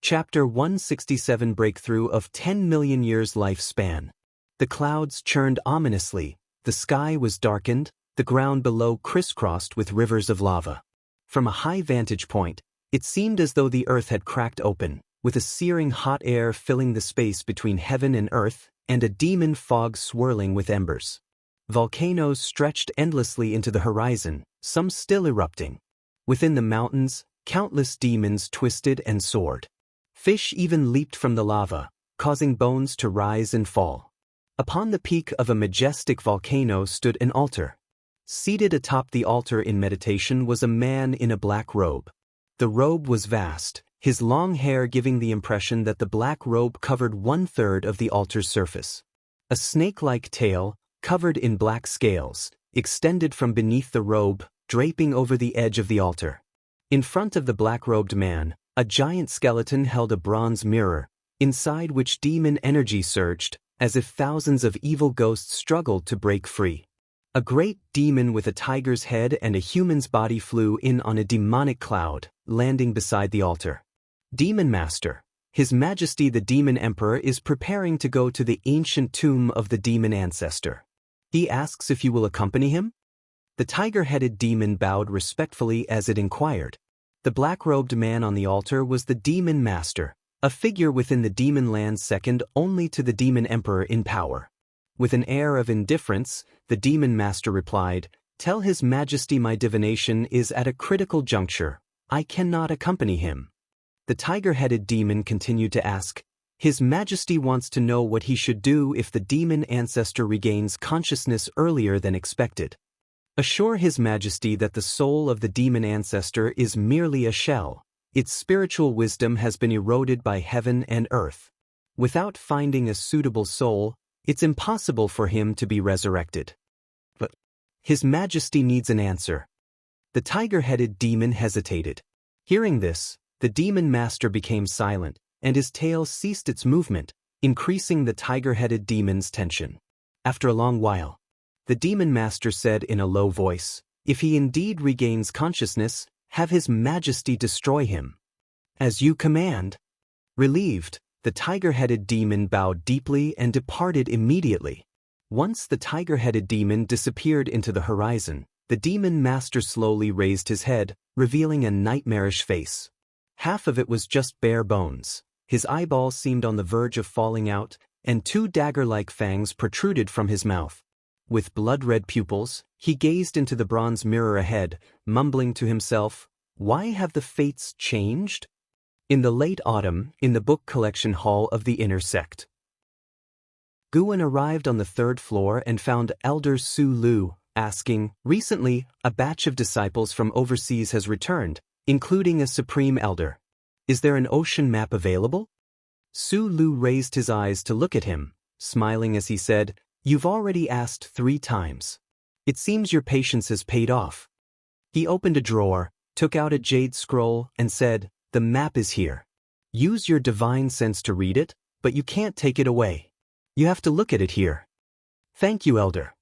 Chapter 167 Breakthrough of 10 Million Years Lifespan. The clouds churned ominously, the sky was darkened, the ground below crisscrossed with rivers of lava. From a high vantage point, it seemed as though the earth had cracked open, with a searing hot air filling the space between heaven and earth, and a demon fog swirling with embers. Volcanoes stretched endlessly into the horizon, some still erupting. Within the mountains, countless demons twisted and soared. Fish even leaped from the lava, causing bones to rise and fall. Upon the peak of a majestic volcano stood an altar. Seated atop the altar in meditation was a man in a black robe. The robe was vast, his long hair giving the impression that the black robe covered 1/3 of the altar's surface. A snake-like tail, covered in black scales, extended from beneath the robe, draping over the edge of the altar. In front of the black-robed man, a giant skeleton held a bronze mirror, inside which demon energy surged, as if thousands of evil ghosts struggled to break free. A great demon with a tiger's head and a human's body flew in on a demonic cloud, landing beside the altar. Demon Master, His Majesty the Demon Emperor is preparing to go to the ancient tomb of the demon ancestor. He asks if you will accompany him? The tiger-headed demon bowed respectfully as it inquired. The black-robed man on the altar was the Demon Master, a figure within the demon land second only to the Demon Emperor in power. With an air of indifference, the Demon Master replied, "Tell His Majesty my divination is at a critical juncture. I cannot accompany him." The tiger-headed demon continued to ask, "His Majesty wants to know what he should do if the demon ancestor regains consciousness earlier than expected. Assure His Majesty that the soul of the demon ancestor is merely a shell. Its spiritual wisdom has been eroded by heaven and earth. Without finding a suitable soul, it's impossible for him to be resurrected. But His Majesty needs an answer." The tiger-headed demon hesitated. Hearing this, the Demon Master became silent, and his tail ceased its movement, increasing the tiger-headed demon's tension. After a long while, the Demon Master said in a low voice, "If he indeed regains consciousness, have His Majesty destroy him." "As you command." Relieved, the tiger-headed demon bowed deeply and departed immediately. Once the tiger-headed demon disappeared into the horizon, the Demon Master slowly raised his head, revealing a nightmarish face. Half of it was just bare bones. His eyeballs seemed on the verge of falling out, and 2 dagger-like fangs protruded from his mouth. With blood-red pupils, he gazed into the bronze mirror ahead, mumbling to himself, "Why have the fates changed?" In the late autumn, in the book collection hall of the inner sect, Guan arrived on the 3rd floor and found Elder Su Lu, asking, "Recently, a batch of disciples from overseas has returned, including a supreme elder. Is there an ocean map available?" Su Lu raised his eyes to look at him, smiling as he said, "You've already asked 3 times. It seems your patience has paid off." He opened a drawer, took out a jade scroll, and said, "The map is here. Use your divine sense to read it, but you can't take it away. You have to look at it here." "Thank you, Elder."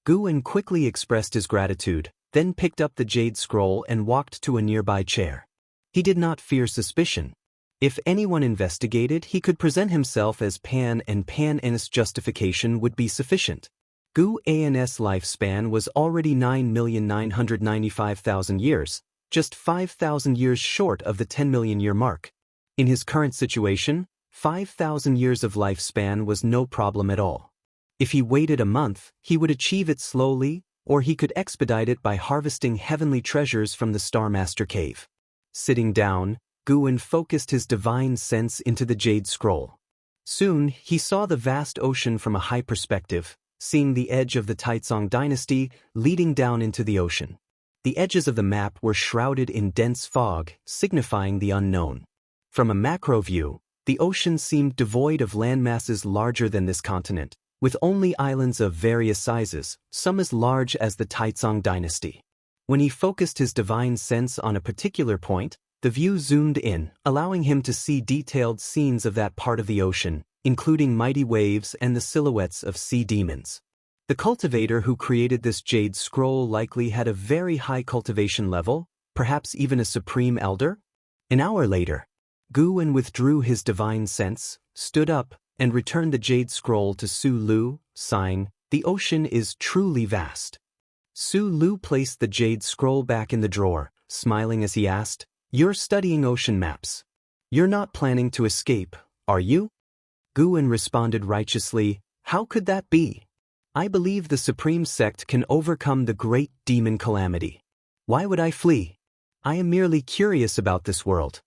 Guan quickly expressed his gratitude, then picked up the jade scroll and walked to a nearby chair. He did not fear suspicion. If anyone investigated, he could present himself as Pan, and Pan's justification would be sufficient. Guan's lifespan was already 9,995,000 years, just 5,000 years short of the 10-million-year mark. In his current situation, 5,000 years of lifespan was no problem at all. If he waited a month, he would achieve it slowly, or he could expedite it by harvesting heavenly treasures from the Star Master Cave. Sitting down, Guan focused his divine sense into the jade scroll. Soon, he saw the vast ocean from a high perspective, seeing the edge of the Taizong dynasty leading down into the ocean. The edges of the map were shrouded in dense fog, signifying the unknown. From a macro view, the ocean seemed devoid of landmasses larger than this continent, with only islands of various sizes, some as large as the Taizong dynasty. When he focused his divine sense on a particular point, the view zoomed in, allowing him to see detailed scenes of that part of the ocean, including mighty waves and the silhouettes of sea demons. The cultivator who created this jade scroll likely had a very high cultivation level, perhaps even a supreme elder. An hour later, Guan withdrew his divine sense, stood up, and returned the jade scroll to Su Lu, sighing, "The ocean is truly vast." Su Lu placed the jade scroll back in the drawer, smiling as he asked, "You're studying ocean maps. You're not planning to escape, are you?" Guan responded righteously, "How could that be? I believe the supreme sect can overcome the great demon calamity. Why would I flee? I am merely curious about this world."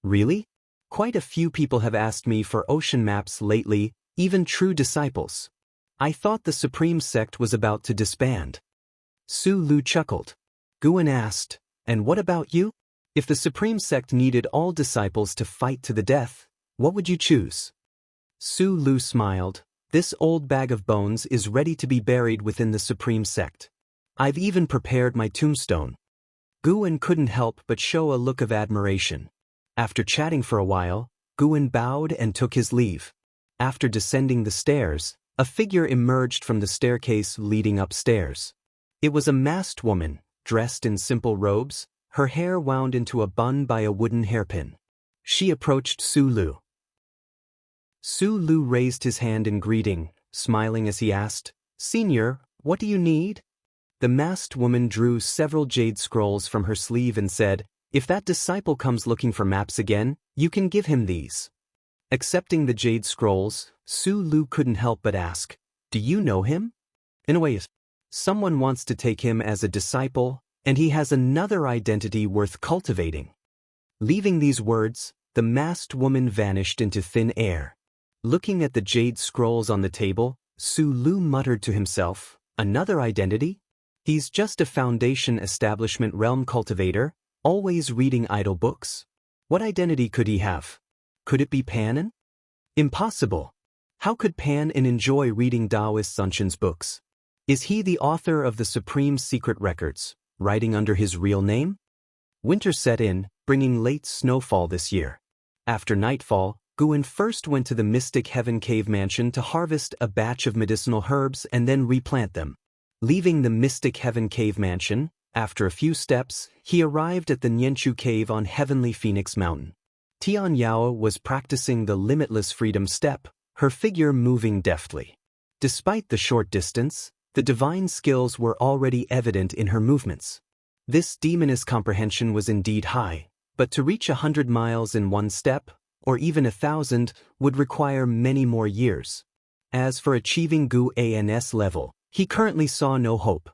"Really? Quite a few people have asked me for ocean maps lately, even true disciples. I thought the supreme sect was about to disband." Su Lu chuckled. Guan asked, "And what about you? If the supreme sect needed all disciples to fight to the death, what would you choose?" Su Lu smiled, "This old bag of bones is ready to be buried within the supreme sect. I've even prepared my tombstone." Guan couldn't help but show a look of admiration. After chatting for a while, Guan bowed and took his leave. After descending the stairs, a figure emerged from the staircase leading upstairs. It was a masked woman, dressed in simple robes, her hair wound into a bun by a wooden hairpin. She approached Su Lu. Su Lu raised his hand in greeting, smiling as he asked, "Senior, what do you need?" The masked woman drew several jade scrolls from her sleeve and said, "If that disciple comes looking for maps again, you can give him these." Accepting the jade scrolls, Su Lu couldn't help but ask, "Do you know him?" "In a way, someone wants to take him as a disciple, and he has another identity worth cultivating." Leaving these words, the masked woman vanished into thin air. Looking at the jade scrolls on the table, Su Lu muttered to himself, "Another identity? He's just a Foundation Establishment realm cultivator, always reading idle books. What identity could he have? Could it be Panin? Impossible. How could Panin enjoy reading Daoist Zunshan's books? Is he the author of the Supreme Secret Records, writing under his real name?" Winter set in, bringing late snowfall this year. After nightfall, Guan first went to the Mystic Heaven Cave Mansion to harvest a batch of medicinal herbs and then replant them. Leaving the Mystic Heaven Cave Mansion, after a few steps, he arrived at the Nianchu Cave on Heavenly Phoenix Mountain. Tian Yao was practicing the Limitless Freedom Step, her figure moving deftly. Despite the short distance, the divine skills were already evident in her movements. This demoness comprehension was indeed high, but to reach 100 miles in one step, or even 1,000, would require many more years. As for achieving Guan's level, he currently saw no hope.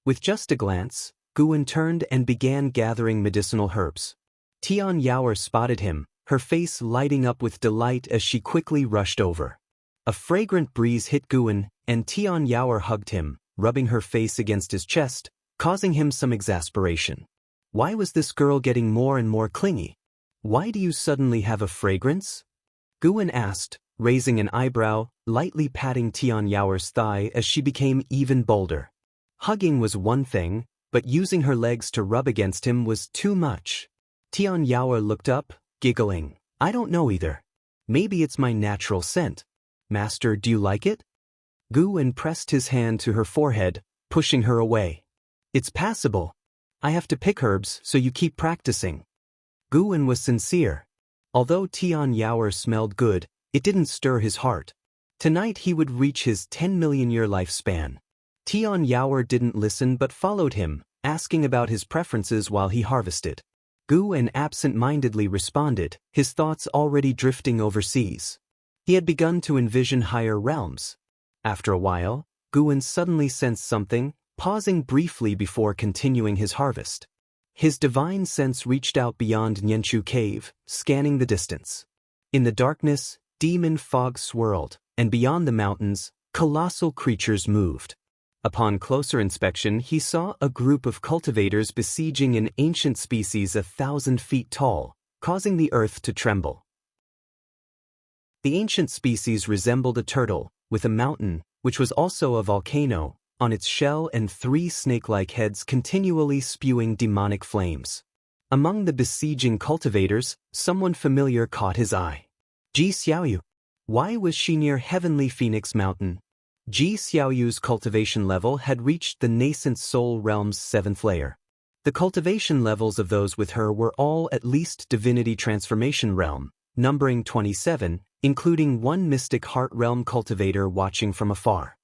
With just a glance, Guan turned and began gathering medicinal herbs. Tian Yao spotted him, her face lighting up with delight as she quickly rushed over. A fragrant breeze hit Guan, and Tian Yao hugged him, rubbing her face against his chest, causing him some exasperation. Why was this girl getting more and more clingy? "Why do you suddenly have a fragrance?" Guan asked, raising an eyebrow, lightly patting Tian Yao's thigh as she became even bolder. Hugging was one thing, but using her legs to rub against him was too much. Tian Yao looked up, giggling. "I don't know either. Maybe it's my natural scent. Master, do you like it?" Guan pressed his hand to her forehead, pushing her away. "It's passable. I have to pick herbs, so you keep practicing." Guan was sincere. Although Tian Yao smelled good, it didn't stir his heart. Tonight he would reach his 10-million-year lifespan. Tian Yao didn't listen but followed him, asking about his preferences while he harvested. Guan absent-mindedly responded, his thoughts already drifting overseas. He had begun to envision higher realms. After a while, Guan suddenly sensed something, pausing briefly before continuing his harvest. His divine sense reached out beyond Nianchu Cave, scanning the distance. In the darkness, demon fog swirled, and beyond the mountains, colossal creatures moved. Upon closer inspection, he saw a group of cultivators besieging an ancient species 1,000 feet tall, causing the earth to tremble. The ancient species resembled a turtle, with a mountain, which was also a volcano, on its shell and 3 snake-like heads continually spewing demonic flames. Among the besieging cultivators, someone familiar caught his eye. Ji Xiaoyu. Why was she near Heavenly Phoenix Mountain? Ji Xiaoyu's cultivation level had reached the nascent soul realm's 7th layer. The cultivation levels of those with her were all at least divinity transformation realm, numbering 27, including one mystic heart realm cultivator watching from afar.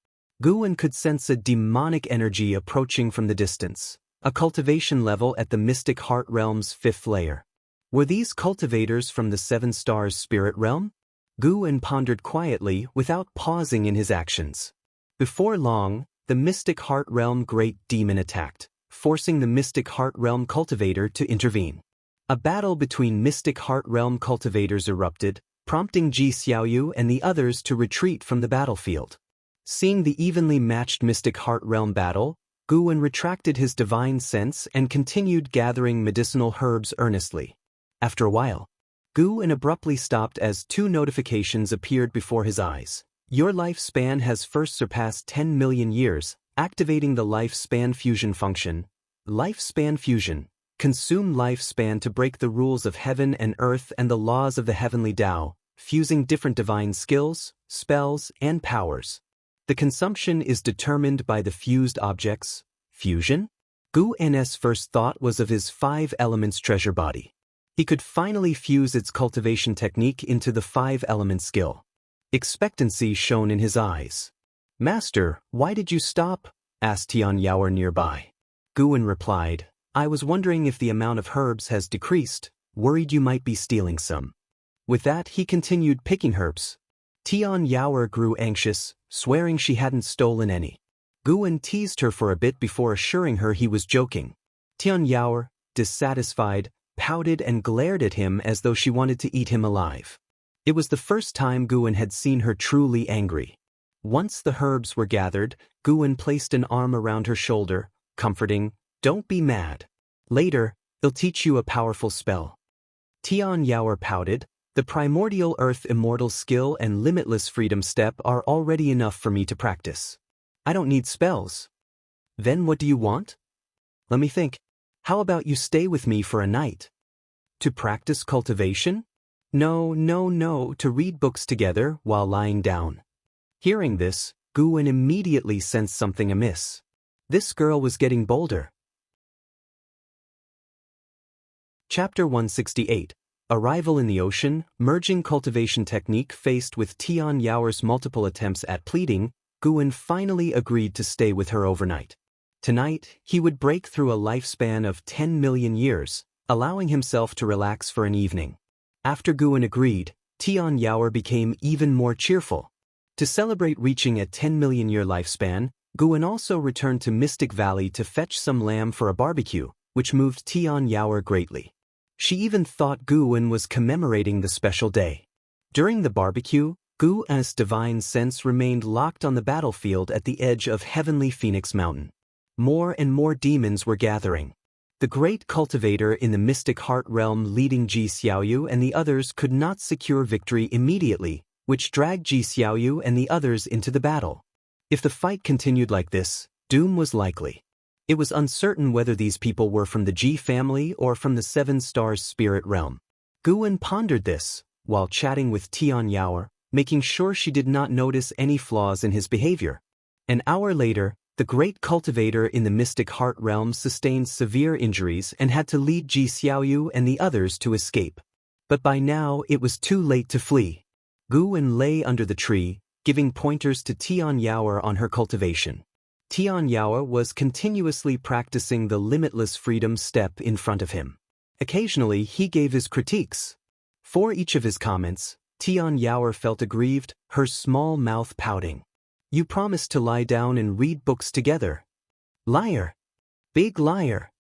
Guwen could sense a demonic energy approaching from the distance, a cultivation level at the mystic heart realm's 5th layer. Were these cultivators from the 7 stars spirit realm? Guwen pondered quietly without pausing in his actions. Before long, the mystic heart realm great demon attacked, forcing the mystic heart realm cultivator to intervene. A battle between mystic heart realm cultivators erupted, prompting Ji Xiaoyu and the others to retreat from the battlefield. Seeing the evenly matched mystic heart realm battle, Guwen retracted his divine sense and continued gathering medicinal herbs earnestly. After a while, Guwen abruptly stopped as 2 notifications appeared before his eyes. Your lifespan has first surpassed 10 million years, activating the lifespan fusion function. Lifespan fusion. Consume lifespan to break the rules of heaven and earth and the laws of the heavenly Tao, fusing different divine skills, spells, and powers. The consumption is determined by the fused objects. Fusion? Guwen's first thought was of his 5 elements treasure body. He could finally fuse its cultivation technique into the 5 element skill. Expectancy shone in his eyes. Master, why did you stop? Asked Tian Yaoer nearby. Guwen replied, I was wondering if the amount of herbs has decreased, worried you might be stealing some. With that he continued picking herbs. Tian Yaoer grew anxious, swearing she hadn't stolen any. Guwen teased her for a bit before assuring her he was joking. Tian Yaoer, dissatisfied, pouted and glared at him as though she wanted to eat him alive. It was the first time Guwen had seen her truly angry. Once the herbs were gathered, Guwen placed an arm around her shoulder, comforting, Don't be mad. Later, I'll teach you a powerful spell. Tian Yaoer pouted, The primordial earth immortal skill and limitless freedom step are already enough for me to practice. I don't need spells. Then what do you want? Let me think. How about you stay with me for a night? To practice cultivation? No, to read books together while lying down. Hearing this, Guwen immediately sensed something amiss. This girl was getting bolder. Chapter 168. Arrival in the Ocean, Merging Cultivation Technique. Faced with Tian Yaoer's multiple attempts at pleading, Guwen finally agreed to stay with her overnight. Tonight, he would break through a lifespan of 10 million years, allowing himself to relax for an evening. After Guwen agreed, Tian Yaoer became even more cheerful. To celebrate reaching a 10 million year lifespan, Guwen also returned to Mystic Valley to fetch some lamb for a barbecue, which moved Tian Yaoer greatly. She even thought Guwen was commemorating the special day. During the barbecue, Guwen's divine sense remained locked on the battlefield at the edge of Heavenly Phoenix Mountain. More and more demons were gathering. The great cultivator in the mystic heart realm leading Ji Xiaoyu and the others could not secure victory immediately, which dragged Ji Xiaoyu and the others into the battle. If the fight continued like this, doom was likely. It was uncertain whether these people were from the Ji family or from the 7 stars spirit realm. Guwen pondered this, while chatting with Tian Yaoer, making sure she did not notice any flaws in his behavior. An hour later, the great cultivator in the mystic heart realm sustained severe injuries and had to lead Ji Xiaoyu and the others to escape. But by now it was too late to flee. Guwen lay under the tree, giving pointers to Tian Yaoer on her cultivation. Tian Yaoer was continuously practicing the limitless freedom step in front of him. Occasionally he gave his critiques. For each of his comments, Tian Yaoer felt aggrieved, her small mouth pouting. You promised to lie down and read books together. Liar. Big liar.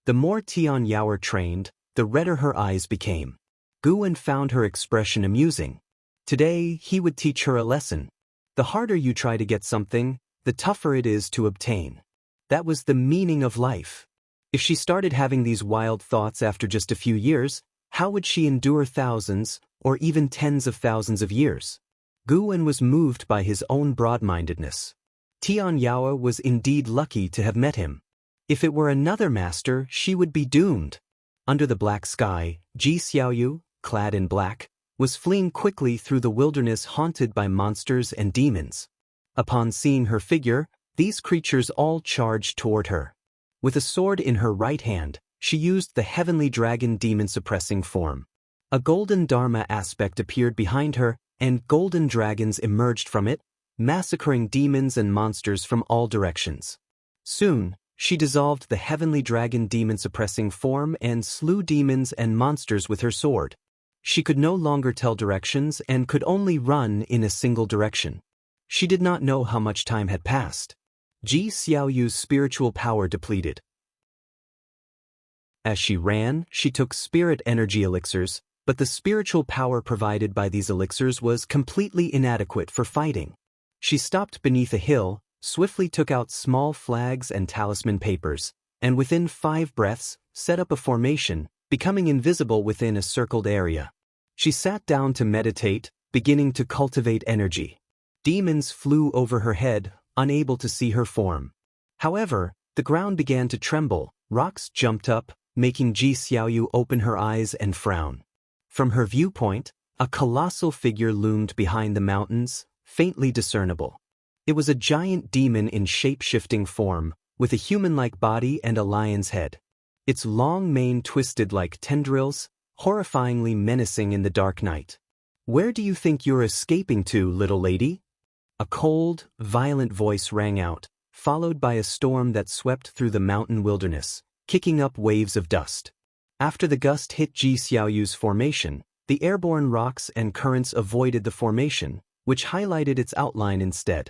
The more Tian Yaoer trained, the redder her eyes became. Guwen found her expression amusing. Today, he would teach her a lesson. The harder you try to get something, the tougher it is to obtain. That was the meaning of life. If she started having these wild thoughts after just a few years, how would she endure thousands, or even tens of thousands of years? Guwen was moved by his own broad-mindedness. Tian Yaoer was indeed lucky to have met him. If it were another master, she would be doomed. Under the black sky, Ji Xiaoyu, clad in black, was fleeing quickly through the wilderness haunted by monsters and demons. Upon seeing her figure, these creatures all charged toward her. With a sword in her right hand, she used the heavenly dragon demon-suppressing form. A golden dharma aspect appeared behind her, and golden dragons emerged from it, massacring demons and monsters from all directions. Soon, she dissolved the heavenly dragon demon-suppressing form and slew demons and monsters with her sword. She could no longer tell directions and could only run in a single direction. She did not know how much time had passed. Ji Xiaoyu's spiritual power depleted. As she ran, she took spirit energy elixirs, but the spiritual power provided by these elixirs was completely inadequate for fighting. She stopped beneath a hill, swiftly took out small flags and talisman papers, and within 5 breaths, set up a formation, becoming invisible within a circled area. She sat down to meditate, beginning to cultivate energy. Demons flew over her head, unable to see her form. However, the ground began to tremble, rocks jumped up, making Ji Xiaoyu open her eyes and frown. From her viewpoint, a colossal figure loomed behind the mountains, faintly discernible. It was a giant demon in shape-shifting form, with a human-like body and a lion's head. Its long mane twisted like tendrils, horrifyingly menacing in the dark night. "Where do you think you're escaping to, little lady?" A cold, violent voice rang out, followed by a storm that swept through the mountain wilderness, kicking up waves of dust. After the gust hit Ji Xiaoyu's formation, the airborne rocks and currents avoided the formation, which highlighted its outline instead.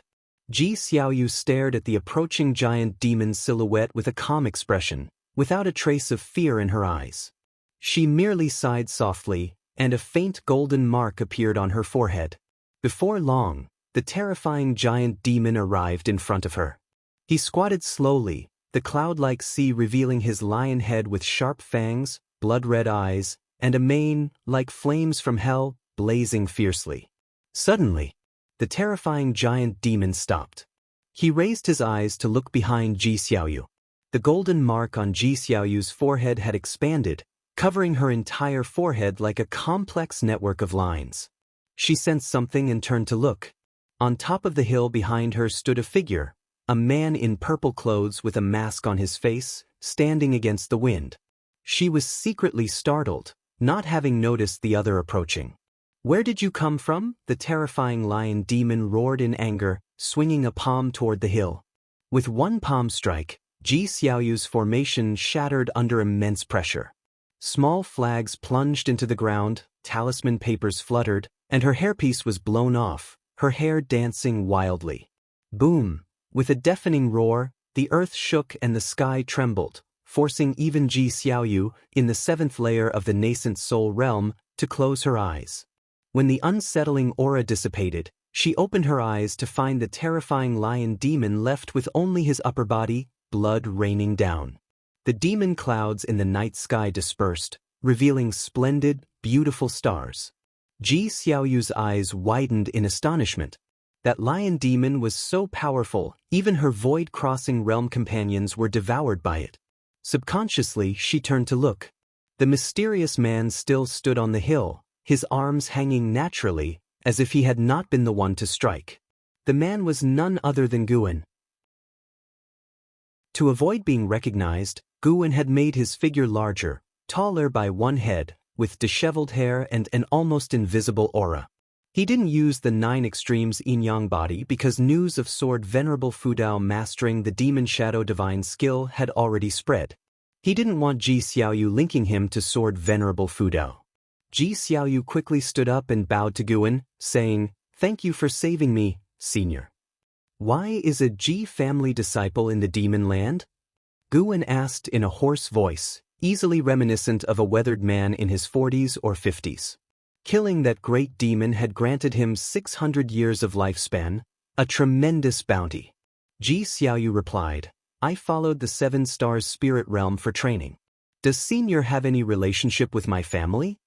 Ji Xiaoyu stared at the approaching giant demon's silhouette with a calm expression, without a trace of fear in her eyes. She merely sighed softly, and a faint golden mark appeared on her forehead. Before long, the terrifying giant demon arrived in front of her. He squatted slowly, the cloud-like sea revealing his lion head with sharp fangs, blood-red eyes, and a mane, like flames from hell, blazing fiercely. Suddenly, the terrifying giant demon stopped. He raised his eyes to look behind Ji Xiaoyu. The golden mark on Ji Xiaoyu's forehead had expanded, covering her entire forehead like a complex network of lines. She sensed something and turned to look. On top of the hill behind her stood a figure, a man in purple clothes with a mask on his face, standing against the wind. She was secretly startled, not having noticed the other approaching. "Where did you come from?" the terrifying lion demon roared in anger, swinging a palm toward the hill. With one palm strike, Ji Xiaoyu's formation shattered under immense pressure. Small flags plunged into the ground, talisman papers fluttered, and her hairpiece was blown off, her hair dancing wildly. Boom! With a deafening roar, the earth shook and the sky trembled, forcing even Ji Xiaoyu, in the 7th layer of the nascent soul realm, to close her eyes. When the unsettling aura dissipated, she opened her eyes to find the terrifying lion demon left with only his upper body, blood raining down. The demon clouds in the night sky dispersed, revealing splendid, beautiful stars. Ji Xiaoyu's eyes widened in astonishment. That lion demon was so powerful, even her void-crossing realm companions were devoured by it. Subconsciously, she turned to look. The mysterious man still stood on the hill, his arms hanging naturally, as if he had not been the one to strike. The man was none other than Guan. To avoid being recognized, Guan had made his figure larger, taller by one head, with disheveled hair and an almost invisible aura. He didn't use the 9 extremes yin-yang body because news of Sword Venerable Fudao mastering the Demon Shadow Divine skill had already spread. He didn't want Ji Xiaoyu linking him to Sword Venerable Fudao. Ji Xiaoyu quickly stood up and bowed to Guan, saying, "Thank you for saving me, senior." "Why is a Ji family disciple in the demon land?" Guan asked in a hoarse voice, easily reminiscent of a weathered man in his 40s or 50s. Killing that great demon had granted him 600 years of lifespan, a tremendous bounty. Ji Xiaoyu replied, "I followed the 7 stars spirit realm for training. Does senior have any relationship with my family?"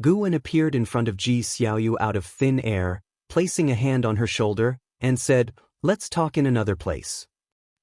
Guan appeared in front of Ji Xiaoyu out of thin air, placing a hand on her shoulder, and said, "Let's talk in another place."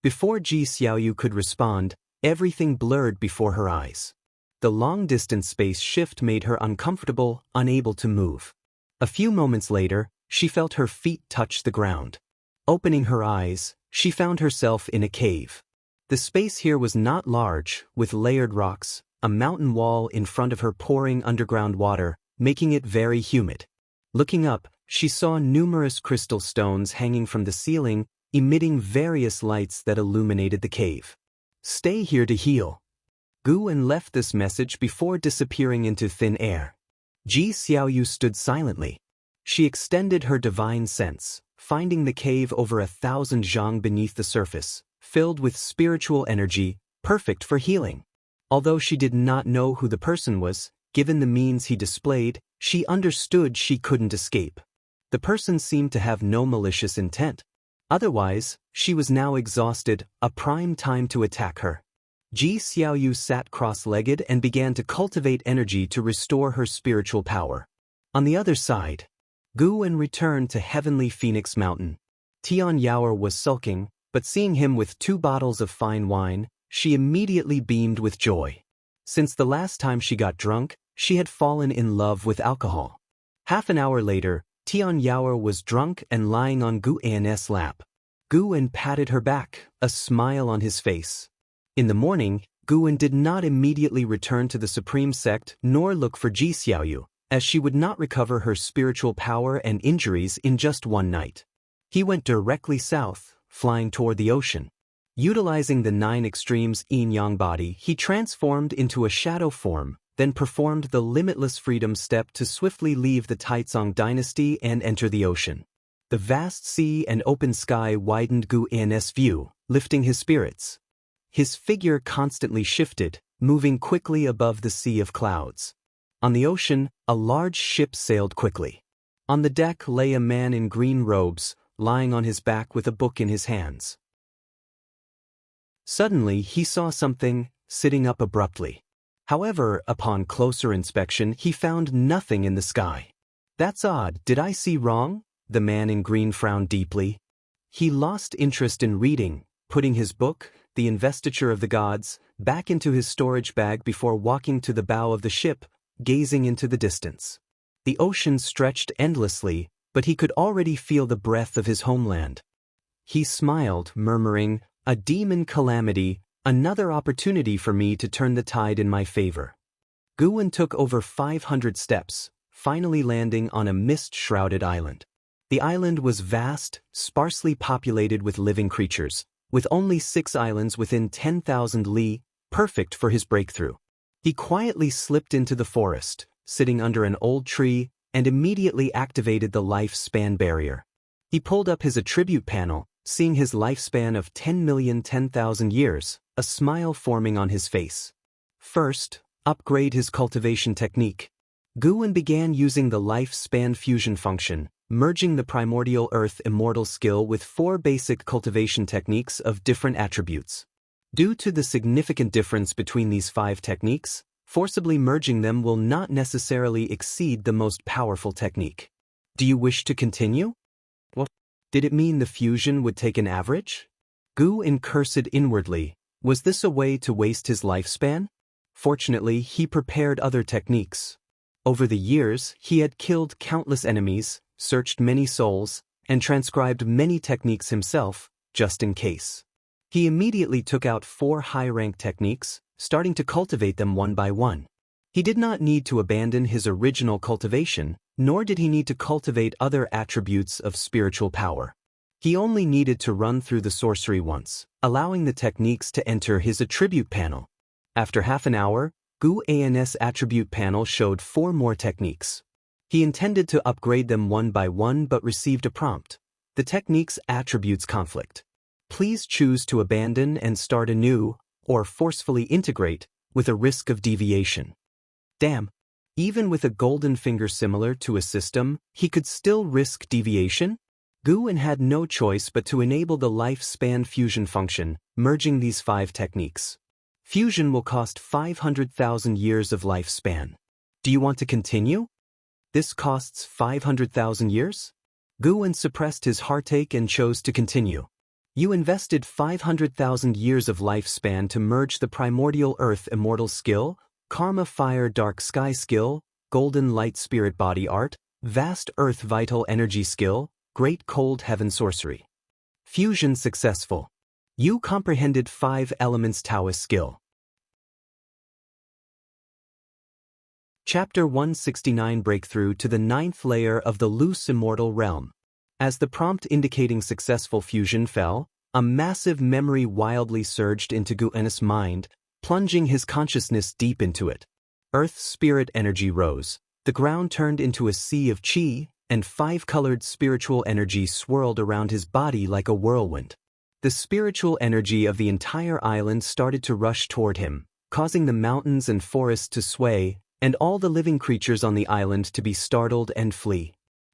Before Ji Xiaoyu could respond, everything blurred before her eyes. The long-distance space shift made her uncomfortable, unable to move. A few moments later, she felt her feet touch the ground. Opening her eyes, she found herself in a cave. The space here was not large, with layered rocks, a mountain wall in front of her pouring underground water, making it very humid. Looking up, she saw numerous crystal stones hanging from the ceiling, emitting various lights that illuminated the cave. Stay here to heal. Guwen left this message before disappearing into thin air. Ji Xiaoyu stood silently. She extended her divine sense, finding the cave over 1,000 zhang beneath the surface, filled with spiritual energy, perfect for healing. Although she did not know who the person was, given the means he displayed, she understood she couldn't escape. The person seemed to have no malicious intent. Otherwise, she was now exhausted, a prime time to attack her. Ji Xiaoyu sat cross-legged and began to cultivate energy to restore her spiritual power. On the other side, Guwen returned to Heavenly Phoenix Mountain. Tian Yaoer was sulking, but seeing him with 2 bottles of fine wine, she immediately beamed with joy. Since the last time she got drunk, she had fallen in love with alcohol. Half an hour later, Tian Yaoer was drunk and lying on Guwen's lap. Guwen patted her back, a smile on his face. In the morning, Guwen did not immediately return to the Supreme Sect nor look for Ji Xiaoyu, as she would not recover her spiritual power and injuries in just one night. He went directly south, flying toward the ocean. Utilizing the 9 extremes yin-yang body, he transformed into a shadow form, then performed the limitless freedom step to swiftly leave the Taizong dynasty and enter the ocean. The vast sea and open sky widened Guwen's view, lifting his spirits. His figure constantly shifted, moving quickly above the sea of clouds. On the ocean, a large ship sailed quickly. On the deck lay a man in green robes, lying on his back with a book in his hands. Suddenly, he saw something, sitting up abruptly. However, upon closer inspection, he found nothing in the sky. "That's odd, did I see wrong?" The man in green frowned deeply. He lost interest in reading, putting his book, The Investiture of the Gods, back into his storage bag before walking to the bow of the ship, gazing into the distance. The ocean stretched endlessly, but he could already feel the breath of his homeland. He smiled, murmuring, "A demon calamity, another opportunity for me to turn the tide in my favor." Guwen took over 500 steps, finally landing on a mist-shrouded island. The island was vast, sparsely populated with living creatures, with only 6 islands within 10,000 li, perfect for his breakthrough. He quietly slipped into the forest, sitting under an old tree, and immediately activated the lifespan barrier. He pulled up his attribute panel, seeing his lifespan of 10,010,000 years, a smile forming on his face. First, upgrade his cultivation technique. Guwen began using the lifespan fusion function, merging the primordial earth immortal skill with 4 basic cultivation techniques of different attributes. Due to the significant difference between these 5 techniques, forcibly merging them will not necessarily exceed the most powerful technique. Do you wish to continue? What? Did it mean the fusion would take an average? Guwen cursed inwardly. Was this a way to waste his lifespan? Fortunately, he prepared other techniques. Over the years, he had killed countless enemies, searched many souls, and transcribed many techniques himself, just in case. He immediately took out 4 high-rank techniques, starting to cultivate them one by one. He did not need to abandon his original cultivation, nor did he need to cultivate other attributes of spiritual power. He only needed to run through the sorcery once, allowing the techniques to enter his attribute panel. After half an hour, Guwen's attribute panel showed 4 more techniques. He intended to upgrade them one by one but received a prompt. The technique's attributes conflict. Please choose to abandon and start anew, or forcefully integrate, with a risk of deviation. Damn. Even with a golden finger similar to a system, he could still risk deviation? Guwen had no choice but to enable the lifespan fusion function, merging these 5 techniques. Fusion will cost 500,000 years of lifespan. Do you want to continue? This costs 500,000 years? Guwen suppressed his heartache and chose to continue. You invested 500,000 years of lifespan to merge the primordial earth immortal skill, karma fire dark sky skill, golden light spirit body art, vast earth vital energy skill, great cold heaven sorcery. Fusion successful. You comprehended 5 elements Taoist skill. Chapter 169 Breakthrough to the 9th layer of the loose immortal realm. As the prompt indicating successful fusion fell, a massive memory wildly surged into Gu'en's mind, plunging his consciousness deep into it. Earth's spirit energy rose, the ground turned into a sea of qi, and 5-colored spiritual energy swirled around his body like a whirlwind. The spiritual energy of the entire island started to rush toward him, causing the mountains and forests to sway, and all the living creatures on the island to be startled and flee.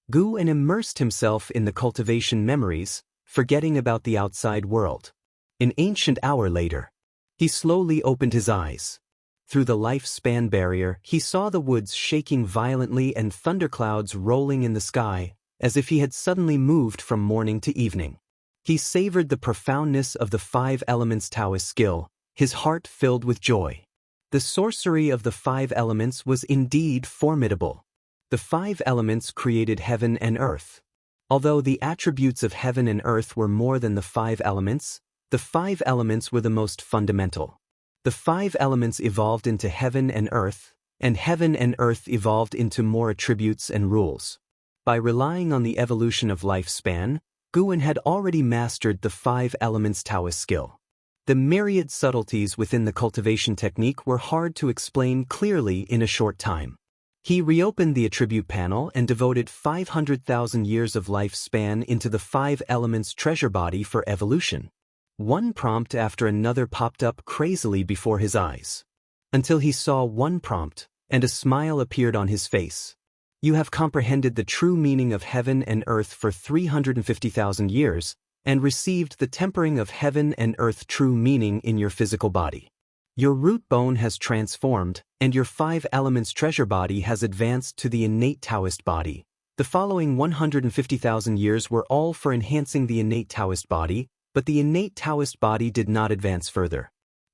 Gu'en immersed himself in the cultivation memories, forgetting about the outside world. An ancient hour later, he slowly opened his eyes. Through the lifespan barrier, he saw the woods shaking violently and thunderclouds rolling in the sky, as if he had suddenly moved from morning to evening. He savored the profoundness of the 5 elements Taoist skill, his heart filled with joy. The sorcery of the 5 elements was indeed formidable. The 5 elements created heaven and earth. Although the attributes of heaven and earth were more than the 5 elements, the 5 elements were the most fundamental. The 5 elements evolved into heaven and earth evolved into more attributes and rules. By relying on the evolution of lifespan, Gu'en had already mastered the 5 elements Taoist skill. The myriad subtleties within the cultivation technique were hard to explain clearly in a short time. He reopened the attribute panel and devoted 500,000 years of lifespan into the 5 elements treasure body for evolution. One prompt after another popped up crazily before his eyes. Until he saw one prompt, and a smile appeared on his face. You have comprehended the true meaning of heaven and earth for 350,000 years, and received the tempering of heaven and earth true meaning in your physical body. Your root bone has transformed, and your 5 elements treasure body has advanced to the innate Taoist body. The following 150,000 years were all for enhancing the innate Taoist body, but the innate Taoist body did not advance further.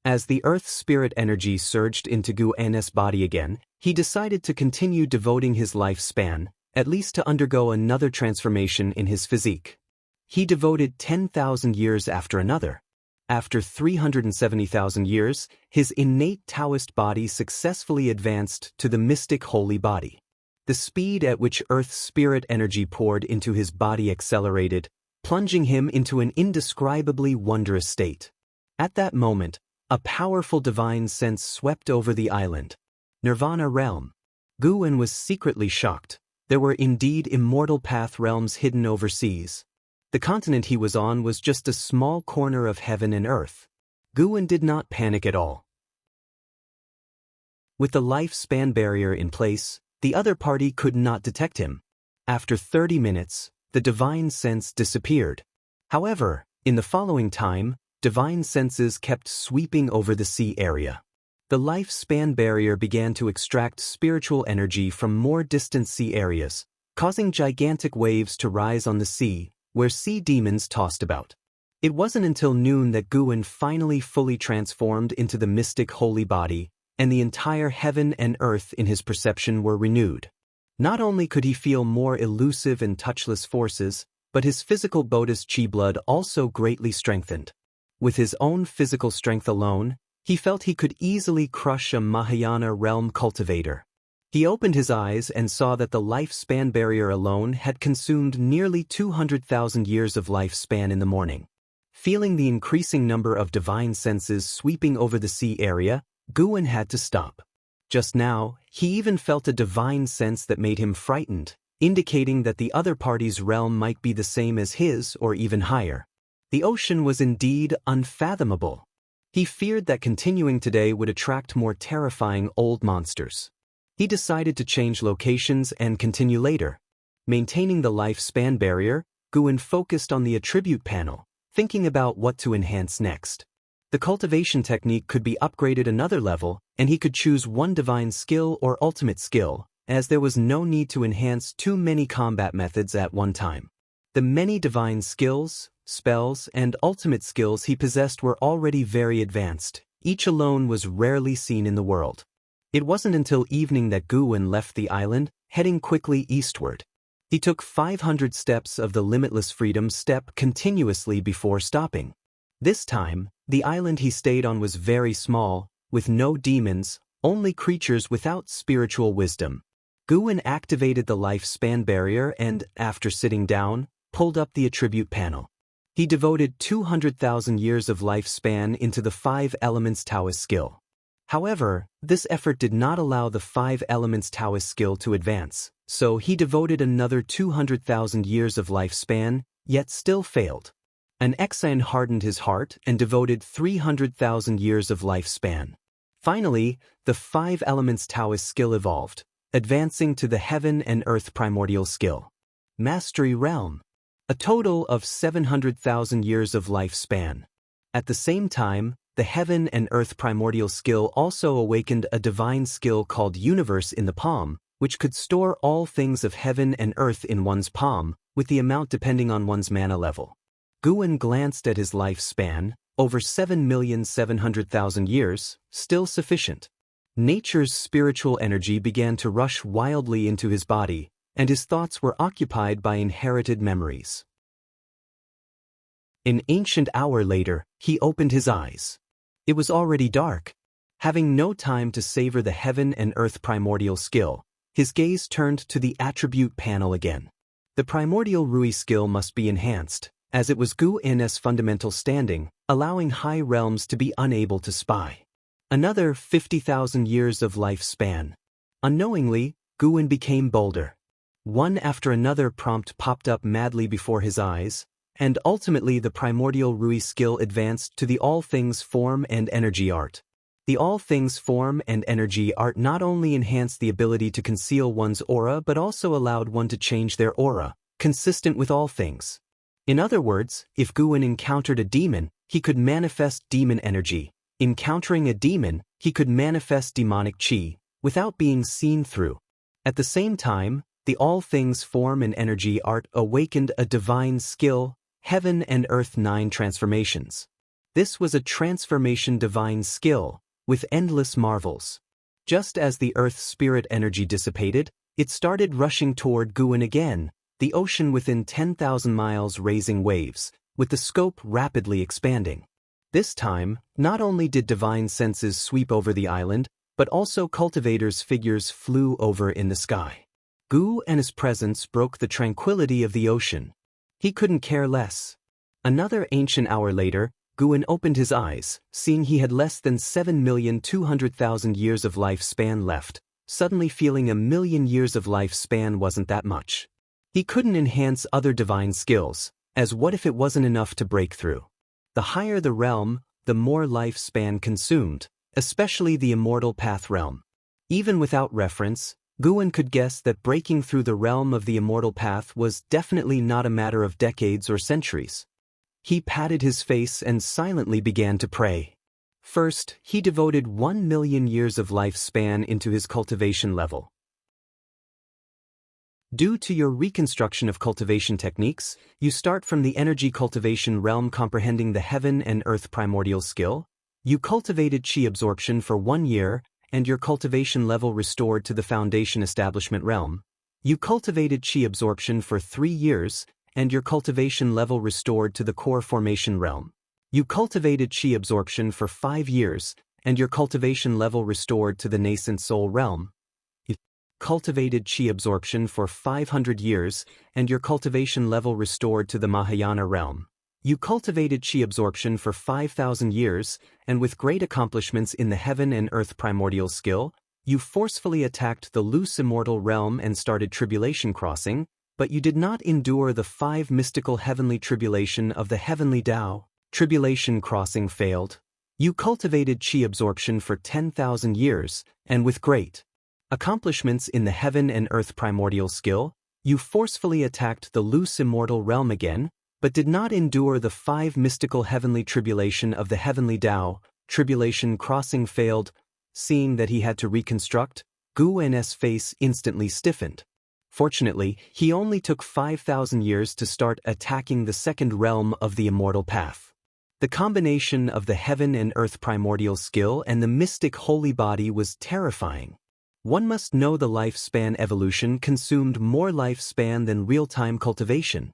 As the earth spirit energy surged into Gu'en's body again, he decided to continue devoting his lifespan, at least to undergo another transformation in his physique. He devoted 10,000 years after another. After 370,000 years, his innate Taoist body successfully advanced to the mystic holy body. The speed at which Earth's spirit energy poured into his body accelerated, plunging him into an indescribably wondrous state. At that moment, a powerful divine sense swept over the island. Nirvana realm. Gu'en was secretly shocked. There were indeed immortal path realms hidden overseas. The continent he was on was just a small corner of heaven and earth. Gu'en did not panic at all. With the lifespan barrier in place, the other party could not detect him. After 30 minutes, the divine sense disappeared. However, in the following time, divine senses kept sweeping over the sea area. The lifespan barrier began to extract spiritual energy from more distant sea areas, causing gigantic waves to rise on the sea, where sea demons tossed about. It wasn't until noon that Gu'en finally fully transformed into the mystic holy body, and the entire heaven and earth in his perception were renewed. Not only could he feel more elusive and touchless forces, but his physical Buddhist chi blood also greatly strengthened. With his own physical strength alone, he felt he could easily crush a Mahayana realm cultivator. He opened his eyes and saw that the lifespan barrier alone had consumed nearly 200,000 years of lifespan in the morning. Feeling the increasing number of divine senses sweeping over the sea area, Gu'en had to stop. Just now, he even felt a divine sense that made him frightened, indicating that the other party's realm might be the same as his or even higher. The ocean was indeed unfathomable. He feared that continuing today would attract more terrifying old monsters. He decided to change locations and continue later. Maintaining the lifespan barrier, Gu'en focused on the attribute panel, thinking about what to enhance next. The cultivation technique could be upgraded another level, and he could choose one divine skill or ultimate skill, as there was no need to enhance too many combat methods at one time. The many divine skills, spells, and ultimate skills he possessed were already very advanced. Each alone was rarely seen in the world. It wasn't until evening that Gu'en left the island, heading quickly eastward. He took 500 steps of the limitless freedom step continuously before stopping. This time, the island he stayed on was very small, with no demons, only creatures without spiritual wisdom. Guwen activated the lifespan barrier and, after sitting down, pulled up the attribute panel. He devoted 200,000 years of lifespan into the 5 Elements Taoist skill. However, this effort did not allow the 5 Elements Taoist skill to advance, so he devoted another 200,000 years of lifespan, yet still failed. An Xian hardened his heart and devoted 300,000 years of lifespan. Finally, the 5 Elements Taoist skill evolved, advancing to the Heaven and Earth Primordial skill. Mastery Realm. A total of 700,000 years of lifespan. At the same time, the Heaven and Earth Primordial skill also awakened a divine skill called Universe in the palm, which could store all things of heaven and earth in one's palm, with the amount depending on one's mana level. Guwen glanced at his lifespan, over 7,700,000 years, still sufficient. Nature's spiritual energy began to rush wildly into his body, and his thoughts were occupied by inherited memories. An ancient hour later, he opened his eyes. It was already dark. Having no time to savor the Heaven and Earth Primordial skill, his gaze turned to the attribute panel again. The Primordial Rui skill must be enhanced, as it was Guwen's fundamental standing, allowing high realms to be unable to spy. Another 50,000 years of lifespan. Unknowingly, Guwen became bolder. One after another prompt popped up madly before his eyes, and ultimately the Primordial Rui skill advanced to the All Things Form and Energy art. The All Things Form and Energy art not only enhanced the ability to conceal one's aura but also allowed one to change their aura, consistent with all things. In other words, if Guwen encountered a demon, he could manifest demon energy. Encountering a demon, he could manifest demonic chi, without being seen through. At the same time, the All Things Form and Energy art awakened a divine skill, Heaven and Earth 9 transformations. This was a transformation divine skill, with endless marvels. Just as the Earth spirit energy dissipated, it started rushing toward Guwen again, the ocean within 10,000 miles raising waves, with the scope rapidly expanding. This time, not only did divine senses sweep over the island, but also cultivators' figures flew over in the sky. Gu and his presence broke the tranquility of the ocean. He couldn't care less. Another ancient hour later, Guwen opened his eyes, seeing he had less than 7,200,000 years of lifespan left, suddenly feeling 1,000,000 years of lifespan wasn't that much. He couldn't enhance other divine skills, as what if it wasn't enough to break through? The higher the realm, the more lifespan consumed, especially the Immortal Path realm. Even without reference, Guwen could guess that breaking through the realm of the Immortal Path was definitely not a matter of decades or centuries. He patted his face and silently began to pray. First, he devoted 1,000,000 years of lifespan into his cultivation level. Due to your reconstruction of cultivation techniques, you start from the energy cultivation realm comprehending the Heaven and Earth Primordial skill. You cultivated chi absorption for 1 year, and your cultivation level restored to the Foundation Establishment realm. You cultivated chi absorption for 3 years, and your cultivation level restored to the Core Formation realm. You cultivated chi absorption for 5 years, and your cultivation level restored to the Nascent Soul realm. You cultivated chi absorption for 500 years, and your cultivation level restored to the Mahayana realm. You cultivated chi absorption for 5,000 years, and with great accomplishments in the Heaven and Earth Primordial skill, you forcefully attacked the loose immortal realm and started tribulation crossing, but you did not endure the 5 mystical heavenly tribulation of the heavenly Tao. Tribulation crossing failed. You cultivated chi absorption for 10,000 years, and with great accomplishments in the Heaven and Earth Primordial skill, you forcefully attacked the loose immortal realm again, but did not endure the 5 mystical heavenly tribulation of the heavenly Tao. Tribulation crossing failed. Seeing that he had to reconstruct, Guwen's face instantly stiffened. Fortunately, he only took 5,000 years to start attacking the second realm of the Immortal Path. The combination of the Heaven and Earth Primordial skill and the mystic holy body was terrifying. One must know the lifespan evolution consumed more lifespan than real-time cultivation.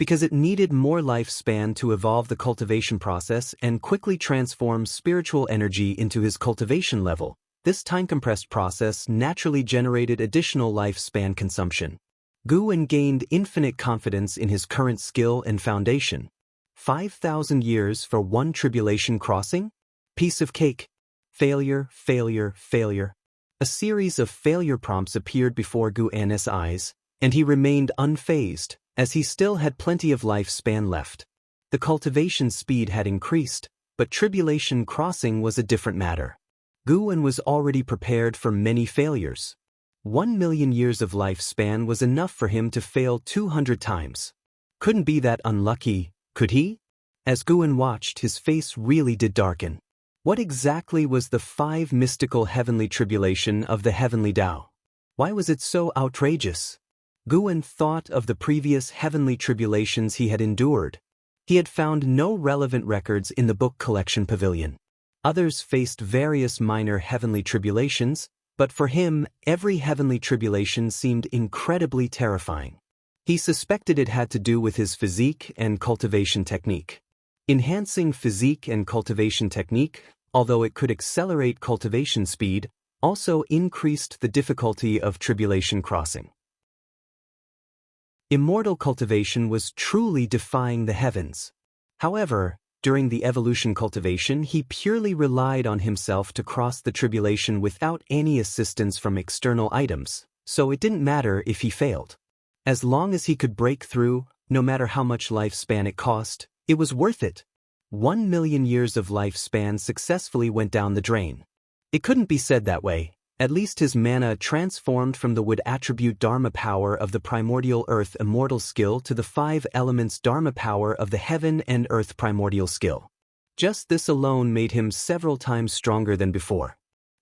because it needed more lifespan to evolve the cultivation process and quickly transform spiritual energy into his cultivation level. This time-compressed process naturally generated additional lifespan consumption. Guwen gained infinite confidence in his current skill and foundation. 5,000 years for one tribulation crossing? Piece of cake. Failure, failure, failure. A series of failure prompts appeared before Guwen's eyes, and he remained unfazed, as he still had plenty of lifespan left. The cultivation speed had increased, but tribulation crossing was a different matter. Guwen was already prepared for many failures. 1,000,000 years of lifespan was enough for him to fail 200 times. Couldn't be that unlucky, could he? As Guwen watched, his face really did darken. What exactly was the 5 mystical heavenly tribulation of the heavenly Tao? Why was it so outrageous? Guwen thought of the previous heavenly tribulations he had endured. He had found no relevant records in the book collection pavilion. Others faced various minor heavenly tribulations, but for him, every heavenly tribulation seemed incredibly terrifying. He suspected it had to do with his physique and cultivation technique. Enhancing physique and cultivation technique, although it could accelerate cultivation speed, also increased the difficulty of tribulation crossing. Immortal cultivation was truly defying the heavens. However, during the evolution cultivation, he purely relied on himself to cross the tribulation without any assistance from external items, so it didn't matter if he failed. As long as he could break through, no matter how much lifespan it cost, it was worth it. 1,000,000 years of lifespan successfully went down the drain. It couldn't be said that way. At least his mana transformed from the wood attribute Dharma power of the primordial earth immortal skill to the 5 elements Dharma power of the heaven and earth primordial skill. Just this alone made him several times stronger than before.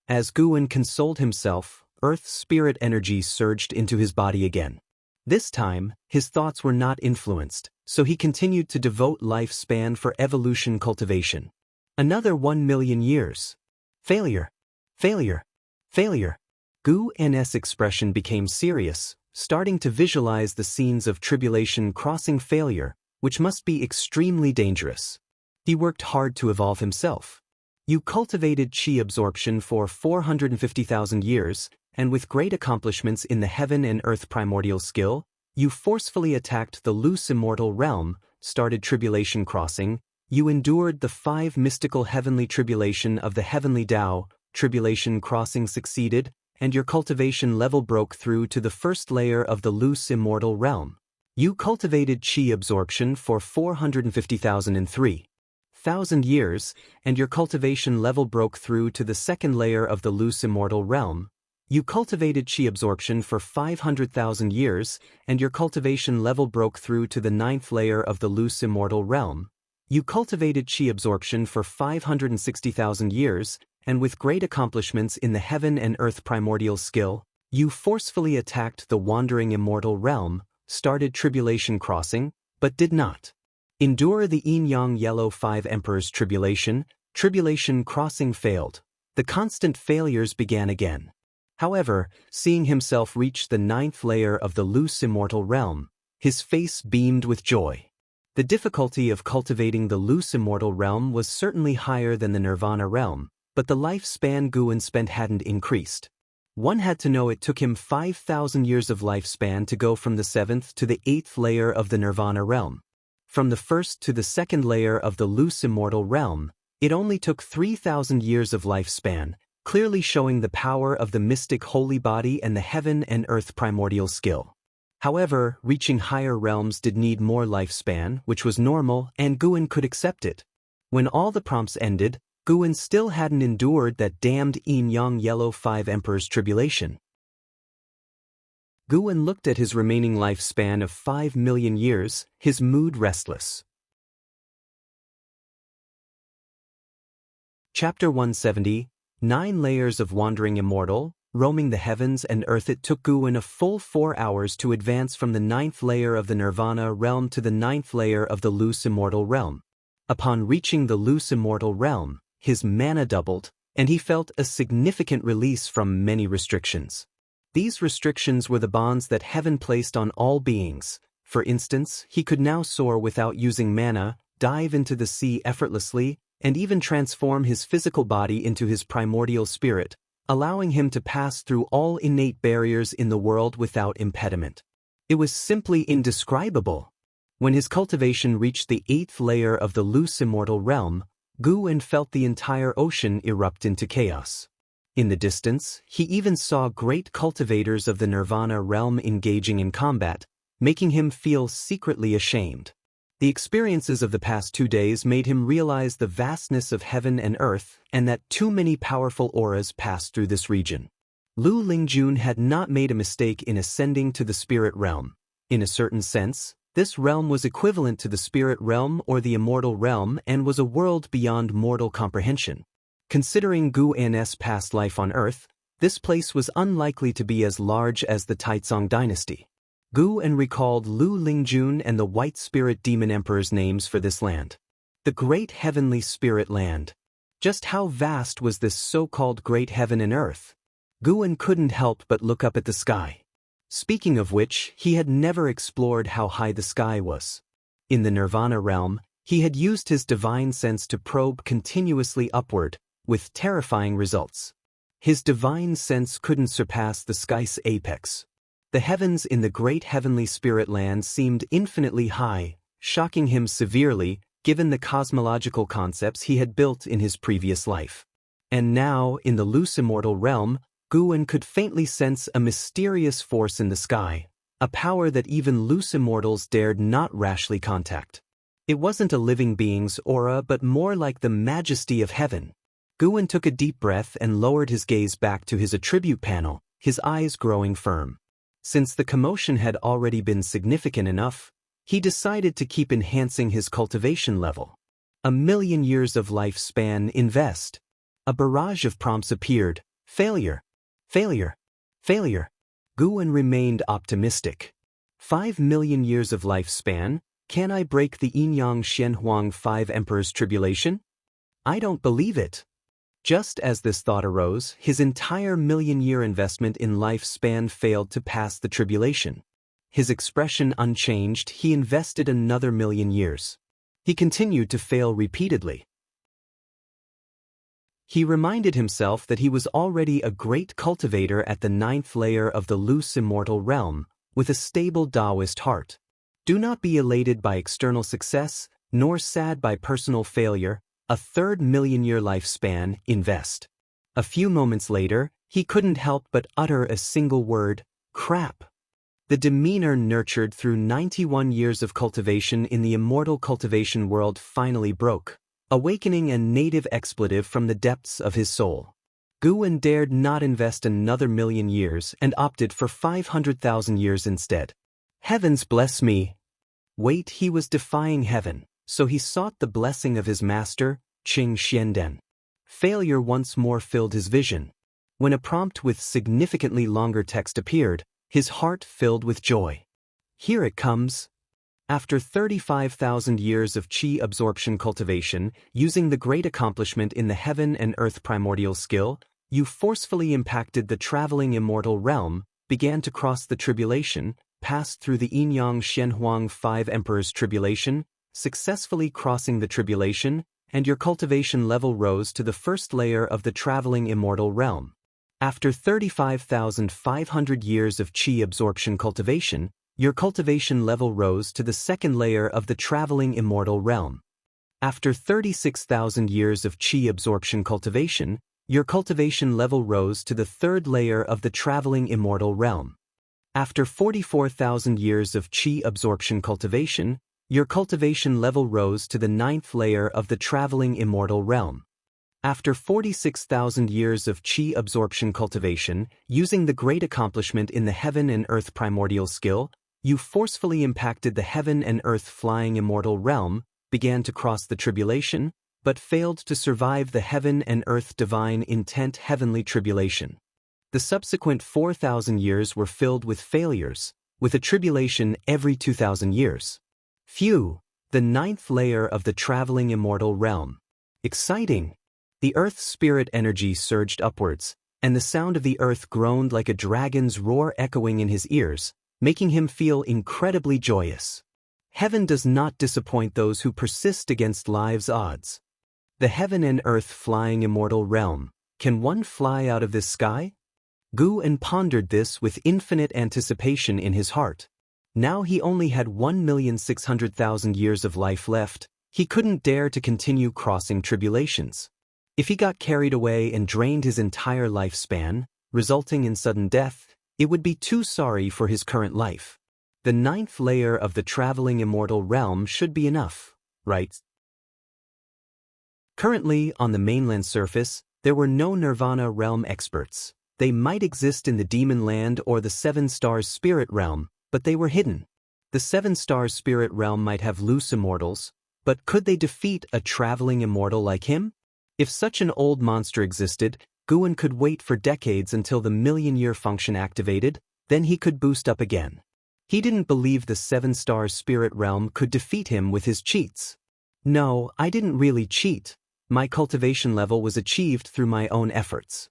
As Guwen consoled himself, earth spirit energy surged into his body again. This time, his thoughts were not influenced, so he continued to devote lifespan for evolution cultivation. Another 1,000,000 years. Failure. Failure. Failure. Guwen's expression became serious, starting to visualize the scenes of tribulation crossing failure, which must be extremely dangerous. He worked hard to evolve himself. You cultivated chi absorption for 450,000 years, and with great accomplishments in the heaven and earth primordial skill, you forcefully attacked the loose immortal realm, started tribulation crossing, you endured the 5 mystical heavenly tribulation of the heavenly Tao, tribulation crossing succeeded, and your cultivation level broke through to the first layer of the loose immortal realm. You cultivated chi absorption for 450,003,000 years, and your cultivation level broke through to the second layer of the loose immortal realm. You cultivated chi absorption for 500,000 years, and your cultivation level broke through to the 9th layer of the loose immortal realm. You cultivated chi absorption for 560,000 years, and with great accomplishments in the heaven and earth primordial skill, you forcefully attacked the wandering immortal realm, started tribulation crossing, but did not endure the yin-yang yellow 5 emperors tribulation. Tribulation crossing failed. The constant failures began again. However, seeing himself reach the 9th layer of the loose immortal realm, his face beamed with joy. The difficulty of cultivating the loose immortal realm was certainly higher than the nirvana realm, but the lifespan Guwen spent hadn't increased. One had to know it took him 5,000 years of lifespan to go from the 7th to the 8th layer of the nirvana realm. From the 1st to the 2nd layer of the loose immortal realm, it only took 3,000 years of lifespan, clearly showing the power of the mystic holy body and the heaven and earth primordial skill. However, reaching higher realms did need more lifespan, which was normal, and Guwen could accept it. When all the prompts ended, Guwen still hadn't endured that damned yin-yang yellow 5 emperors tribulation. Guwen looked at his remaining lifespan of 5,000,000 years, his mood restless. Chapter 170, 9 Layers of Wandering Immortal, Roaming the Heavens and Earth. It took Guwen a full 4 hours to advance from the 9th layer of the Nirvana realm to the 9th layer of the loose immortal realm. Upon reaching the loose immortal realm, his mana doubled, and he felt a significant release from many restrictions. These restrictions were the bonds that heaven placed on all beings, For instance, he could now soar without using mana, dive into the sea effortlessly, and even transform his physical body into his primordial spirit, allowing him to pass through all innate barriers in the world without impediment. It was simply indescribable. When his cultivation reached the 8th layer of the loose immortal realm, Guwen felt the entire ocean erupt into chaos. In the distance, he even saw great cultivators of the Nirvana realm engaging in combat, making him feel secretly ashamed. The experiences of the past 2 days made him realize the vastness of heaven and earth and that too many powerful auras passed through this region. Lu Lingjun had not made a mistake in ascending to the spirit realm. In a certain sense, this realm was equivalent to the spirit realm or the immortal realm and was a world beyond mortal comprehension. Considering Gu An's past life on Earth, this place was unlikely to be as large as the Taizong dynasty. Gu An recalled Lu Lingjun and the White Spirit Demon Emperor's names for this land. The Great Heavenly Spirit Land. Just how vast was this so-called Great Heaven and Earth? Gu An couldn't help but look up at the sky. Speaking of which, he had never explored how high the sky was. In the Nirvana realm, he had used his divine sense to probe continuously upward, with terrifying results. His divine sense couldn't surpass the sky's apex. The heavens in the Great Heavenly Spirit Land seemed infinitely high, shocking him severely, given the cosmological concepts he had built in his previous life. And now, in the loose immortal realm, Guwen could faintly sense a mysterious force in the sky, a power that even loose immortals dared not rashly contact. It wasn't a living being's aura but more like the majesty of heaven. Guwen took a deep breath and lowered his gaze back to his attribute panel, his eyes growing firm. Since the commotion had already been significant enough, he decided to keep enhancing his cultivation level. 1,000,000 years of lifespan invest. A barrage of prompts appeared. Failure. Failure. Failure. Guwen remained optimistic. 5,000,000 years of lifespan, can I break the Yin-Yang Shenhuang 5 Emperor's tribulation? I don't believe it. Just as this thought arose, his entire 1,000,000-year investment in lifespan failed to pass the tribulation. His expression unchanged, he invested another 1,000,000 years. He continued to fail repeatedly. He reminded himself that he was already a great cultivator at the 9th layer of the loose immortal realm, with a stable Daoist heart. Do not be elated by external success, nor sad by personal failure. A third 1,000,000-year lifespan, invest. A few moments later, he couldn't help but utter a single word, crap. The demeanor nurtured through 91 years of cultivation in the immortal cultivation world finally broke, awakening a native expletive from the depths of his soul. Guwen dared not invest another 1,000,000 years and opted for 500,000 years instead. Heavens bless me! Wait, he was defying heaven, so he sought the blessing of his master, Qing Xianden. Failure once more filled his vision. When a prompt with significantly longer text appeared, his heart filled with joy. Here it comes. After 35,000 years of qi absorption cultivation, using the great accomplishment in the heaven and earth primordial skill, you forcefully impacted the traveling immortal realm, began to cross the tribulation, passed through the Yin-Yang Shenhuang 5 Emperor's tribulation, successfully crossing the tribulation, and your cultivation level rose to the 1st layer of the traveling immortal realm. After 35,500 years of qi absorption cultivation, your cultivation level rose to the 2nd layer of the traveling immortal realm. After 36,000 years of qi absorption cultivation, your cultivation level rose to the 3rd layer of the traveling immortal realm. After 44,000 years of qi absorption cultivation, your cultivation level rose to the 9th layer of the traveling immortal realm. After 46,000 years of qi absorption cultivation, using the great accomplishment in the heaven and earth primordial skill, you forcefully impacted the heaven and earth flying immortal realm, began to cross the tribulation, but failed to survive the heaven and earth divine intent heavenly tribulation. The subsequent 4,000 years were filled with failures, with a tribulation every 2,000 years. Phew, the 9th layer of the traveling immortal realm. Exciting! The earth's spirit energy surged upwards, and the sound of the earth groaned like a dragon's roar echoing in his ears, making him feel incredibly joyous. Heaven does not disappoint those who persist against life's odds. The heaven and earth flying immortal realm. Can one fly out of this sky? Guan pondered this with infinite anticipation in his heart. Now he only had 1,600,000 years of life left. He couldn't dare to continue crossing tribulations. If he got carried away and drained his entire lifespan, resulting in sudden death, it would be too sorry for his current life. The 9th layer of the traveling immortal realm should be enough, right? Currently, on the mainland surface, there were no Nirvana realm experts. They might exist in the Demon Land or the 7 Stars Spirit Realm, but they were hidden. The 7 Stars Spirit Realm might have loose immortals, but could they defeat a traveling immortal like him? If such an old monster existed, Guan could wait for decades until the million-year function activated, then he could boost up again. He didn't believe the 7 Stars Spirit Realm could defeat him with his cheats. No, I didn't really cheat. My cultivation level was achieved through my own efforts.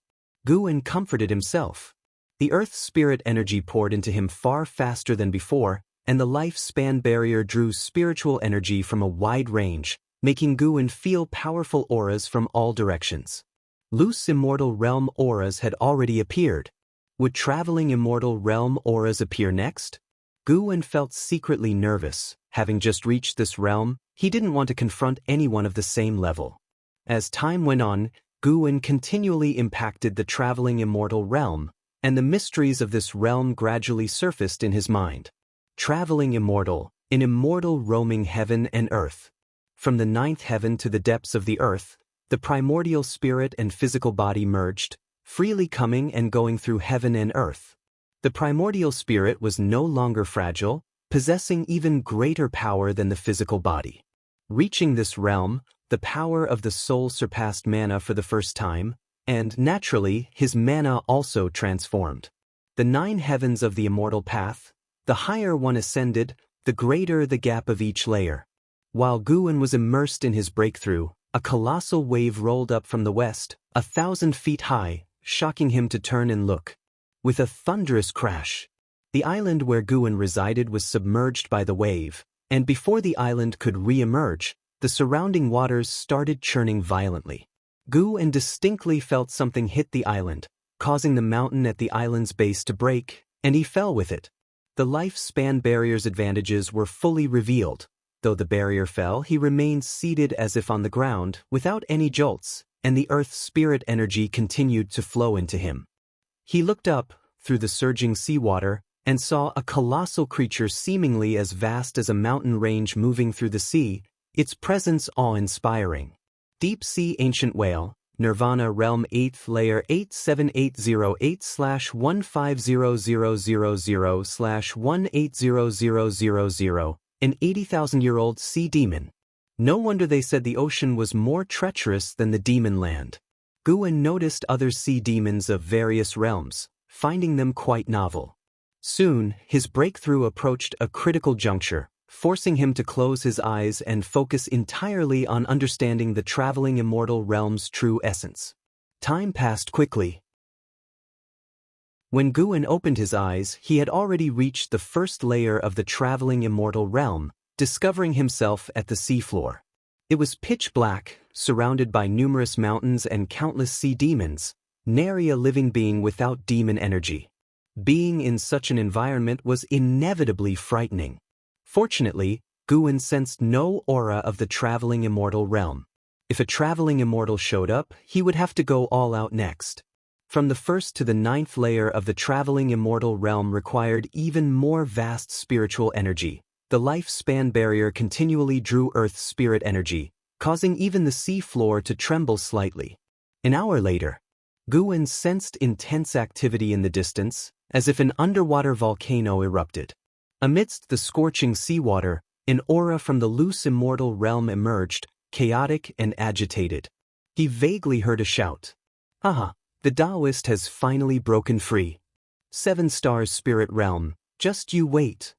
Guan comforted himself. The Earth's spirit energy poured into him far faster than before, and the lifespan barrier drew spiritual energy from a wide range, making Guan feel powerful auras from all directions. Loose immortal realm auras had already appeared. Would traveling immortal realm auras appear next? Guan felt secretly nervous. Having just reached this realm, he didn't want to confront anyone of the same level. As time went on, Guan continually impacted the traveling immortal realm, and the mysteries of this realm gradually surfaced in his mind. Traveling immortal, an immortal roaming heaven and earth. From the 9th heaven to the depths of the earth, the primordial spirit and physical body merged, freely coming and going through heaven and earth. The primordial spirit was no longer fragile, possessing even greater power than the physical body. Reaching this realm, the power of the soul surpassed mana for the first time, and naturally, his mana also transformed. The 9 heavens of the immortal path, the higher one ascended, the greater the gap of each layer. While Guan was immersed in his breakthrough, a colossal wave rolled up from the west, 1,000 feet high, shocking him to turn and look. With a thunderous crash, the island where Guan resided was submerged by the wave, and before the island could re-emerge, the surrounding waters started churning violently. Guan distinctly felt something hit the island, causing the mountain at the island's base to break, and he fell with it. The lifespan barrier's advantages were fully revealed. Though the barrier fell, he remained seated as if on the ground, without any jolts, and the earth's spirit energy continued to flow into him. He looked up, through the surging seawater, and saw a colossal creature seemingly as vast as a mountain range moving through the sea, its presence awe-inspiring. Deep Sea Ancient Whale, Nirvana Realm 8th Layer 87808/15000/180000, an 80,000-year-old sea demon. No wonder they said the ocean was more treacherous than the demon land. Guan noticed other sea demons of various realms, finding them quite novel. Soon, his breakthrough approached a critical juncture, forcing him to close his eyes and focus entirely on understanding the traveling immortal realm's true essence. Time passed quickly. When Guan opened his eyes, he had already reached the first layer of the traveling immortal realm, discovering himself at the seafloor. It was pitch black, surrounded by numerous mountains and countless sea demons, nary a living being without demon energy. Being in such an environment was inevitably frightening. Fortunately, Guan sensed no aura of the traveling immortal realm. If a traveling immortal showed up, he would have to go all out next. From the 1st to the 9th layer of the traveling immortal realm required even more vast spiritual energy. The lifespan barrier continually drew Earth's spirit energy, causing even the sea floor to tremble slightly. An hour later, Guan sensed intense activity in the distance, as if an underwater volcano erupted. Amidst the scorching seawater, an aura from the loose immortal realm emerged, chaotic and agitated. He vaguely heard a shout. "Haha, the Daoist has finally broken free. 7 Stars Spirit Realm, just you wait."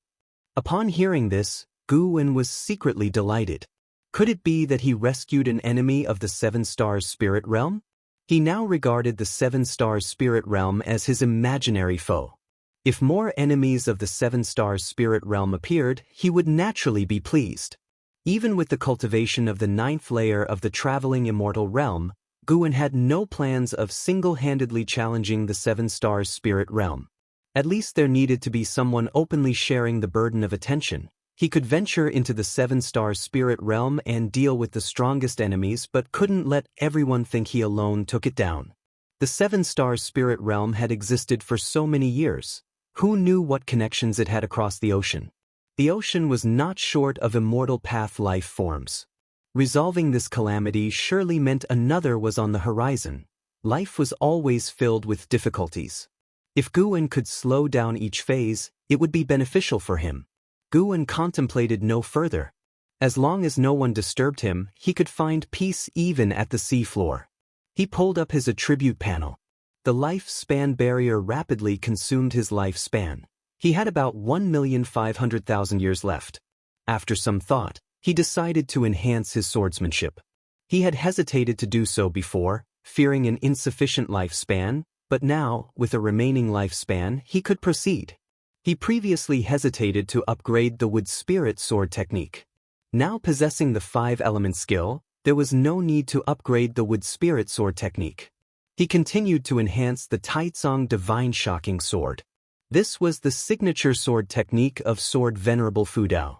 Upon hearing this, Guan was secretly delighted. Could it be that he rescued an enemy of the 7 Stars Spirit Realm? He now regarded the 7 Stars Spirit Realm as his imaginary foe. If more enemies of the Seven Stars spirit realm appeared, he would naturally be pleased. Even with the cultivation of the 9th layer of the traveling immortal realm, Guan had no plans of single-handedly challenging the Seven Stars spirit realm. At least there needed to be someone openly sharing the burden of attention. He could venture into the Seven Stars spirit realm and deal with the strongest enemies, but couldn't let everyone think he alone took it down. The Seven Stars spirit realm had existed for so many years. Who knew what connections it had across the ocean? The ocean was not short of immortal path life forms. Resolving this calamity surely meant another was on the horizon. Life was always filled with difficulties. If Guan could slow down each phase, it would be beneficial for him. Guan contemplated no further. As long as no one disturbed him, he could find peace even at the sea floor. He pulled up his attribute panel. The lifespan barrier rapidly consumed his lifespan. He had about 1,500,000 years left. After some thought, he decided to enhance his swordsmanship. He had hesitated to do so before, fearing an insufficient lifespan, but now, with a remaining lifespan, he could proceed. He previously hesitated to upgrade the wood spirit sword technique. Now possessing the 5-element skill, there was no need to upgrade the wood spirit sword technique. He continued to enhance the Taizong Divine Shocking Sword. This was the signature sword technique of Sword Venerable Fudao.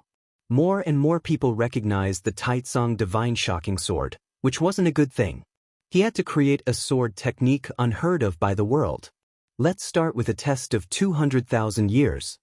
More and more people recognized the Taizong Divine Shocking Sword, which wasn't a good thing. He had to create a sword technique unheard of by the world. Let's start with a test of 200,000 years.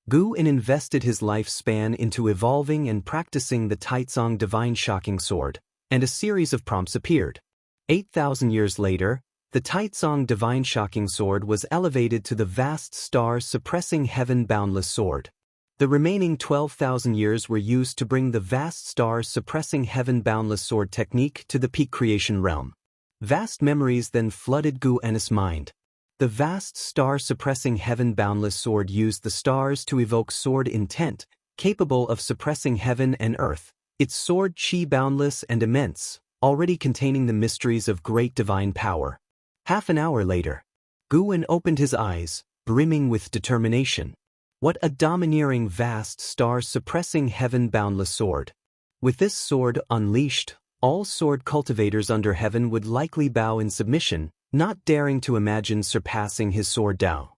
Guan invested his lifespan into evolving and practicing the Taizong Divine Shocking Sword, and a series of prompts appeared. 8,000 years later, the Taizong Divine Shocking Sword was elevated to the vast star-suppressing heaven-boundless sword. The remaining 12,000 years were used to bring the vast star-suppressing heaven-boundless sword technique to the peak creation realm. Vast memories then flooded Guan's mind. The vast star-suppressing heaven-boundless sword used the stars to evoke sword intent, capable of suppressing heaven and earth. Its sword chi boundless and immense, already containing the mysteries of great divine power. Half an hour later, Guan opened his eyes, brimming with determination. What a domineering vast star-suppressing heaven-boundless sword. With this sword unleashed, all sword cultivators under heaven would likely bow in submission, not daring to imagine surpassing his sword Dao.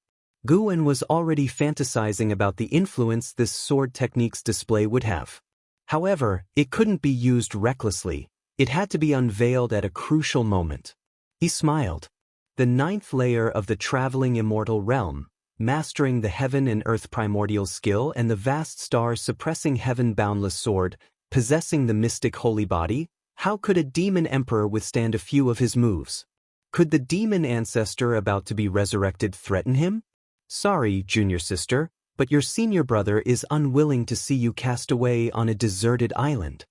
Guan was already fantasizing about the influence this sword technique's display would have. However, it couldn't be used recklessly. It had to be unveiled at a crucial moment. He smiled. The 9th layer of the traveling immortal realm, mastering the heaven and earth primordial skill and the vast star-suppressing heaven-boundless sword, possessing the mystic holy body, how could a demon emperor withstand a few of his moves? Could the demon ancestor about to be resurrected threaten him? Sorry, junior sister, but your senior brother is unwilling to see you cast away on a deserted island.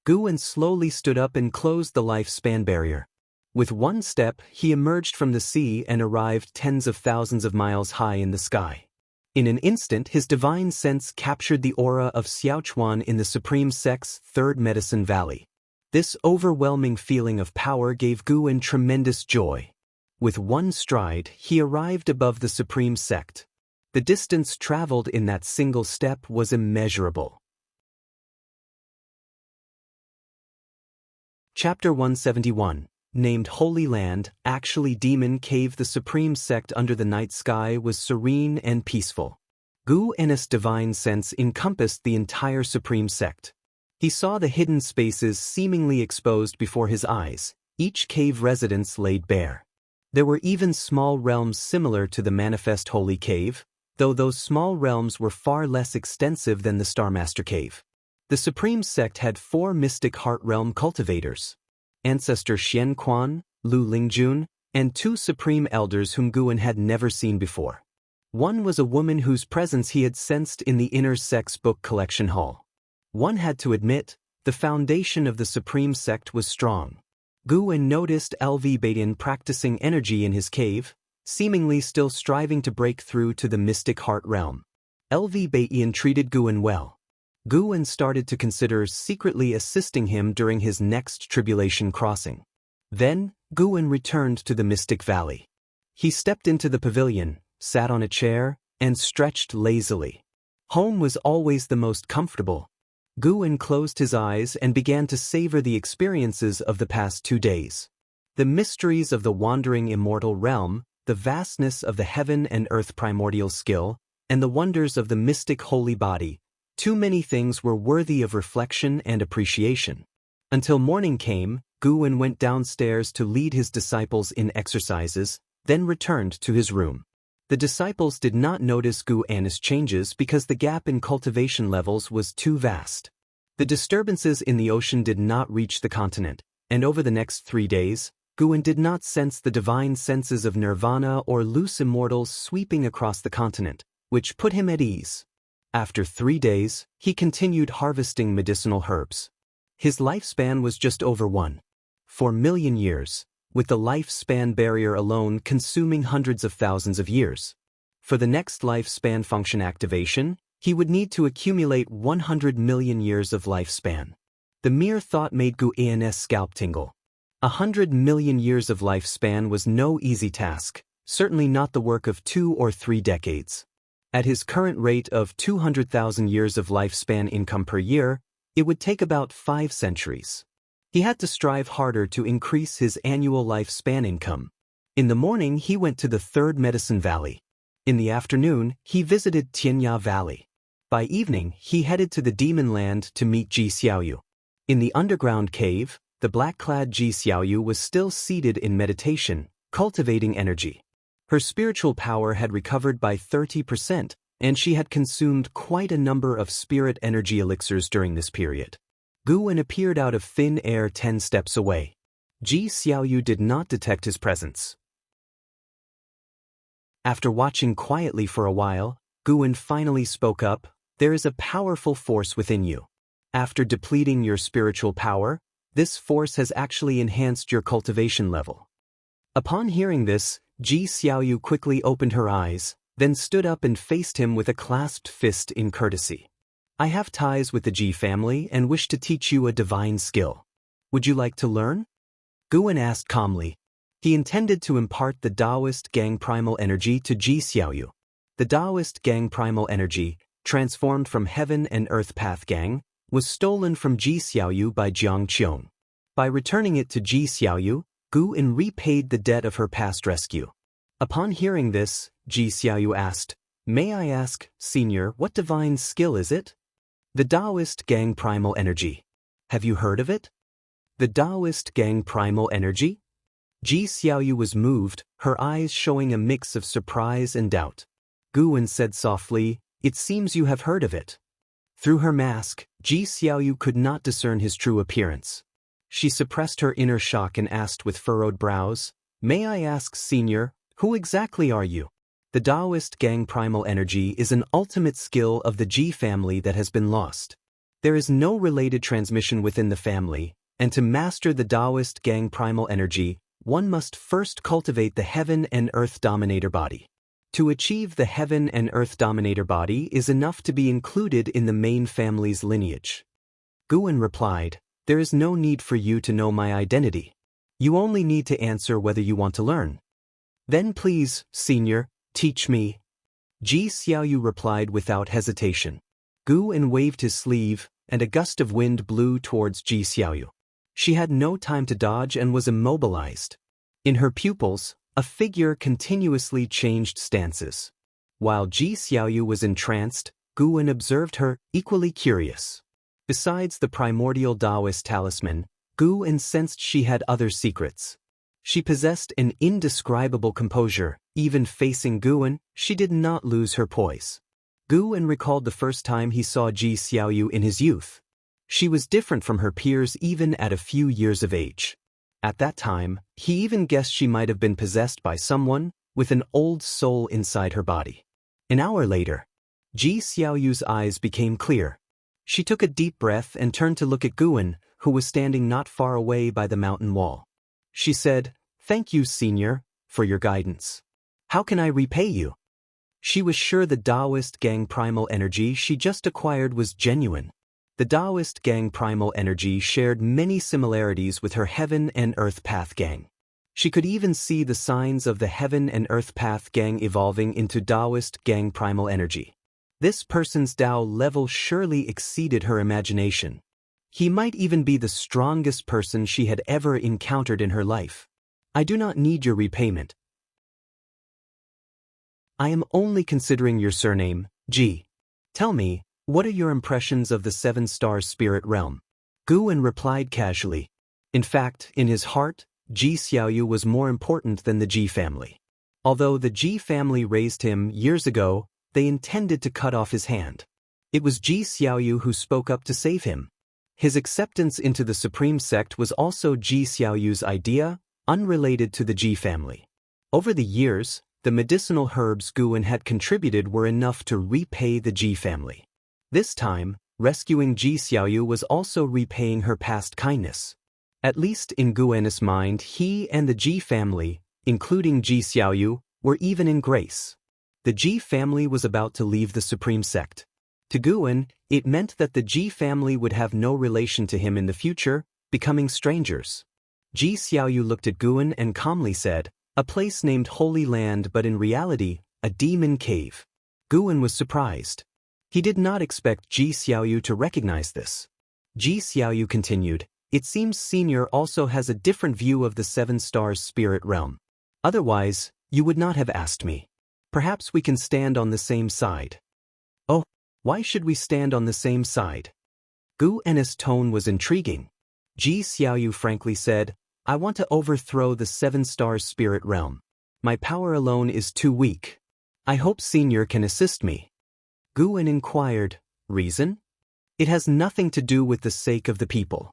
Guan slowly stood up and closed the lifespan barrier. With one step, he emerged from the sea and arrived tens of thousands of miles high in the sky. In an instant, his divine sense captured the aura of Xiaochuan in the Supreme Sect's 3rd Medicine Valley. This overwhelming feeling of power gave Guan tremendous joy. With one stride, he arrived above the Supreme Sect. The distance traveled in that single step was immeasurable. Chapter 171. Named Holy Land, actually Demon Cave. The Supreme Sect under the night sky was serene and peaceful. Guan's divine sense encompassed the entire Supreme Sect. He saw the hidden spaces seemingly exposed before his eyes, each cave residence laid bare. There were even small realms similar to the Manifest Holy Cave, though those small realms were far less extensive than the Starmaster Cave. The Supreme Sect had 4 mystic heart realm cultivators. Ancestor Xian Quan, Lu Lingjun, and 2 supreme elders whom Guan had never seen before. One was a woman whose presence he had sensed in the inner sect's book collection hall. One had to admit, the foundation of the Supreme Sect was strong. Guan noticed LV Baidian practicing energy in his cave, seemingly still striving to break through to the mystic heart realm. LV Baidian treated Guan well. Guan started to consider secretly assisting him during his next tribulation crossing. Then, Guan returned to the Mystic Valley. He stepped into the pavilion, sat on a chair, and stretched lazily. Home was always the most comfortable. Guwen closed his eyes and began to savor the experiences of the past 2 days. The mysteries of the wandering immortal realm, the vastness of the heaven and earth primordial skill, and the wonders of the mystic holy body, too many things were worthy of reflection and appreciation. Until morning came, Guwen went downstairs to lead his disciples in exercises, then returned to his room. The disciples did not notice Guwen's changes because the gap in cultivation levels was too vast. The disturbances in the ocean did not reach the continent, and over the next 3 days, Guwen did not sense the divine senses of nirvana or loose immortals sweeping across the continent, which put him at ease. After 3 days, he continued harvesting medicinal herbs. His lifespan was just over 1.4 million years, with the lifespan barrier alone consuming hundreds of thousands of years. For the next lifespan function activation, he would need to accumulate 100 million years of lifespan. The mere thought made Guwen's scalp tingle. 100 million years of lifespan was no easy task, certainly not the work of 2 or 3 decades. At his current rate of 200,000 years of lifespan income per year, it would take about 5 centuries. He had to strive harder to increase his annual lifespan income. In the morning, he went to the Third Medicine Valley. In the afternoon, he visited Tianya Valley. By evening, he headed to the Demon Land to meet Ji Xiaoyu. In the underground cave, the black-clad Ji Xiaoyu was still seated in meditation, cultivating energy. Her spiritual power had recovered by 30%, and she had consumed quite a number of spirit energy elixirs during this period. Guwen appeared out of thin air 10 steps away. Ji Xiaoyu did not detect his presence. After watching quietly for a while, Guwen finally spoke up, "There is a powerful force within you. After depleting your spiritual power, this force has actually enhanced your cultivation level." Upon hearing this, Ji Xiaoyu quickly opened her eyes, then stood up and faced him with a clasped fist in courtesy. "I have ties with the Ji family and wish to teach you a divine skill. Would you like to learn?" Guwen asked calmly. He intended to impart the Daoist gang primal energy to Ji Xiaoyu. The Daoist gang primal energy, transformed from heaven and earth path gang, was stolen from Ji Xiaoyu by Jiang Qiong. By returning it to Ji Xiaoyu, Guwen repaid the debt of her past rescue. Upon hearing this, Ji Xiaoyu asked, "May I ask, Senior, what divine skill is it?" "The Daoist gang primal energy. Have you heard of it?" "The Daoist gang primal energy?" Ji Xiaoyu was moved, her eyes showing a mix of surprise and doubt. Guwen said softly, "It seems you have heard of it." Through her mask, Ji Xiaoyu could not discern his true appearance. She suppressed her inner shock and asked with furrowed brows, "May I ask, Senior, who exactly are you?" "The Daoist gang primal energy is an ultimate skill of the Ji family that has been lost. There is no related transmission within the family, and to master the Daoist gang primal energy, one must first cultivate the Heaven and Earth Dominator body. To achieve the Heaven and Earth Dominator body is enough to be included in the main family's lineage." Guwen replied, "There is no need for you to know my identity. You only need to answer whether you want to learn." "Then please, Senior, teach me." Ji Xiaoyu replied without hesitation. Guwen waved his sleeve, and a gust of wind blew towards Ji Xiaoyu. She had no time to dodge and was immobilized. In her pupils, a figure continuously changed stances. While Ji Xiaoyu was entranced, Guwen observed her, equally curious. Besides the primordial Daoist talisman, Guwen sensed she had other secrets. She possessed an indescribable composure. Even facing Guwen, she did not lose her poise. Guwen recalled the first time he saw Ji Xiaoyu in his youth. She was different from her peers even at a few years of age. At that time, he even guessed she might have been possessed by someone with an old soul inside her body. An hour later, Ji Xiaoyu's eyes became clear. She took a deep breath and turned to look at Guwen, who was standing not far away by the mountain wall. She said, "Thank you, Senior, for your guidance. How can I repay you?" She was sure the Daoist gang primal energy she just acquired was genuine. The Daoist gang primal energy shared many similarities with her Heaven and Earth Path gang. She could even see the signs of the Heaven and Earth Path Gang evolving into Daoist Gang primal energy. This person's Dao level surely exceeded her imagination. He might even be the strongest person she had ever encountered in her life. I do not need your repayment. I am only considering your surname, Ji. Tell me, what are your impressions of the seven-star spirit realm? Guan replied casually. In fact, in his heart, Ji Xiaoyu was more important than the Ji family. Although the Ji family raised him years ago, they intended to cut off his hand. It was Ji Xiaoyu who spoke up to save him. His acceptance into the supreme sect was also Ji Xiaoyu's idea, unrelated to the Ji family. Over the years, the medicinal herbs Guan had contributed were enough to repay the Ji family. This time, rescuing Ji Xiaoyu was also repaying her past kindness. At least in Guan's mind, he and the Ji family, including Ji Xiaoyu, were even in grace. The Ji family was about to leave the supreme sect. To Guan, it meant that the Ji family would have no relation to him in the future, becoming strangers. Ji Xiaoyu looked at Guan and calmly said, "A place named Holy Land, but in reality, a demon cave." Guan was surprised. He did not expect Ji Xiaoyu to recognize this. Ji Xiaoyu continued, "It seems Senior also has a different view of the Seven Stars spirit realm. Otherwise, you would not have asked me. Perhaps we can stand on the same side." "Oh, why should we stand on the same side?" Guan's tone was intriguing. Ji Xiaoyu frankly said, "I want to overthrow the Seven Stars spirit realm. My power alone is too weak. I hope Senior can assist me." Guan inquired, "Reason?" "It has nothing to do with the sake of the people.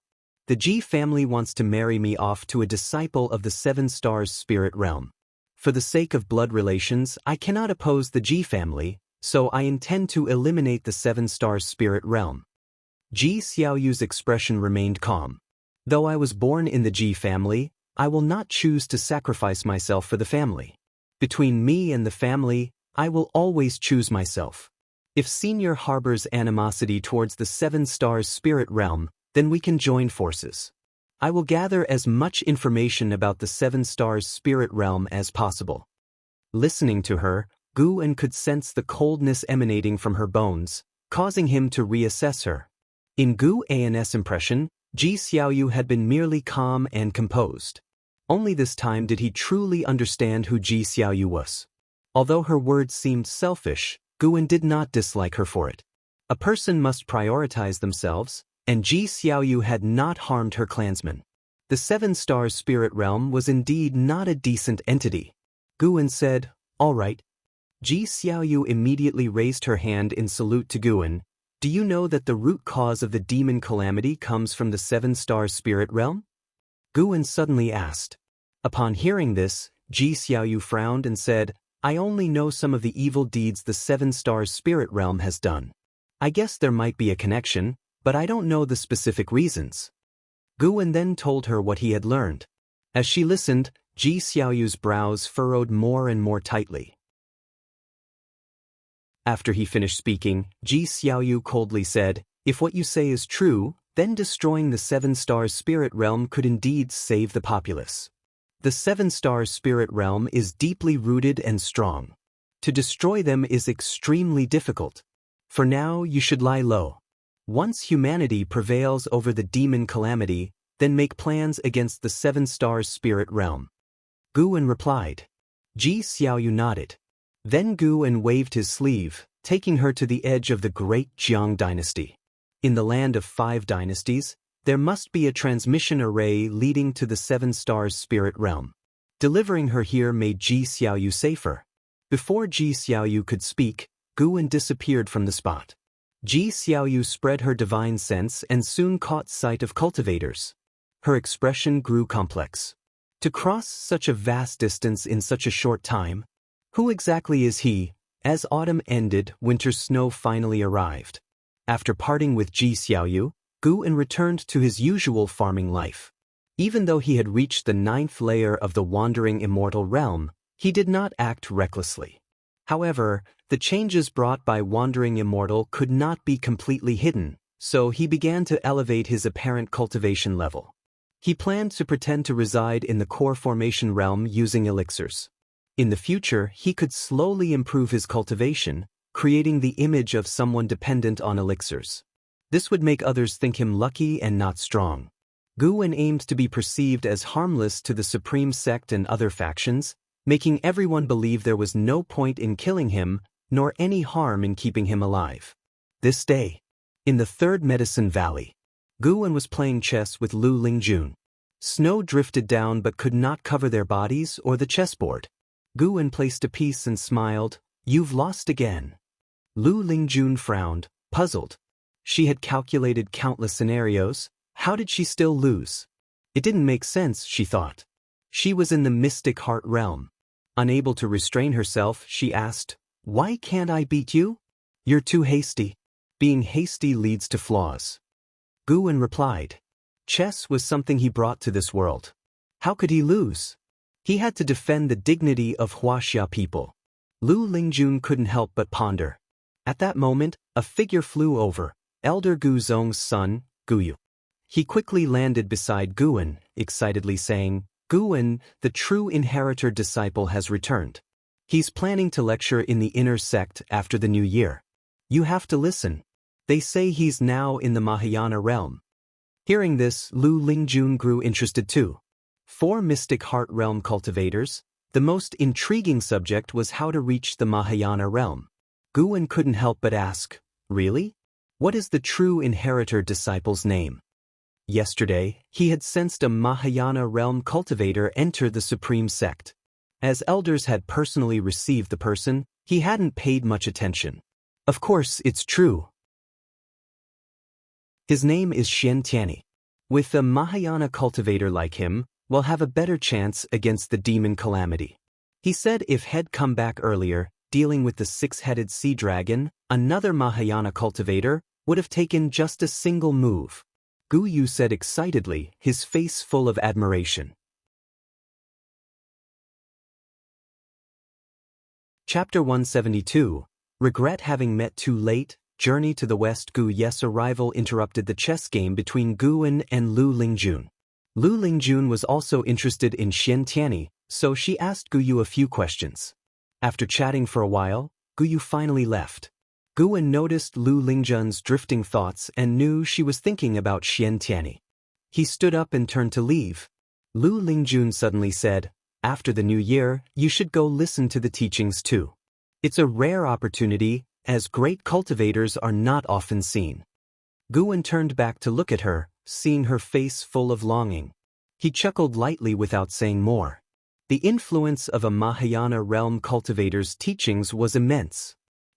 The Ji family wants to marry me off to a disciple of the Seven Stars spirit realm. For the sake of blood relations, I cannot oppose the Ji family, so I intend to eliminate the Seven Stars spirit realm." Ji Xiaoyu's expression remained calm. "Though I was born in the Ji family, I will not choose to sacrifice myself for the family. Between me and the family, I will always choose myself. If Senior harbors animosity towards the Seven Stars spirit realm, then we can join forces. I will gather as much information about the Seven Stars spirit realm as possible." Listening to her, Guan could sense the coldness emanating from her bones, causing him to reassess her. In Guan's impression, Ji Xiaoyu had been merely calm and composed. Only this time did he truly understand who Ji Xiaoyu was. Although her words seemed selfish, Guan did not dislike her for it. A person must prioritize themselves, and Ji Xiaoyu had not harmed her clansmen. The Seven Stars spirit realm was indeed not a decent entity. Guan said, "All right." Ji Xiaoyu immediately raised her hand in salute to Guan. "Do you know that the root cause of the demon calamity comes from the Seven Stars spirit realm?" Guan suddenly asked. Upon hearing this, Ji Xiaoyu frowned and said, "I only know some of the evil deeds the Seven Stars spirit realm has done. I guess there might be a connection, but I don't know the specific reasons." Guan then told her what he had learned. As she listened, Ji Xiaoyu's brows furrowed more and more tightly. After he finished speaking, Ji Xiaoyu coldly said, "If what you say is true, then destroying the Seven Stars spirit realm could indeed save the populace. The Seven Stars spirit realm is deeply rooted and strong. To destroy them is extremely difficult. For now, you should lie low. Once humanity prevails over the demon calamity, then make plans against the Seven Stars spirit realm." Guan replied. Ji Xiaoyu nodded. Then Guan waved his sleeve, taking her to the edge of the great Jiang dynasty. In the land of 5 dynasties, there must be a transmission array leading to the Seven Stars spirit realm. Delivering her here made Ji Xiaoyu safer. Before Ji Xiaoyu could speak, Guan disappeared from the spot. Ji Xiaoyu spread her divine sense and soon caught sight of cultivators. Her expression grew complex. To cross such a vast distance in such a short time? Who exactly is he? As autumn ended, winter's snow finally arrived. After parting with Ji Xiaoyu, Guan returned to his usual farming life. Even though he had reached the 9th layer of the wandering immortal realm, he did not act recklessly. However, the changes brought by wandering immortal could not be completely hidden, so he began to elevate his apparent cultivation level. He planned to pretend to reside in the core formation realm using elixirs. In the future, he could slowly improve his cultivation, creating the image of someone dependent on elixirs. This would make others think him lucky and not strong. Guwen aimed to be perceived as harmless to the Supreme Sect and other factions, making everyone believe there was no point in killing him, nor any harm in keeping him alive. This day, in the Third Medicine Valley, Guwen was playing chess with Lu Lingjun. Snow drifted down but could not cover their bodies or the chessboard. Guwen placed a piece and smiled, "You've lost again." Lu Lingjun frowned, puzzled. She had calculated countless scenarios. How did she still lose? It didn't make sense, she thought. She was in the mystic heart realm. Unable to restrain herself, she asked, "Why can't I beat you?" "You're too hasty. Being hasty leads to flaws." Guwen replied. Chess was something he brought to this world. How could he lose? He had to defend the dignity of Huaxia people. Lu Lingjun couldn't help but ponder. At that moment, a figure flew over, Elder Gu Zong's son, Guyu. He quickly landed beside Guwen, excitedly saying, "Guwen, the true inheritor disciple has returned. He's planning to lecture in the inner sect after the new year. You have to listen. They say he's now in the Mahayana realm." Hearing this, Lu Lingjun grew interested too. 4 mystic heart realm cultivators, the most intriguing subject was how to reach the Mahayana realm. Guwen couldn't help but ask, "Really? What is the true inheritor disciple's name?" Yesterday, he had sensed a Mahayana realm cultivator enter the Supreme Sect. As elders had personally received the person, he hadn't paid much attention. Of course, it's true. His name is Xianxia. With a Mahayana cultivator like him, we'll have a better chance against the demon calamity. He said if had come back earlier, dealing with the 6-headed sea dragon, another Mahayana cultivator would have taken just a single move. Guyu said excitedly, his face full of admiration. Chapter 172. Regret having met too late. Journey to the West. Guyu's arrival interrupted the chess game between Guwen and Lu Lingjun. Lu Lingjun was also interested in Xianxia, so she asked Guyu a few questions. After chatting for a while, Guyu finally left. Guwen noticed Lu Lingjun's drifting thoughts and knew she was thinking about Xianxia. He stood up and turned to leave. Lu Lingjun suddenly said, "After the new year, you should go listen to the teachings too. It's a rare opportunity, as great cultivators are not often seen." Guwen turned back to look at her, seeing her face full of longing. He chuckled lightly without saying more. The influence of a Mahayana realm cultivator's teachings was immense.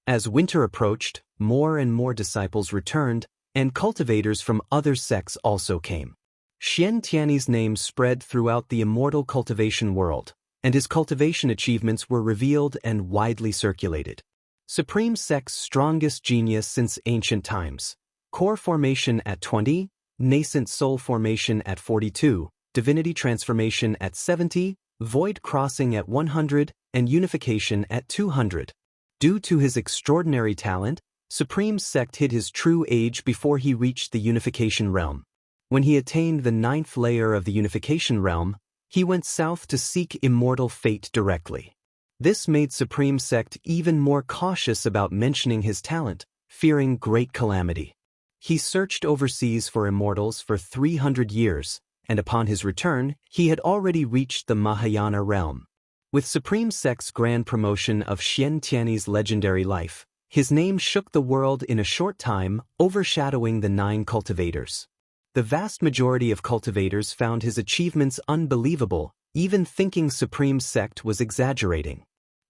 As winter approached, more and more disciples returned, and cultivators from other sects also came. Xianxia's name spread throughout the immortal cultivation world, and his cultivation achievements were revealed and widely circulated. Supreme Sect's strongest genius since ancient times. Core formation at 20, nascent soul formation at 42, divinity transformation at 70, void crossing at 100, and unification at 200. Due to his extraordinary talent, Supreme Sect hid his true age before he reached the unification realm. When he attained the 9th layer of the unification realm, he went south to seek immortal fate directly. This made Supreme Sect even more cautious about mentioning his talent, fearing great calamity. He searched overseas for immortals for 300 years, and upon his return, he had already reached the Mahayana realm. With Supreme Sect's grand promotion of Xianxia's legendary life, his name shook the world in a short time, overshadowing the 9 cultivators. The vast majority of cultivators found his achievements unbelievable, even thinking Supreme Sect was exaggerating.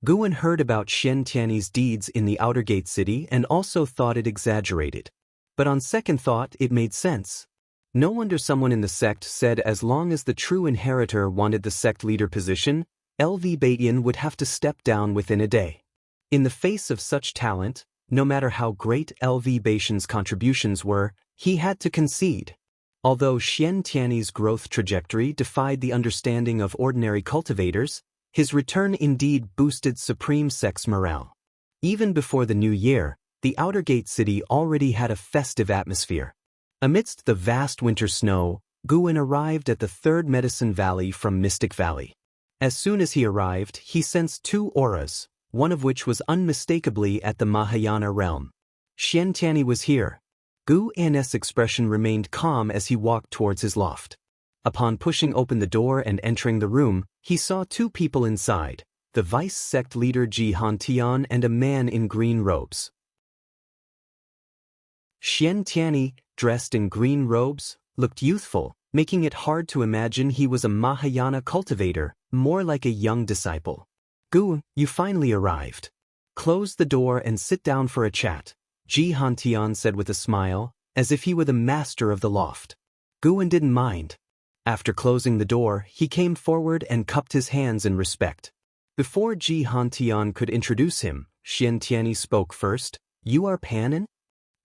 Guwen heard about Xianxia's deeds in the Outer Gate City and also thought it exaggerated. But on second thought, it made sense. No wonder someone in the sect said as long as the true inheritor wanted the sect leader position, LV Batian would have to step down within a day. In the face of such talent, no matter how great LV Batian's contributions were, he had to concede. Although Xianxia's growth trajectory defied the understanding of ordinary cultivators, his return indeed boosted Supreme Sect's morale. Even before the new year, the Outer Gate City already had a festive atmosphere. Amidst the vast winter snow, Guwen arrived at the third Medicine Valley from Mystic Valley. As soon as he arrived, he sensed two auras, one of which was unmistakably at the Mahayana realm. Xianxia was here. Guwen's expression remained calm as he walked towards his loft. Upon pushing open the door and entering the room, he saw two people inside, the vice sect leader Ji Hantian and a man in green robes. Xianxia, dressed in green robes, looked youthful, making it hard to imagine he was a Mahayana cultivator, more like a young disciple. Gu, you finally arrived. Close the door and sit down for a chat, Ji Hantian said with a smile, as if he were the master of the loft. Guwen didn't mind. After closing the door, he came forward and cupped his hands in respect. Before Ji Hantian could introduce him, Xianxia spoke first. You are Panin?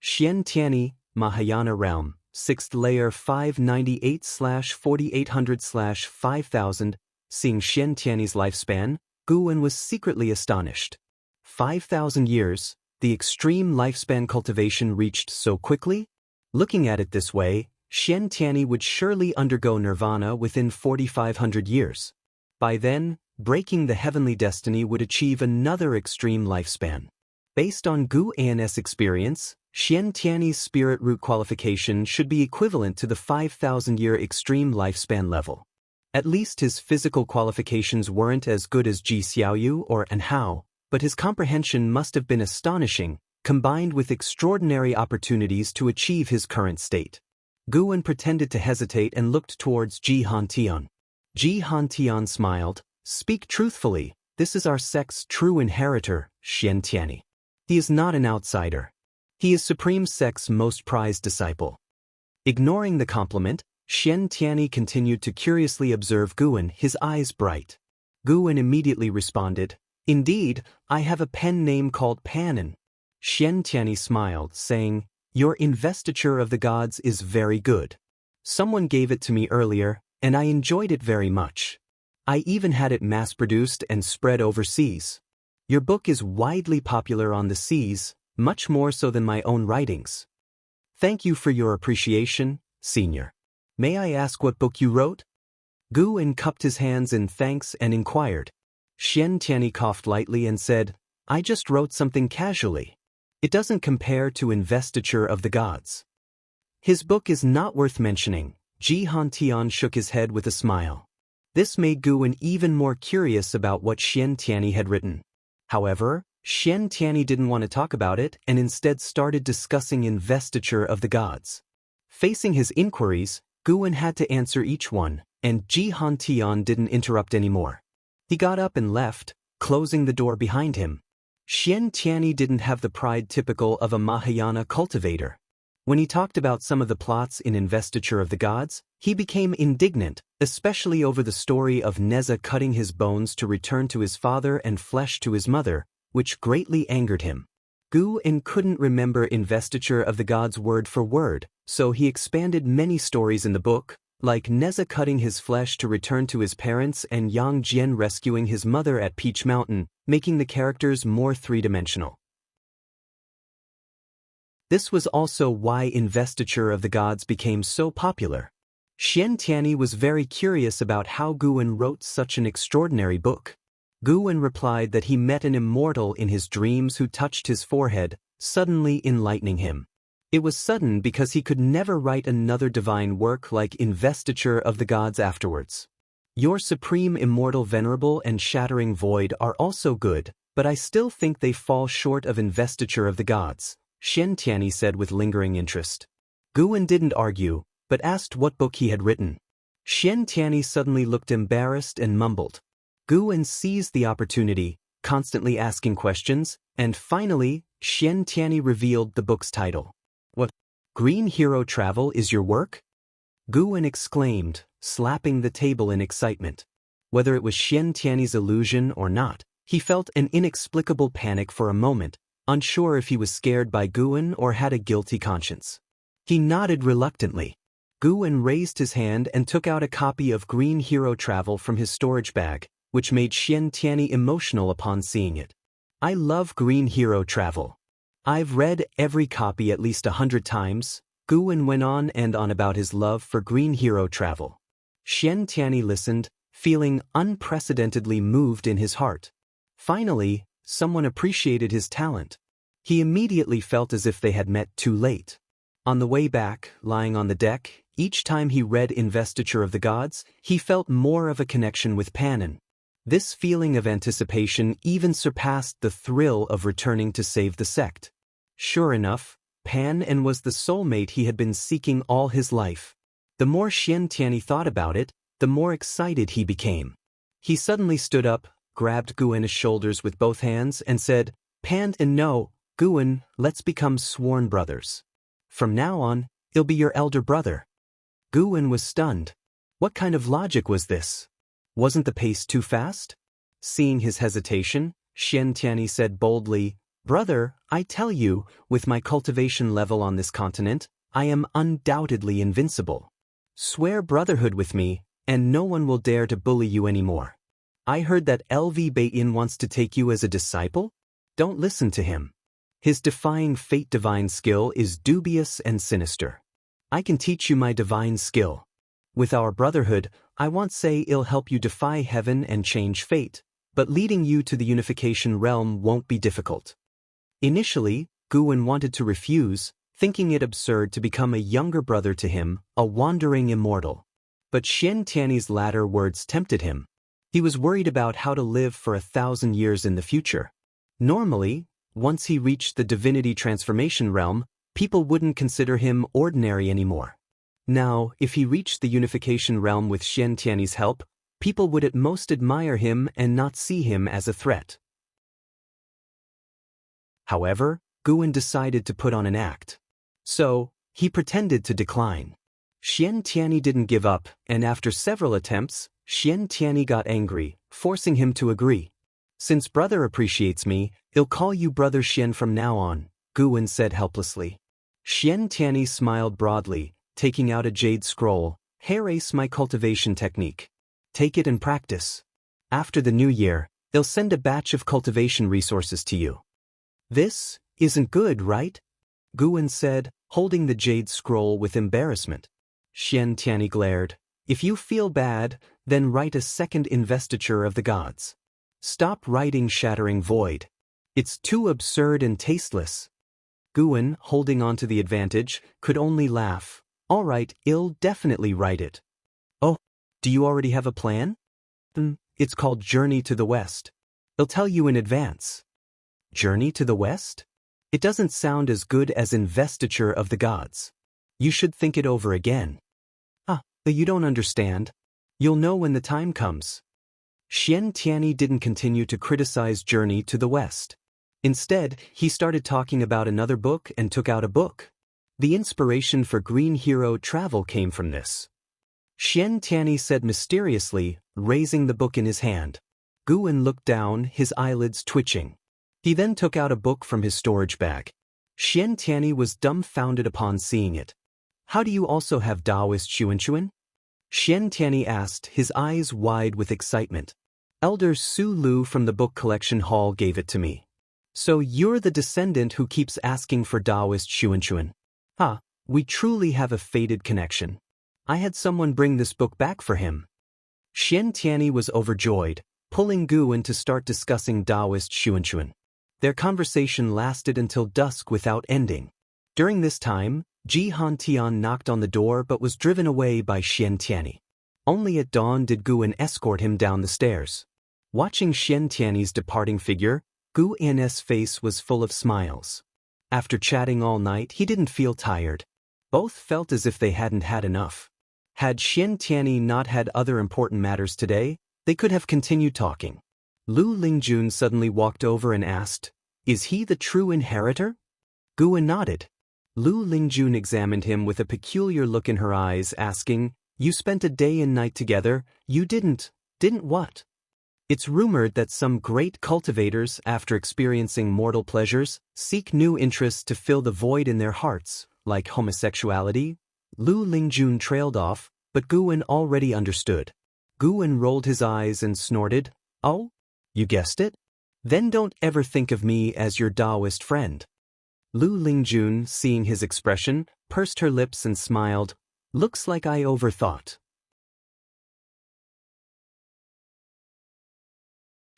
Xianxia, Mahayana realm, 6th layer 598/4800/5000. Seeing Xianxia's lifespan, Guwen was secretly astonished. 5,000 years, the extreme lifespan cultivation reached so quickly? Looking at it this way, Xianxia would surely undergo nirvana within 4,500 years. By then, breaking the heavenly destiny would achieve another extreme lifespan. Based on Guwen's experience, Xianxia's spirit root qualification should be equivalent to the 5,000-year extreme lifespan level. At least his physical qualifications weren't as good as Ji Xiaoyu or An Hao, but his comprehension must have been astonishing, combined with extraordinary opportunities to achieve his current state. Guwen pretended to hesitate and looked towards Ji Hantian. Ji Hantian smiled. Speak truthfully, this is our sect's true inheritor, Xianxia. He is not an outsider. He is Supreme Sect's most prized disciple. Ignoring the compliment, Xianxia continued to curiously observe Guwen, his eyes bright. Guwen immediately responded, Indeed, I have a pen name called Panin. Xianxia smiled, saying, Your investiture of the gods is very good. Someone gave it to me earlier, and I enjoyed it very much. I even had it mass-produced and spread overseas. Your book is widely popular on the seas, much more so than my own writings. Thank you for your appreciation, Senior. May I ask what book you wrote? Guwen cupped his hands in thanks and inquired. Xianxia coughed lightly and said, I just wrote something casually. It doesn't compare to Investiture of the Gods. His book is not worth mentioning. Ji Hantian shook his head with a smile. This made Guwen even more curious about what Xianxia had written. However, Xianxia didn't want to talk about it and instead started discussing Investiture of the Gods. Facing his inquiries, Guwen had to answer each one, and Ji Hantian didn't interrupt anymore. He got up and left, closing the door behind him. Xianxia didn't have the pride typical of a Mahayana cultivator. When he talked about some of the plots in Investiture of the Gods, he became indignant, especially over the story of Neza cutting his bones to return to his father and flesh to his mother, which greatly angered him. Guwen couldn't remember Investiture of the Gods word for word, so he expanded many stories in the book, like Neza cutting his flesh to return to his parents and Yang Jian rescuing his mother at Peach Mountain, making the characters more three-dimensional. This was also why Investiture of the Gods became so popular. Xianxia was very curious about how Guwen wrote such an extraordinary book. Guwen replied that he met an immortal in his dreams who touched his forehead, suddenly enlightening him. It was sudden because he could never write another divine work like Investiture of the Gods afterwards. Your Supreme Immortal Venerable and Shattering Void are also good, but I still think they fall short of Investiture of the Gods, Xianxia said with lingering interest. Guwen didn't argue, but asked what book he had written. Xianxia suddenly looked embarrassed and mumbled. Guwen seized the opportunity, constantly asking questions, and finally, Xianxia revealed the book's title. What? Green Hero Travel is your work? Guwen exclaimed, slapping the table in excitement. Whether it was Xianxia's illusion or not, he felt an inexplicable panic for a moment, unsure if he was scared by Guwen or had a guilty conscience. He nodded reluctantly. Guwen raised his hand and took out a copy of Green Hero Travel from his storage bag, which made Xianxia emotional upon seeing it. I love Green Hero Travel. I've read every copy at least 100 times, Guwen went on and on about his love for green hero travel. Xianxia listened, feeling unprecedentedly moved in his heart. Finally, someone appreciated his talent. He immediately felt as if they had met too late. On the way back, lying on the deck, each time he read Investiture of the Gods, he felt more of a connection with Panin. This feeling of anticipation even surpassed the thrill of returning to save the sect. Sure enough, Panin was the soulmate he had been seeking all his life. The more Xianxia thought about it, the more excited he became. He suddenly stood up, grabbed Guwen's shoulders with both hands, and said, "Panin, no, Guwen, let's become sworn brothers. From now on, he'll be your elder brother." Guwen was stunned. What kind of logic was this? Wasn't the pace too fast? Seeing his hesitation, Xianxia said boldly, "Brother, I tell you, with my cultivation level on this continent, I am undoubtedly invincible. Swear brotherhood with me, and no one will dare to bully you anymore. I heard that LV Baitin wants to take you as a disciple? Don't listen to him. His defying fate divine skill is dubious and sinister. I can teach you my divine skill. With our brotherhood, I won't say it'll help you defy heaven and change fate, but leading you to the unification realm won't be difficult." Initially, Guwen wanted to refuse, thinking it absurd to become a younger brother to him, a wandering immortal. But Xianxia's latter words tempted him. He was worried about how to live for 1,000 years in the future. Normally, once he reached the divinity transformation realm, people wouldn't consider him ordinary anymore. Now, if he reached the unification realm with Xianxia's help, people would at most admire him and not see him as a threat. However, Guwen decided to put on an act. So, he pretended to decline. Xianxia didn't give up, and after several attempts, Xianxia got angry, forcing him to agree. "Since brother appreciates me, he'll call you Brother Xian from now on," Guwen said helplessly. Xianxia smiled broadly, taking out a jade scroll. "Here is my cultivation technique. Take it and practice. After the new year, they'll send a batch of cultivation resources to you." "This isn't good, right?" Guwen said, holding the jade scroll with embarrassment. Xianxia glared. "If you feel bad, then write a second Investiture of the Gods. Stop writing Shattering Void. It's too absurd and tasteless." Guwen, holding on to the advantage, could only laugh. "All right, I'll definitely write it." "Oh, do you already have a plan?" It's called Journey to the West. I'll tell you in advance." "Journey to the West? It doesn't sound as good as Investiture of the Gods. You should think it over again." But you don't understand. You'll know when the time comes." Xianxia didn't continue to criticize Journey to the West. Instead, he started talking about another book and took out a book. The inspiration for Green Hero travel came from this. Xianxia said mysteriously, raising the book in his hand. Guwen looked down, his eyelids twitching. He then took out a book from his storage bag. Xianxia was dumbfounded upon seeing it. "How do you also have Daoist Xianxia?" Xianxia asked, his eyes wide with excitement. "Elder Su Lu from the book collection hall gave it to me." "So you're the descendant who keeps asking for Daoist Xianxia?" We truly have a fated connection. I had someone bring this book back for him." Xianxia was overjoyed, pulling Guwen to start discussing Daoist Xianxia. Their conversation lasted until dusk without ending. During this time, Ji Hantian knocked on the door but was driven away by Xianxia. Only at dawn did Guwen escort him down the stairs. Watching Xianxia's departing figure, Guwen's face was full of smiles. After chatting all night, he didn't feel tired. Both felt as if they hadn't had enough. Had Xianxia not had other important matters today, they could have continued talking. Lu Lingjun suddenly walked over and asked, "Is he the true inheritor?" Guwen nodded. Lu Lingjun examined him with a peculiar look in her eyes, asking, "You spent a day and night together, you didn't what?" It's rumored that some great cultivators, after experiencing mortal pleasures, seek new interests to fill the void in their hearts, like homosexuality. Lu Lingjun trailed off, but Guwen already understood. Guwen rolled his eyes and snorted, "Oh? You guessed it? Then don't ever think of me as your Daoist friend." Lu Lingjun, seeing his expression, pursed her lips and smiled. Looks like I overthought.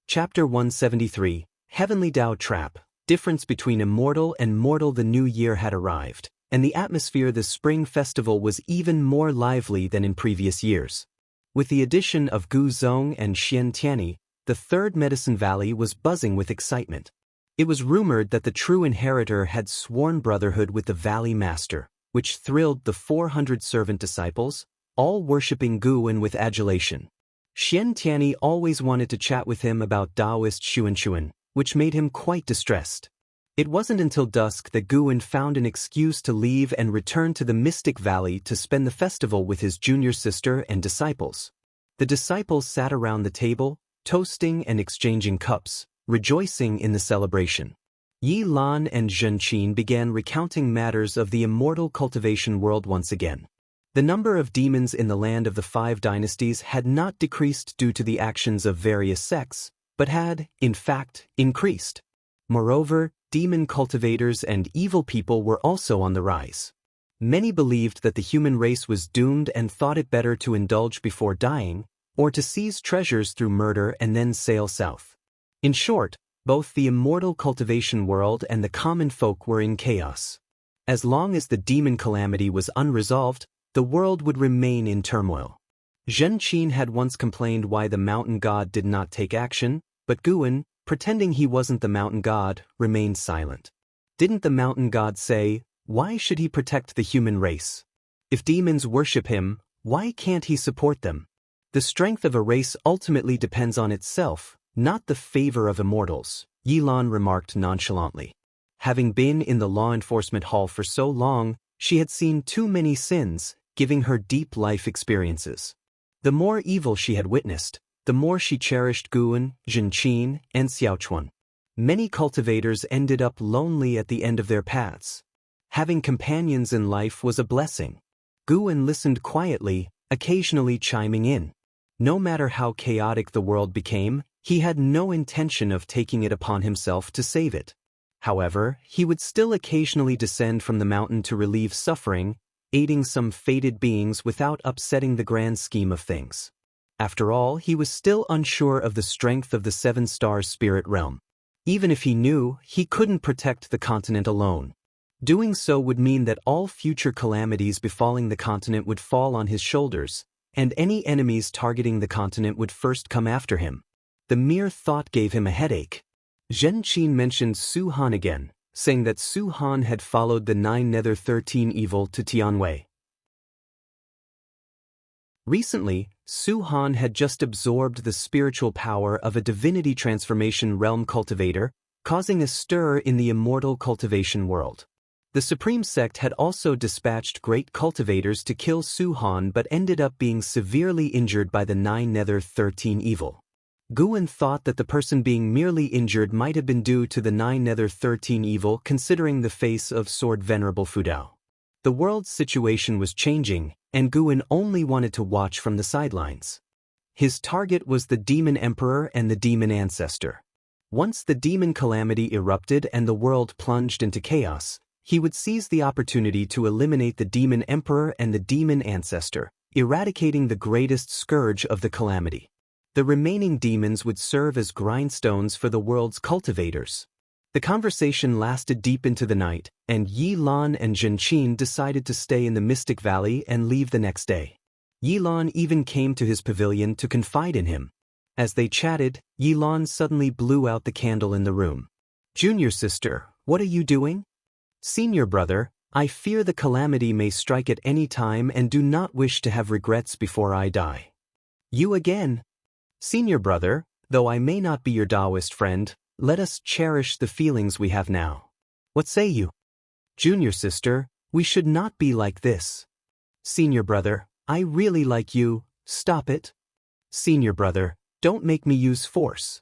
Chapter 173, Heavenly Dao Trap. Difference between immortal and mortal. The new year had arrived, and the atmosphere this spring festival was even more lively than in previous years. With the addition of Gu Zong and Xian Tianyi, the third Medicine Valley was buzzing with excitement. It was rumored that the true inheritor had sworn brotherhood with the Valley Master, which thrilled the 400 servant disciples, all worshipping Guwen with adulation. Xian Tianyi always wanted to chat with him about Daoist Xuanxuan, which made him quite distressed. It wasn't until dusk that Guwen found an excuse to leave and return to the Mystic Valley to spend the festival with his junior sister and disciples. The disciples sat around the table, toasting and exchanging cups, rejoicing in the celebration. Yi Lan and Zhen Qin began recounting matters of the immortal cultivation world once again. The number of demons in the land of the 5 dynasties had not decreased due to the actions of various sects, but had, in fact, increased. Moreover, demon cultivators and evil people were also on the rise. Many believed that the human race was doomed and thought it better to indulge before dying, or to seize treasures through murder and then sail south. In short, both the immortal cultivation world and the common folk were in chaos. As long as the demon calamity was unresolved, the world would remain in turmoil. Zhen Qin had once complained why the mountain god did not take action, but Guwen, pretending he wasn't the mountain god, remained silent. Didn't the mountain god say, why should he protect the human race? If demons worship him, why can't he support them? The strength of a race ultimately depends on itself, not the favor of immortals, Yi Lan remarked nonchalantly. Having been in the law enforcement hall for so long, she had seen too many sins, giving her deep life experiences. The more evil she had witnessed, the more she cherished Guwen, Zhen Qin, and Xiaochuan. Many cultivators ended up lonely at the end of their paths. Having companions in life was a blessing. Guwen listened quietly, occasionally chiming in. No matter how chaotic the world became, he had no intention of taking it upon himself to save it. However, he would still occasionally descend from the mountain to relieve suffering, aiding some fated beings without upsetting the grand scheme of things. After all, he was still unsure of the strength of the 7-star spirit realm. Even if he knew, he couldn't protect the continent alone. Doing so would mean that all future calamities befalling the continent would fall on his shoulders, and any enemies targeting the continent would first come after him. The mere thought gave him a headache. Zhen Qin mentioned Su Han again, saying that Su Han had followed the 9 Nether 13 evil to Tianwei. Recently, Su Han had just absorbed the spiritual power of a divinity transformation realm cultivator, causing a stir in the immortal cultivation world. The Supreme Sect had also dispatched great cultivators to kill Su Han but ended up being severely injured by the 9 Nether 13 evil. Guwen thought that the person being merely injured might have been due to the 9 Nether 13 evil, considering the face of Sword Venerable Fudao. The world's situation was changing, and Guwen only wanted to watch from the sidelines. His target was the Demon Emperor and the Demon Ancestor. Once the demon calamity erupted and the world plunged into chaos, he would seize the opportunity to eliminate the Demon Emperor and the Demon Ancestor, eradicating the greatest scourge of the calamity. The remaining demons would serve as grindstones for the world's cultivators. The conversation lasted deep into the night, and Yi Lan and Zhen Qin decided to stay in the Mystic Valley and leave the next day. Yi Lan even came to his pavilion to confide in him. As they chatted, Yi Lan suddenly blew out the candle in the room. "Junior sister, what are you doing?" "Senior brother, I fear the calamity may strike at any time and do not wish to have regrets before I die." "You again?" "Senior brother, though I may not be your Daoist friend, let us cherish the feelings we have now. What say you?" "Junior sister, we should not be like this." "Senior brother, I really like you, stop it." "Senior brother, don't make me use force."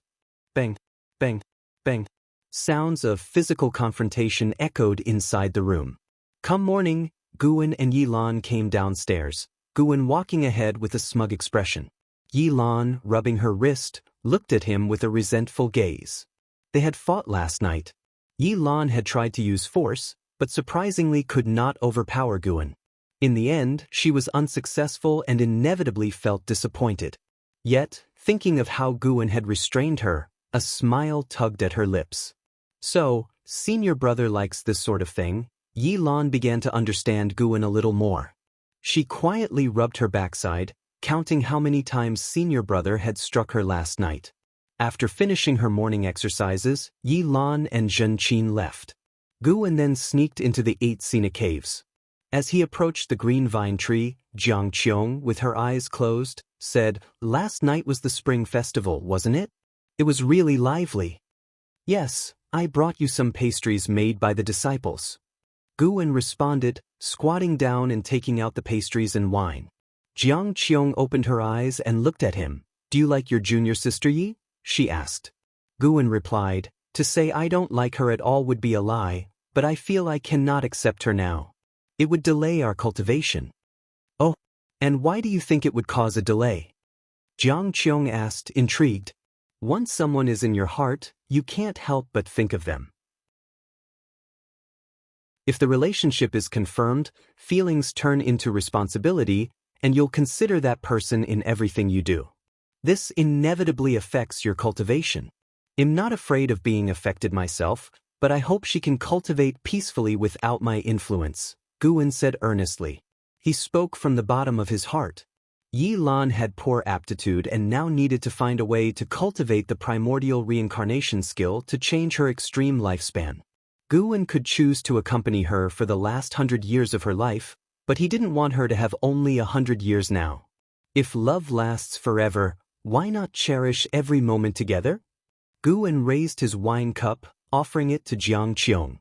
Bang, bang, bang. Sounds of physical confrontation echoed inside the room. Come morning, Guwen and Yi Lan came downstairs, Guwen walking ahead with a smug expression. Yi Lan, rubbing her wrist, looked at him with a resentful gaze. They had fought last night. Yi Lan had tried to use force, but surprisingly could not overpower Guan. In the end, she was unsuccessful and inevitably felt disappointed. Yet, thinking of how Guan had restrained her, a smile tugged at her lips. So, senior brother likes this sort of thing. Yi Lan began to understand Guan a little more. She quietly rubbed her backside, counting how many times senior brother had struck her last night. After finishing her morning exercises, Yi Lan and Zhen Qin left. Guan then sneaked into the 8 Sina caves. As he approached the green vine tree, Jiang Qiong, with her eyes closed, said, "Last night was the spring festival, wasn't it? It was really lively." "Yes, I brought you some pastries made by the disciples." Guan responded, squatting down and taking out the pastries and wine. Jiang Qiong opened her eyes and looked at him. "Do you like your junior sister Yi?" she asked. Guan replied, "To say I don't like her at all would be a lie, but I feel I cannot accept her now. It would delay our cultivation." "Oh, and why do you think it would cause a delay?" Jiang Qiong asked, intrigued. "Once someone is in your heart, you can't help but think of them. If the relationship is confirmed, feelings turn into responsibility, and you'll consider that person in everything you do. This inevitably affects your cultivation. I'm not afraid of being affected myself, but I hope she can cultivate peacefully without my influence," Guan said earnestly. He spoke from the bottom of his heart. Yi Lan had poor aptitude and now needed to find a way to cultivate the primordial reincarnation skill to change her extreme lifespan. Guan could choose to accompany her for the last 100 years of her life, but he didn't want her to have only 100 years now. If love lasts forever, why not cherish every moment together? Guan raised his wine cup, offering it to Jiang Qiong.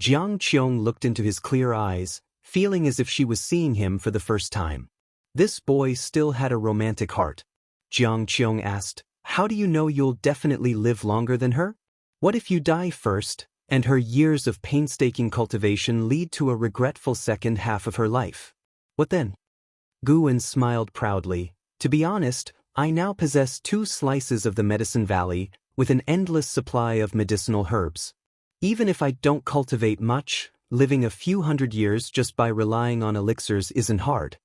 Jiang Qiong looked into his clear eyes, feeling as if she was seeing him for the first time. This boy still had a romantic heart. Jiang Qiong asked, "How do you know you'll definitely live longer than her? What if you die first, and her years of painstaking cultivation lead to a regretful second half of her life? What then?" Guan smiled proudly. "To be honest, I now possess 2 slices of the Medicine Valley, with an endless supply of medicinal herbs. Even if I don't cultivate much, living a few hundred years just by relying on elixirs isn't hard."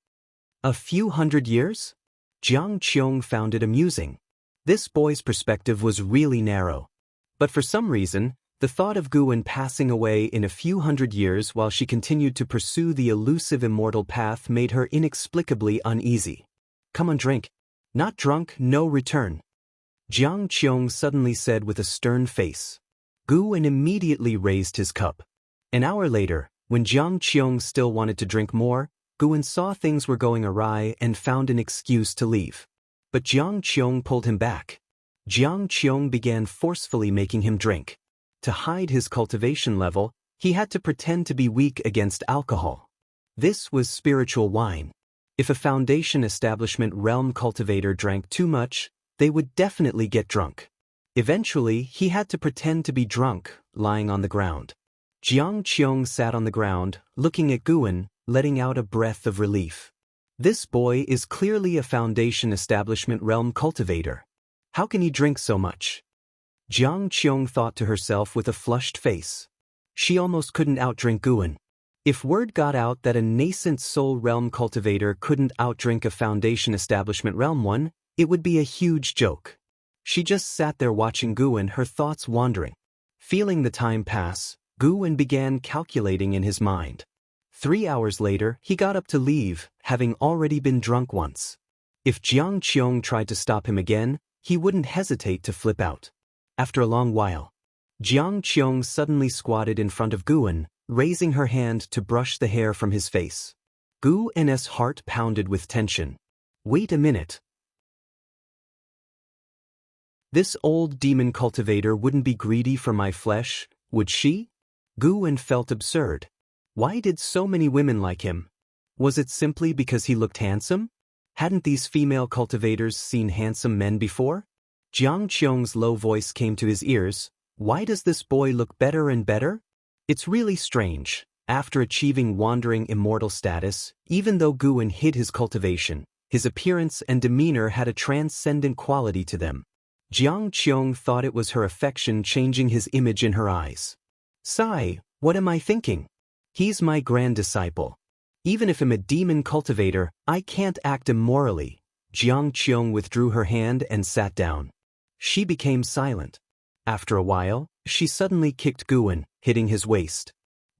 "A few hundred years?" Jiang Qiong found it amusing. This boy's perspective was really narrow. But for some reason, the thought of Guan passing away in a few hundred years while she continued to pursue the elusive immortal path made her inexplicably uneasy. "Come on, drink. Not drunk, no return," Jiang Qiong suddenly said with a stern face. Guan immediately raised his cup. An hour later, when Jiang Qiong still wanted to drink more, Guan saw things were going awry and found an excuse to leave. But Jiang Qiong pulled him back. Jiang Qiong began forcefully making him drink. To hide his cultivation level, he had to pretend to be weak against alcohol. This was spiritual wine. If a foundation establishment realm cultivator drank too much, they would definitely get drunk. Eventually, he had to pretend to be drunk, lying on the ground. Jiang Qiong sat on the ground, looking at Guan, letting out a breath of relief. This boy is clearly a foundation establishment realm cultivator. How can he drink so much? Jiang Qiong thought to herself with a flushed face. She almost couldn't outdrink Guan. If word got out that a nascent soul realm cultivator couldn't outdrink a foundation establishment realm one, it would be a huge joke. She just sat there watching Guan, her thoughts wandering. Feeling the time pass, Guan began calculating in his mind. 3 hours later, he got up to leave, having already been drunk once. If Jiang Qiong tried to stop him again, he wouldn't hesitate to flip out. After a long while, Jiang Qiong suddenly squatted in front of Guan, raising her hand to brush the hair from his face. Guan's heart pounded with tension. Wait a minute. This old demon cultivator wouldn't be greedy for my flesh, would she? Guan felt absurd. Why did so many women like him? Was it simply because he looked handsome? Hadn't these female cultivators seen handsome men before? Jiang Qiong's low voice came to his ears. Why does this boy look better and better? It's really strange. After achieving wandering immortal status, even though Guan hid his cultivation, his appearance and demeanor had a transcendent quality to them. Jiang Qiong thought it was her affection changing his image in her eyes. Sigh, what am I thinking? He's my grand disciple. Even if I'm a demon cultivator, I can't act immorally. Jiang Qiong withdrew her hand and sat down. She became silent. After a while, she suddenly kicked Guwen, hitting his waist.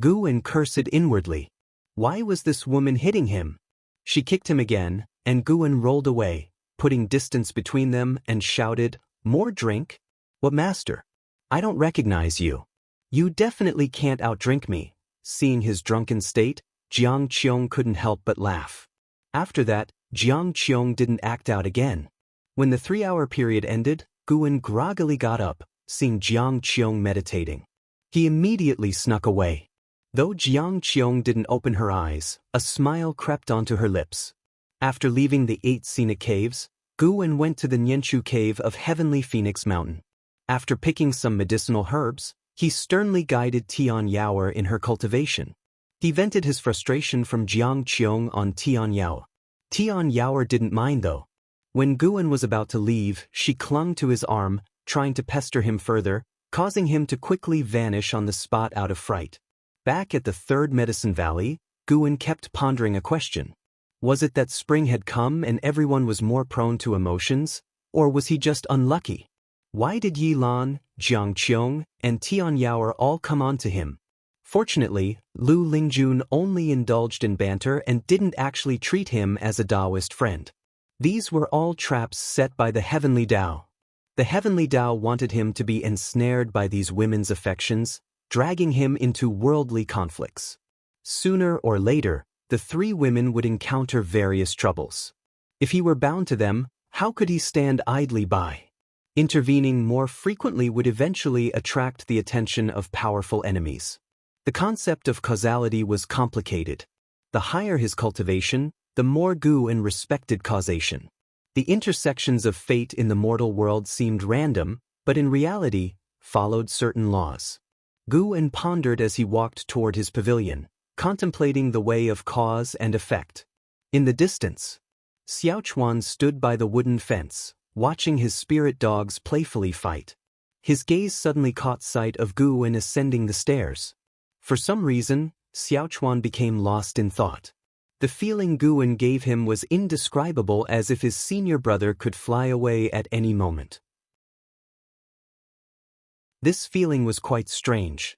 Guwen cursed inwardly. Why was this woman hitting him? She kicked him again, and Guwen rolled away, putting distance between them, and shouted, "More drink? What, master? I don't recognize you. You definitely can't outdrink me." Seeing his drunken state, Jiang Qiong couldn't help but laugh. After that, Jiang Qiong didn't act out again. When the 3-hour period ended, Guwen groggily got up, seeing Jiang Qiong meditating. He immediately snuck away. Though Jiang Qiong didn't open her eyes, a smile crept onto her lips. After leaving the 8 scenic caves, Guwen went to the Nianshu cave of Heavenly Phoenix Mountain. After picking some medicinal herbs, he sternly guided Tian Yao in her cultivation. He vented his frustration from Jiang Qiong on Tian Yao. Tian Yao didn't mind though. When Guwen was about to leave, she clung to his arm, trying to pester him further, causing him to quickly vanish on the spot out of fright. Back at the 3rd Medicine Valley, Guwen kept pondering a question. Was it that spring had come and everyone was more prone to emotions, or was he just unlucky? Why did Yi Lan, Jiang Qiong, and Tian Yao all come on to him? Fortunately, Lu Lingjun only indulged in banter and didn't actually treat him as a Daoist friend. These were all traps set by the Heavenly Dao. The Heavenly Dao wanted him to be ensnared by these women's affections, dragging him into worldly conflicts. Sooner or later, the 3 women would encounter various troubles. If he were bound to them, how could he stand idly by? Intervening more frequently would eventually attract the attention of powerful enemies. The concept of causality was complicated. The higher his cultivation, the more Guwen respected causation. The intersections of fate in the mortal world seemed random, but in reality, followed certain laws. Guwen pondered as he walked toward his pavilion, contemplating the way of cause and effect. In the distance, Xiaochuan stood by the wooden fence, watching his spirit dogs playfully fight. His gaze suddenly caught sight of Guwen ascending the stairs. For some reason, Xiaochuan became lost in thought. The feeling Guwen gave him was indescribable, as if his senior brother could fly away at any moment. This feeling was quite strange.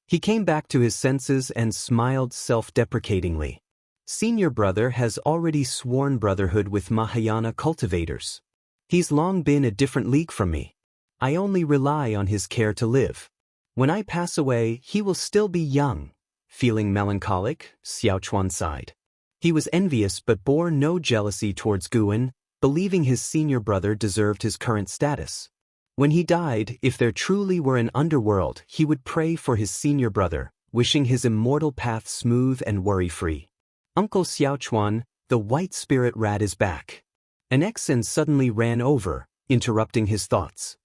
He came back to his senses and smiled self-deprecatingly. Senior brother has already sworn brotherhood with Mahayana cultivators. He's long been a different league from me. I only rely on his care to live. When I pass away, he will still be young. Feeling melancholic, Xiaochuan sighed. He was envious but bore no jealousy towards Guwen, believing his senior brother deserved his current status. When he died, if there truly were an underworld, he would pray for his senior brother, wishing his immortal path smooth and worry-free. Uncle Xiaochuan, the white spirit rat is back. An accent suddenly ran over, interrupting his thoughts.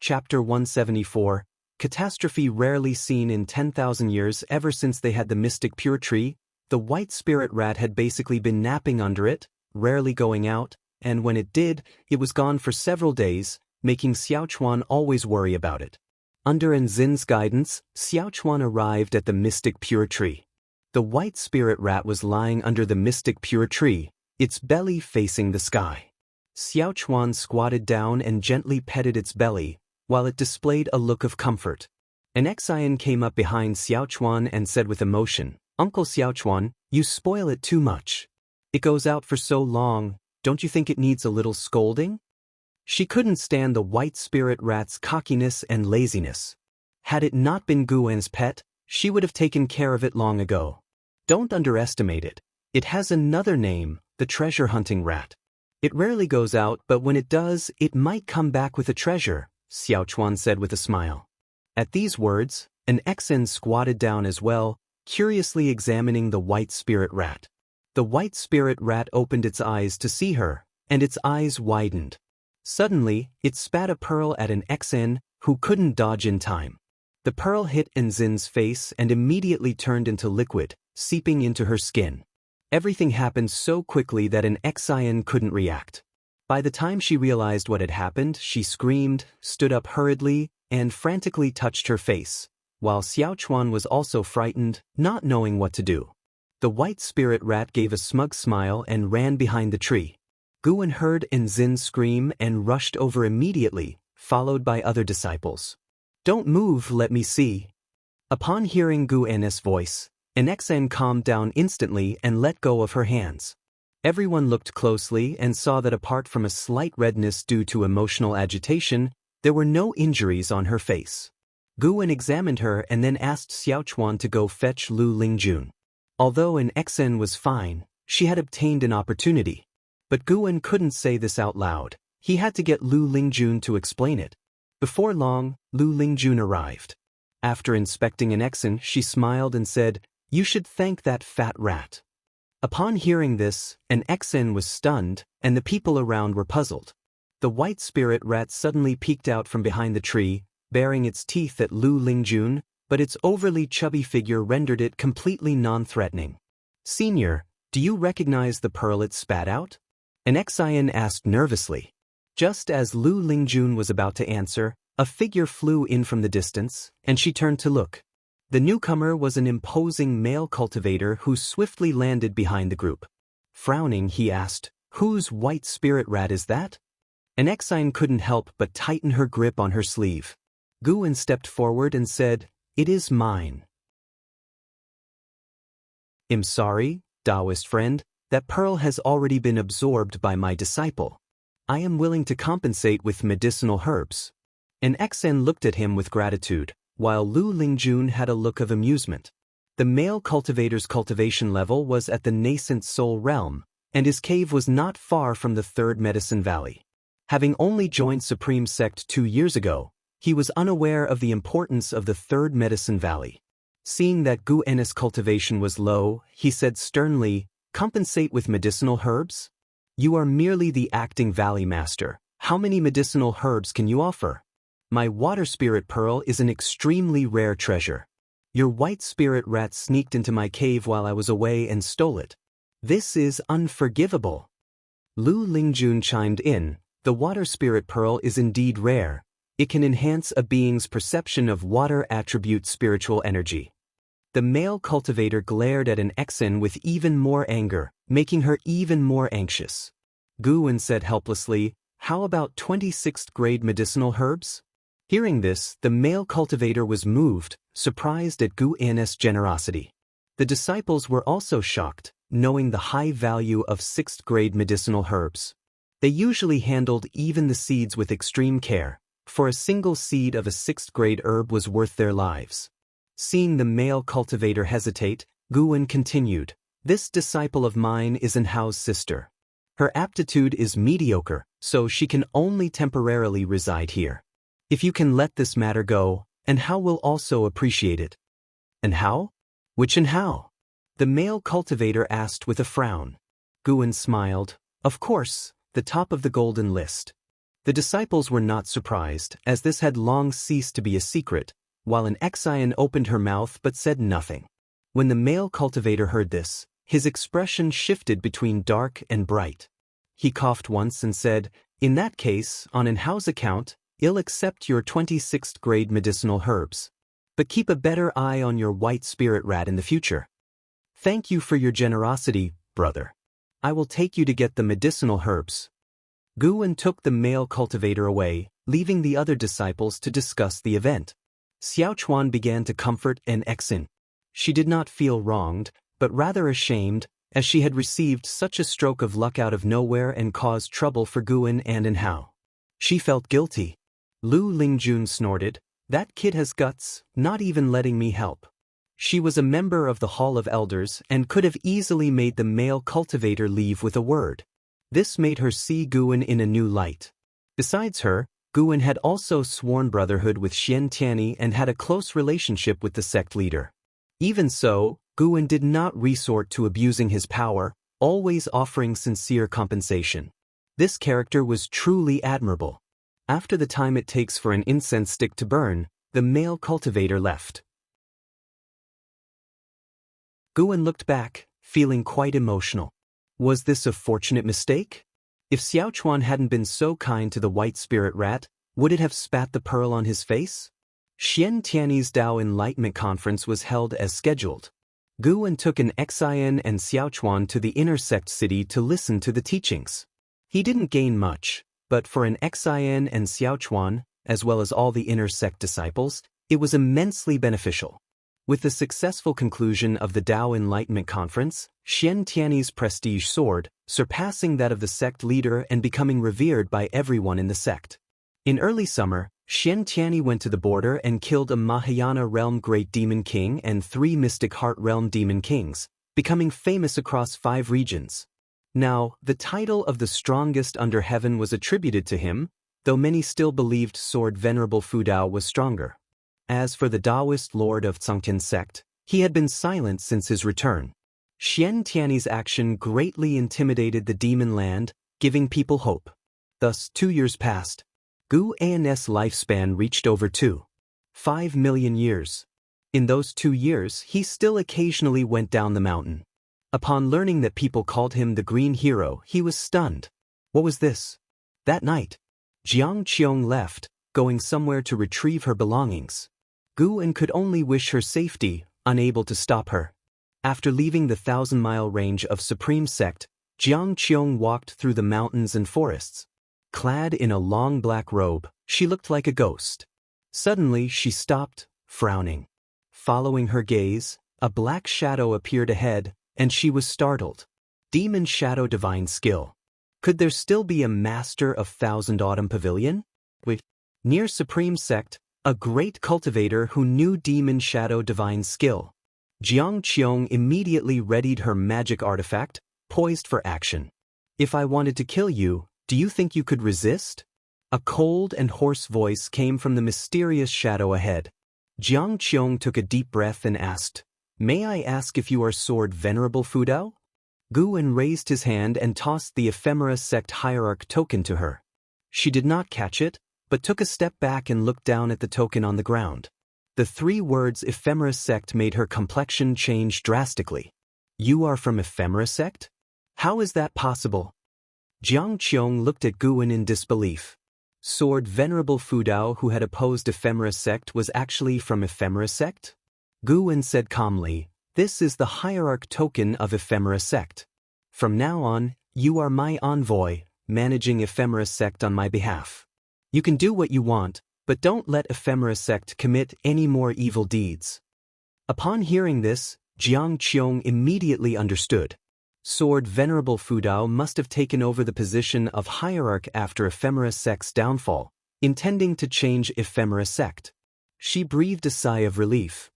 Chapter 174, Catastrophe rarely seen in 10,000 years. Ever since they had the mystic pure tree, the white spirit rat had basically been napping under it, rarely going out, and when it did, it was gone for several days, making Xiaochuan always worry about it. Under Enzin's guidance, Xiaochuan arrived at the mystic pure tree. The white spirit rat was lying under the mystic pure tree, its belly facing the sky. Xiaochuan squatted down and gently petted its belly, while it displayed a look of comfort. An Xian came up behind Xiaochuan and said with emotion, "Uncle Xiaochuan, you spoil it too much. It goes out for so long, don't you think it needs a little scolding?" She couldn't stand the white spirit rat's cockiness and laziness. Had it not been Guwen's pet, she would have taken care of it long ago. Don't underestimate it. It has another name, the treasure-hunting rat. It rarely goes out, but when it does, it might come back with a treasure, Xiaochuan said with a smile. At these words, an Xen squatted down as well, curiously examining the white spirit rat. The white spirit rat opened its eyes to see her, and its eyes widened. Suddenly, it spat a pearl at an Xen, who couldn't dodge in time. The pearl hit Enzin's face and immediately turned into liquid, seeping into her skin. Everything happened so quickly that an Xian couldn't react. By the time she realized what had happened, she screamed, stood up hurriedly, and frantically touched her face, while Xiaochuan was also frightened, not knowing what to do. The white spirit rat gave a smug smile and ran behind the tree. Guan heard Enzin scream and rushed over immediately, followed by other disciples. "Don't move, let me see." Upon hearing Guan's voice, Nxen calmed down instantly and let go of her hands. Everyone looked closely and saw that apart from a slight redness due to emotional agitation, there were no injuries on her face. Guan examined her and then asked Xiaochuan to go fetch Lu Lingjun. Although Nxen was fine, she had obtained an opportunity. But Guan couldn't say this out loud. He had to get Lu Lingjun to explain it. Before long, Lu Lingjun arrived. After inspecting Nxen, she smiled and said, "You should thank that fat rat." Upon hearing this, Nxen was stunned, and the people around were puzzled. The white spirit rat suddenly peeked out from behind the tree, baring its teeth at Lu Lingjun, but its overly chubby figure rendered it completely non-threatening. "Senior, do you recognize the pearl it spat out?" Nxen asked nervously. Just as Lu Lingjun was about to answer, a figure flew in from the distance, and she turned to look. The newcomer was an imposing male cultivator who swiftly landed behind the group. Frowning, he asked, "Whose white spirit rat is that?" Nxen couldn't help but tighten her grip on her sleeve. Guan stepped forward and said, "It is mine." "I'm sorry, Daoist friend, that pearl has already been absorbed by my disciple. I am willing to compensate with medicinal herbs." Nxen looked at him with gratitude, while Lu Lingjun had a look of amusement. The male cultivator's cultivation level was at the nascent soul realm, and his cave was not far from the third medicine valley. Having only joined Supreme Sect 2 years ago, he was unaware of the importance of the third medicine valley. Seeing that Guan's cultivation was low, he said sternly, "Compensate with medicinal herbs? You are merely the acting valley master. How many medicinal herbs can you offer? My water spirit pearl is an extremely rare treasure. Your white spirit rat sneaked into my cave while I was away and stole it. This is unforgivable." Lu Lingjun chimed in, "The water spirit pearl is indeed rare. It can enhance a being's perception of water attribute spiritual energy." The male cultivator glared at Nxen with even more anger, making her even more anxious. Guan said helplessly, "How about 26th grade medicinal herbs?" Hearing this, the male cultivator was moved, surprised at Guan's generosity. The disciples were also shocked, knowing the high value of 6th grade medicinal herbs. They usually handled even the seeds with extreme care, for a single seed of a 6th grade herb was worth their lives. Seeing the male cultivator hesitate, Guan continued, "This disciple of mine is Enhao's sister. Her aptitude is mediocre, so she can only temporarily reside here. If you can let this matter go, Enhao will also appreciate it." "Enhao? Which Enhao?" the male cultivator asked with a frown. Guan smiled, "Of course, the top of the golden list." The disciples were not surprised, as this had long ceased to be a secret, while Nxen opened her mouth but said nothing. When the male cultivator heard this, his expression shifted between dark and bright. He coughed once and said, "In that case, on Enhao's account, I'll accept your 26th grade medicinal herbs. But keep a better eye on your white spirit rat in the future." "Thank you for your generosity, brother. I will take you to get the medicinal herbs." Guan took the male cultivator away, leaving the other disciples to discuss the event. Xiaochuan began to comfort Nxen. She did not feel wronged, but rather ashamed, as she had received such a stroke of luck out of nowhere and caused trouble for Guan and Enhao. She felt guilty. Lu Lingjun snorted, "That kid has guts, not even letting me help." She was a member of the Hall of Elders and could have easily made the male cultivator leave with a word. This made her see Guan in a new light. Besides her, Guan had also sworn brotherhood with Xianxia and had a close relationship with the sect leader. Even so, Guan did not resort to abusing his power, always offering sincere compensation. This character was truly admirable. After the time it takes for an incense stick to burn, the male cultivator left. Guan looked back, feeling quite emotional. Was this a fortunate mistake? If Xiaochuan hadn't been so kind to the white spirit rat, would it have spat the pearl on his face? Xian Tianyi's Dao Enlightenment Conference was held as scheduled. Gu En took an Xian and Xiaochuan to the inner sect city to listen to the teachings. He didn't gain much, but for an Xian and Xiaochuan, as well as all the inner sect disciples, it was immensely beneficial. With the successful conclusion of the Dao Enlightenment Conference, Xian Tianyi's prestige soared, surpassing that of the sect leader and becoming revered by everyone in the sect. In early summer, Xian Tianyi went to the border and killed a Mahayana realm great demon king and 3 mystic heart realm demon kings, becoming famous across 5 regions. Now, the title of the strongest under heaven was attributed to him, though many still believed Sword Venerable Fudao was stronger. As for the Daoist lord of Zhangtian sect, he had been silent since his return. Xian Tianyi's action greatly intimidated the demon land, giving people hope. Thus, 2 years passed. Gu An's lifespan reached over 2.5 million years. In those 2 years, he still occasionally went down the mountain. Upon learning that people called him the Green Hero, he was stunned. What was this? That night, Jiang Qiong left, going somewhere to retrieve her belongings. Gu En could only wish her safety, unable to stop her. After leaving the 1,000-mile range of Supreme Sect, Jiang Qiong walked through the mountains and forests. Clad in a long black robe, she looked like a ghost. Suddenly she stopped, frowning. Following her gaze, a black shadow appeared ahead, and she was startled. Demon Shadow Divine Skill. Could there still be a master of Thousand Autumn Pavilion? Near Supreme Sect, a great cultivator who knew Demon Shadow Divine Skill. Jiang Qiong immediately readied her magic artifact, poised for action. If I wanted to kill you, do you think you could resist? A cold and hoarse voice came from the mysterious shadow ahead. Jiang Qiong took a deep breath and asked, "May I ask if you are Sword Venerable Fudao?" Gu En raised his hand and tossed the Ephemera Sect Hierarch token to her. She did not catch it, but took a step back and looked down at the token on the ground. The 3 words Ephemera Sect made her complexion change drastically. You are from Ephemera Sect? How is that possible? Jiang Qiong looked at Gu En in disbelief. Sword Venerable Fudao, who had opposed Ephemera Sect, was actually from Ephemera Sect? Gu En said calmly, "This is the Hierarch token of Ephemera Sect. From now on, you are my envoy, managing Ephemera Sect on my behalf. You can do what you want, but don't let Ephemera Sect commit any more evil deeds." Upon hearing this, Jiang Qiong immediately understood. Sword Venerable Fudao must have taken over the position of Hierarch after Ephemera Sect's downfall, intending to change Ephemera Sect. She breathed a sigh of relief.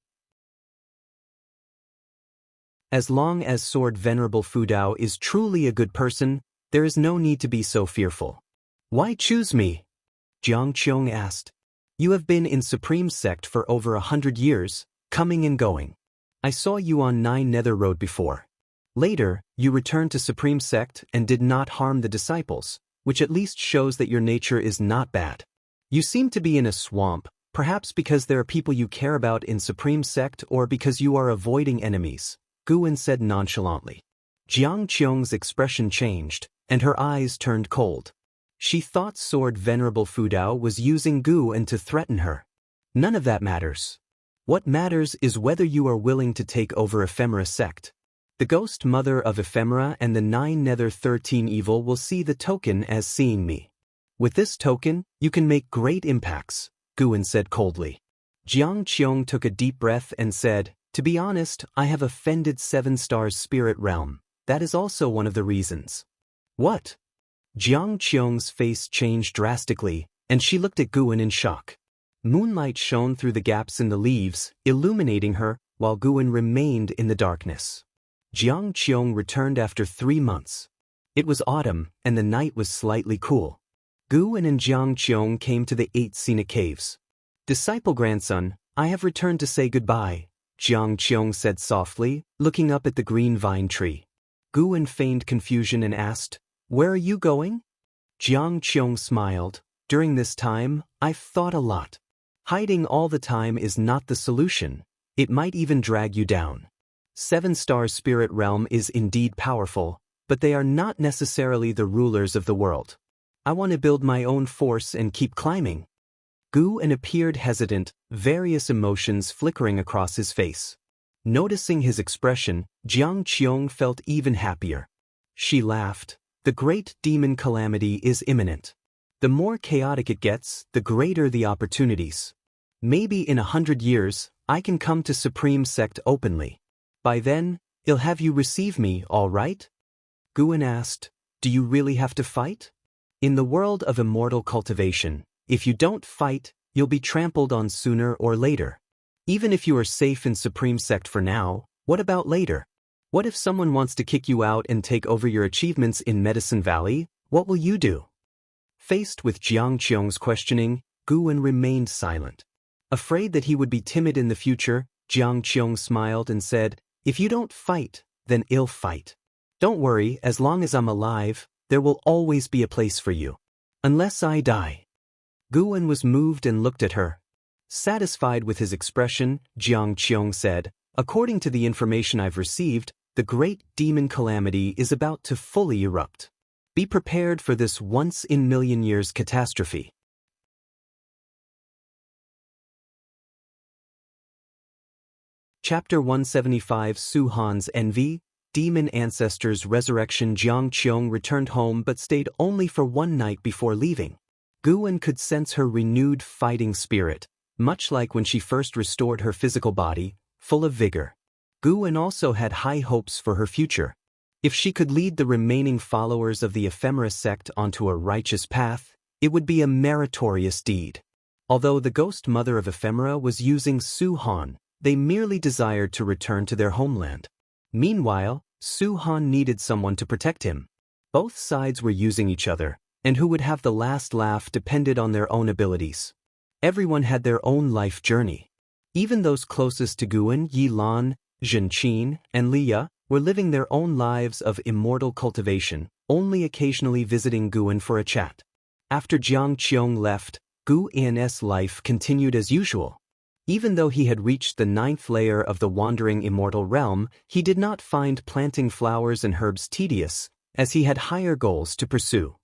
As long as Sword Venerable Fudao is truly a good person, there is no need to be so fearful. Why choose me? Jiang Qiong asked. You have been in Supreme Sect for over 100 years, coming and going. I saw you on 9 Nether Road before. Later, you returned to Supreme Sect and did not harm the disciples, which at least shows that your nature is not bad. You seem to be in a swamp, perhaps because there are people you care about in Supreme Sect or because you are avoiding enemies, Gu En said nonchalantly. Jiang Qiong's expression changed, and her eyes turned cold. She thought Sword Venerable Fudao was using Gu En to threaten her. None of that matters. What matters is whether you are willing to take over Ephemera Sect. The Ghost Mother of Ephemera and the 9 Nether 13 Evil will see the token as seeing me. With this token, you can make great impacts, Gu En said coldly. Jiang Qiong took a deep breath and said, to be honest, I have offended 7 Stars Spirit Realm. That is also one of the reasons. What? Jiang Qiong's face changed drastically, and she looked at Gu En in shock. Moonlight shone through the gaps in the leaves, illuminating her, while Gu En remained in the darkness. Jiang Qiong returned after 3 months. It was autumn, and the night was slightly cool. Gu En and Jiang Qiong came to the 8 scenic caves. Disciple grandson, I have returned to say goodbye, Jiang Qiong said softly, looking up at the green vine tree. Gu En feigned confusion and asked, where are you going? Jiang Qiong smiled. During this time, I've thought a lot. Hiding all the time is not the solution. It might even drag you down. 7 Star Spirit Realm is indeed powerful, but they are not necessarily the rulers of the world. I want to build my own force and keep climbing. Guan appeared hesitant, various emotions flickering across his face. Noticing his expression, Jiang Qiong felt even happier. She laughed. The great demon calamity is imminent. The more chaotic it gets, the greater the opportunities. Maybe in 100 years, I can come to Supreme Sect openly. By then, I'll have you receive me, all right? Guan asked, do you really have to fight? In the world of immortal cultivation, if you don't fight, you'll be trampled on sooner or later. Even if you are safe in Supreme Sect for now, what about later? What if someone wants to kick you out and take over your achievements in Medicine Valley? What will you do? Faced with Jiang Qiong's questioning, Guan remained silent. Afraid that he would be timid in the future, Jiang Qiong smiled and said, if you don't fight, then I'll fight. Don't worry, as long as I'm alive, there will always be a place for you. Unless I die. Guan was moved and looked at her. Satisfied with his expression, Jiang Qiong said, according to the information I've received, the great demon calamity is about to fully erupt. Be prepared for this once-in-million-years catastrophe. Chapter 175 Su Han's Envy, Demon Ancestors Resurrection. Jiang Qiong returned home but stayed only for one night before leaving. Guan could sense her renewed fighting spirit, much like when she first restored her physical body, full of vigor. Guan also had high hopes for her future. If she could lead the remaining followers of the Ephemera sect onto a righteous path, it would be a meritorious deed. Although the ghost mother of Ephemera was using Su Han, they merely desired to return to their homeland. Meanwhile, Su Han needed someone to protect him. Both sides were using each other, and who would have the last laugh depended on their own abilities. Everyone had their own life journey. Even those closest to Guan, Yi Lan, Zhen Qin, and Li Ya, were living their own lives of immortal cultivation, only occasionally visiting Guan for a chat. After Jiang Qiong left, Guan's life continued as usual. Even though he had reached the 9th layer of the wandering immortal realm, he did not find planting flowers and herbs tedious, as he had higher goals to pursue.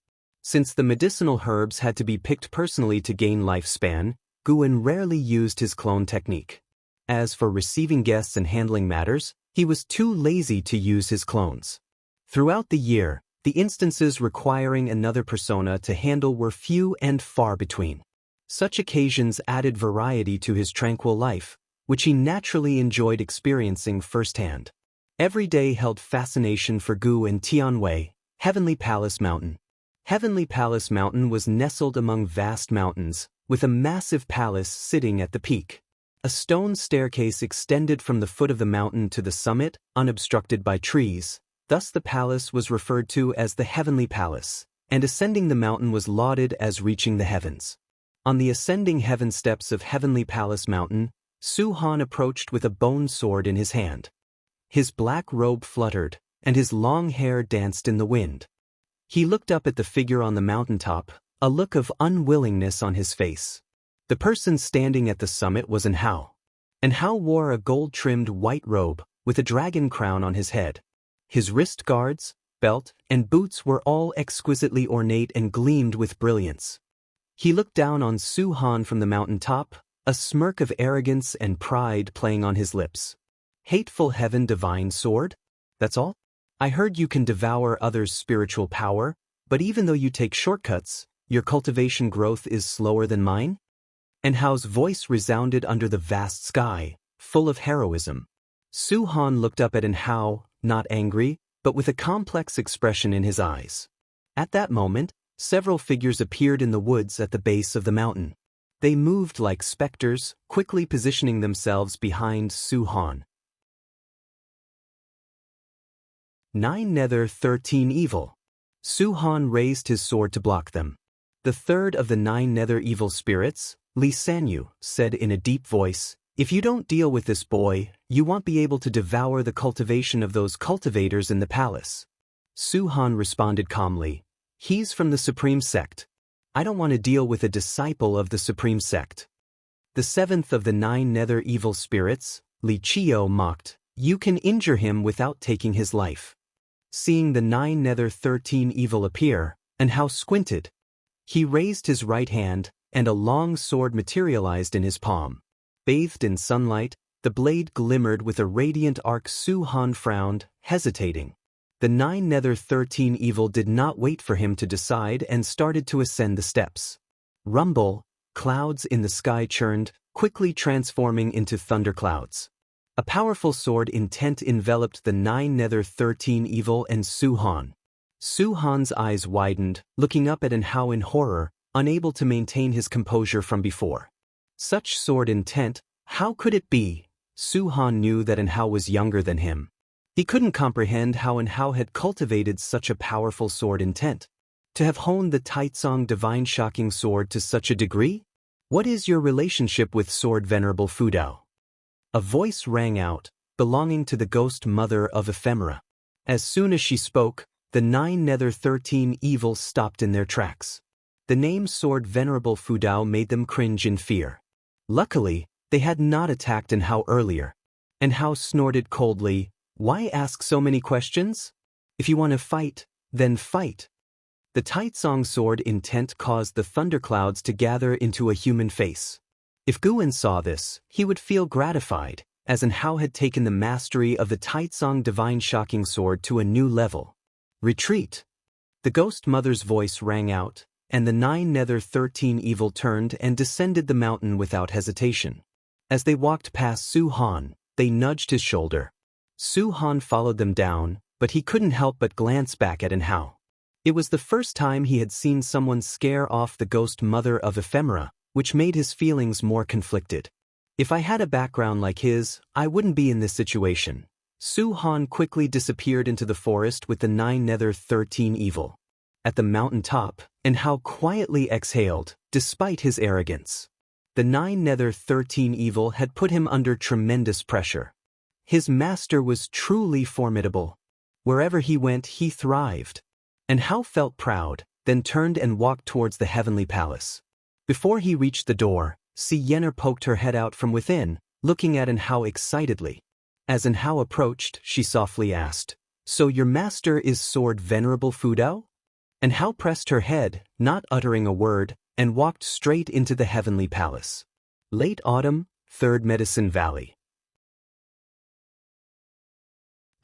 Since the medicinal herbs had to be picked personally to gain lifespan, Guan rarely used his clone technique. As for receiving guests and handling matters, he was too lazy to use his clones. Throughout the year, the instances requiring another persona to handle were few and far between. Such occasions added variety to his tranquil life, which he naturally enjoyed experiencing firsthand. Every day held fascination for Gu and Tianwei, Heavenly Palace Mountain. Heavenly Palace Mountain was nestled among vast mountains, with a massive palace sitting at the peak. A stone staircase extended from the foot of the mountain to the summit, unobstructed by trees. Thus the palace was referred to as the Heavenly Palace, and ascending the mountain was lauded as reaching the heavens. On the ascending heaven steps of Heavenly Palace Mountain, Su Han approached with a bone sword in his hand. His black robe fluttered, and his long hair danced in the wind. He looked up at the figure on the mountaintop, a look of unwillingness on his face. The person standing at the summit was An Hao. An Hao wore a gold-trimmed white robe, with a dragon crown on his head. His wrist guards, belt, and boots were all exquisitely ornate and gleamed with brilliance. He looked down on Su Han from the mountaintop, a smirk of arrogance and pride playing on his lips. Hateful heaven divine sword? That's all? I heard you can devour others' spiritual power, but even though you take shortcuts, your cultivation growth is slower than mine? And Hao's voice resounded under the vast sky, full of heroism. Su Han looked up at An Hao, not angry, but with a complex expression in his eyes. At that moment, several figures appeared in the woods at the base of the mountain. They moved like specters, quickly positioning themselves behind Su Han. 9 Nether 13 Evil. Su Han raised his sword to block them. The third of the 9 Nether evil spirits, Li Sanyu, said in a deep voice, "If you don't deal with this boy, you won't be able to devour the cultivation of those cultivators in the palace." Su Han responded calmly, "He's from the Supreme Sect. I don't want to deal with a disciple of the Supreme Sect." The 7th of the 9 Nether evil spirits, Li Chio, mocked, "You can injure him without taking his life." seeing the 9 nether 13 evil appear, and how squinted. He raised his right hand, and a long sword materialized in his palm. Bathed in sunlight, the blade glimmered with a radiant arc. Su Han frowned, hesitating. The 9 nether 13 evil did not wait for him to decide and started to ascend the steps. Rumble, clouds in the sky churned, quickly transforming into thunderclouds. A powerful sword intent enveloped the 9 nether 13 evil and Su Han. Su Han's eyes widened, looking up at Hao in horror, unable to maintain his composure from before. Such sword intent, how could it be? Su Han knew that Hao was younger than him. He couldn't comprehend how Hao had cultivated such a powerful sword intent. To have honed the Taitsong divine shocking sword to such a degree? What is your relationship with sword Venerable Fudao? A voice rang out, belonging to the ghost mother of ephemera. As soon as she spoke, the 9 nether 13 evil stopped in their tracks. The name sword Venerable Fudao made them cringe in fear. Luckily, they had not attacked Hao earlier. Hao snorted coldly, "Why ask so many questions? If you want to fight, then fight." The Taitsong sword intent caused the thunderclouds to gather into a human face. If Guan saw this, he would feel gratified, as Hao had taken the mastery of the Taitsong divine shocking sword to a new level. Retreat! The ghost mother's voice rang out, and the 9 nether 13 evil turned and descended the mountain without hesitation. As they walked past Su Han, they nudged his shoulder. Su Han followed them down, but he couldn't help but glance back at Hao. It was the first time he had seen someone scare off the ghost mother of ephemera, which made his feelings more conflicted. If I had a background like his, I wouldn't be in this situation. Su Han quickly disappeared into the forest with the 9 nether 13 evil. At the mountain top, Hao quietly exhaled, despite his arrogance. The 9 nether 13 evil had put him under tremendous pressure. His master was truly formidable. Wherever he went, he thrived. Hao felt proud, then turned and walked towards the heavenly palace. Before he reached the door, Si Yenner poked her head out from within, looking at Hao excitedly. As Hao approached, she softly asked, "So your master is Sword Venerable Fudao?" Hao pressed her head, not uttering a word, and walked straight into the heavenly palace. Late autumn, Third Medicine Valley.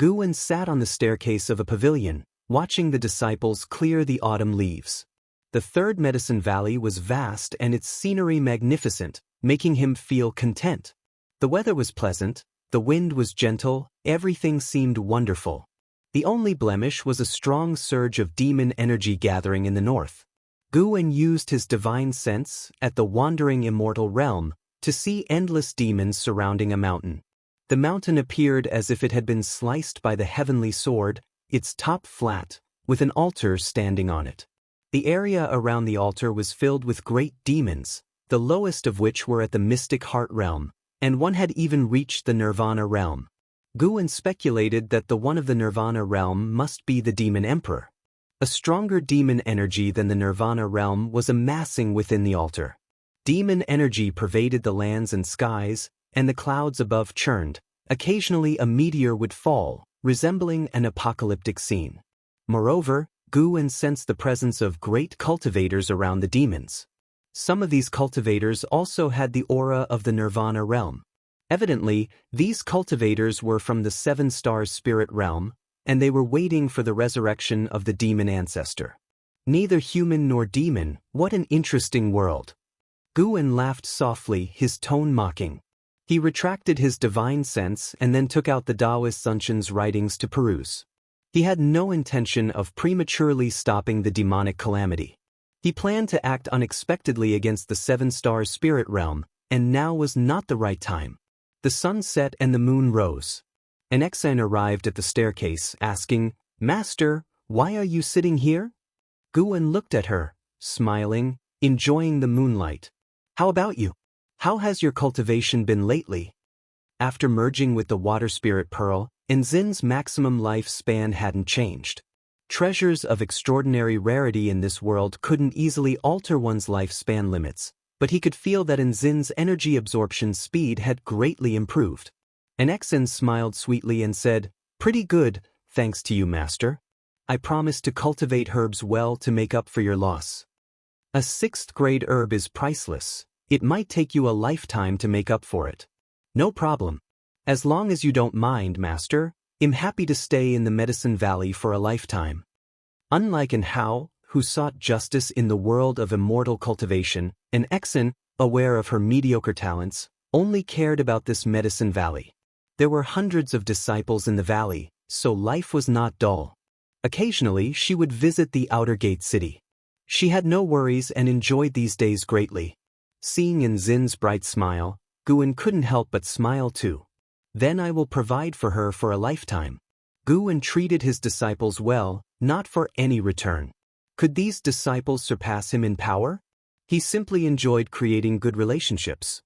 Guan sat on the staircase of a pavilion, watching the disciples clear the autumn leaves. The Third Medicine Valley was vast and its scenery magnificent, making him feel content. The weather was pleasant, the wind was gentle, everything seemed wonderful. The only blemish was a strong surge of demon energy gathering in the north. Guan used his divine sense, at the wandering immortal realm, to see endless demons surrounding a mountain. The mountain appeared as if it had been sliced by the heavenly sword, its top flat, with an altar standing on it. The area around the altar was filled with great demons, the lowest of which were at the mystic heart realm, and one had even reached the nirvana realm. Guan speculated that the one of the nirvana realm must be the demon emperor. A stronger demon energy than the nirvana realm was amassing within the altar. Demon energy pervaded the lands and skies, and the clouds above churned. Occasionally a meteor would fall, resembling an apocalyptic scene. Moreover, Guan sensed the presence of great cultivators around the demons. Some of these cultivators also had the aura of the nirvana realm. Evidently, these cultivators were from the 7 stars spirit realm, and they were waiting for the resurrection of the demon ancestor. Neither human nor demon, what an interesting world. Guan laughed softly, his tone mocking. He retracted his divine sense and then took out the Daoist Sunshin's writings to peruse. He had no intention of prematurely stopping the demonic calamity. He planned to act unexpectedly against the 7 stars spirit realm, and now was not the right time. The sun set and the moon rose. An Exan arrived at the staircase, asking, "Master, why are you sitting here?" Guan looked at her, smiling, enjoying the moonlight. "How about you? How has your cultivation been lately?" After merging with the water spirit pearl, Enzin's maximum lifespan hadn't changed. Treasures of extraordinary rarity in this world couldn't easily alter one's lifespan limits, but he could feel that Enzin's energy absorption speed had greatly improved. An Exan smiled sweetly and said, "Pretty good, thanks to you, master. I promise to cultivate herbs well to make up for your loss. A 6th-grade herb is priceless. It might take you a lifetime to make up for it. No problem. As long as you don't mind, master, I'm happy to stay in the Medicine Valley for a lifetime. Unlike an Hao, who sought justice in the world of immortal cultivation, an Exen, aware of her mediocre talents, only cared about this Medicine Valley. There were hundreds of disciples in the valley, so life was not dull. Occasionally she would visit the outer gate city. She had no worries and enjoyed these days greatly. Seeing Nzin's bright smile, Guan couldn't help but smile too. Then I will provide for her for a lifetime. Guan treated his disciples well, not for any return. Could these disciples surpass him in power? He simply enjoyed creating good relationships.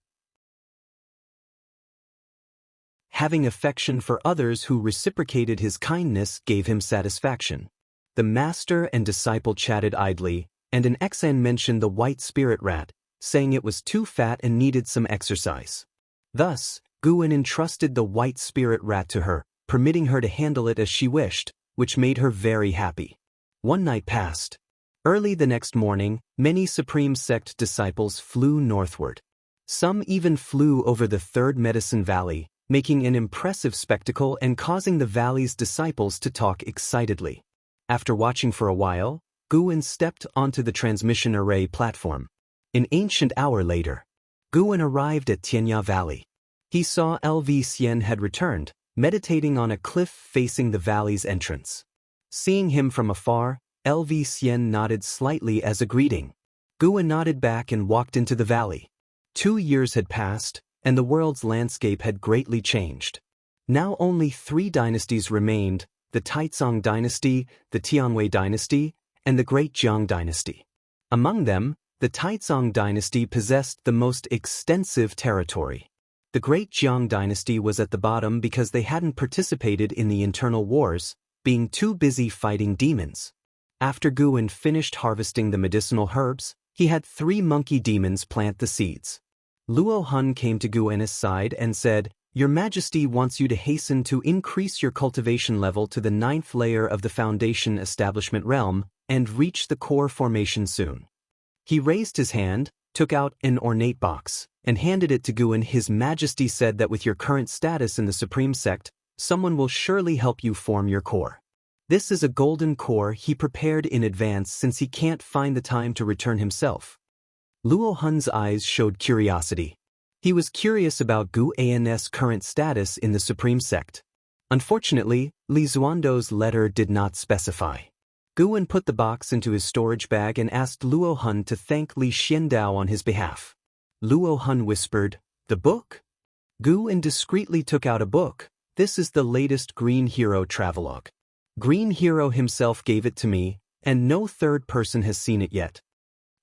Having affection for others who reciprocated his kindness gave him satisfaction. The master and disciple chatted idly, and an Exan mentioned the white spirit rat, saying it was too fat and needed some exercise. Thus, Guan entrusted the white spirit rat to her, permitting her to handle it as she wished, which made her very happy. One night passed. Early the next morning, many Supreme Sect disciples flew northward. Some even flew over the 3rd Medicine Valley, making an impressive spectacle and causing the valley's disciples to talk excitedly. After watching for a while, Guan stepped onto the transmission array platform. An ancient hour later, Guan arrived at Tianya Valley. He saw LV Xian had returned, meditating on a cliff facing the valley's entrance. Seeing him from afar, LV Xian nodded slightly as a greeting. Guan nodded back and walked into the valley. 2 years had passed, and the world's landscape had greatly changed. Now only 3 dynasties remained: the Taizong dynasty, the Tianwei dynasty, and the Great Jiang dynasty. Among them, the Taizong dynasty possessed the most extensive territory. The Great Jiang dynasty was at the bottom because they hadn't participated in the internal wars, being too busy fighting demons. After Guan finished harvesting the medicinal herbs, he had 3 monkey demons plant the seeds. Luo Hun came to Guan's side and said, "Your Majesty wants you to hasten to increase your cultivation level to the 9th layer of the Foundation Establishment realm and reach the core formation soon." He raised his hand, took out an ornate box, and handed it to Guan. "His Majesty said that with your current status in the Supreme Sect, someone will surely help you form your core. This is a golden core he prepared in advance since he can't find the time to return himself." Luo Hun's eyes showed curiosity. He was curious about Guan's current status in the Supreme Sect. Unfortunately, Li Xuando's letter did not specify. Guan put the box into his storage bag and asked Luo Hun to thank Li Xiandao on his behalf. Luo Hun whispered, "The book?" Guan discreetly took out a book. "This is the latest Green Hero travelogue. Green Hero himself gave it to me, and no third person has seen it yet."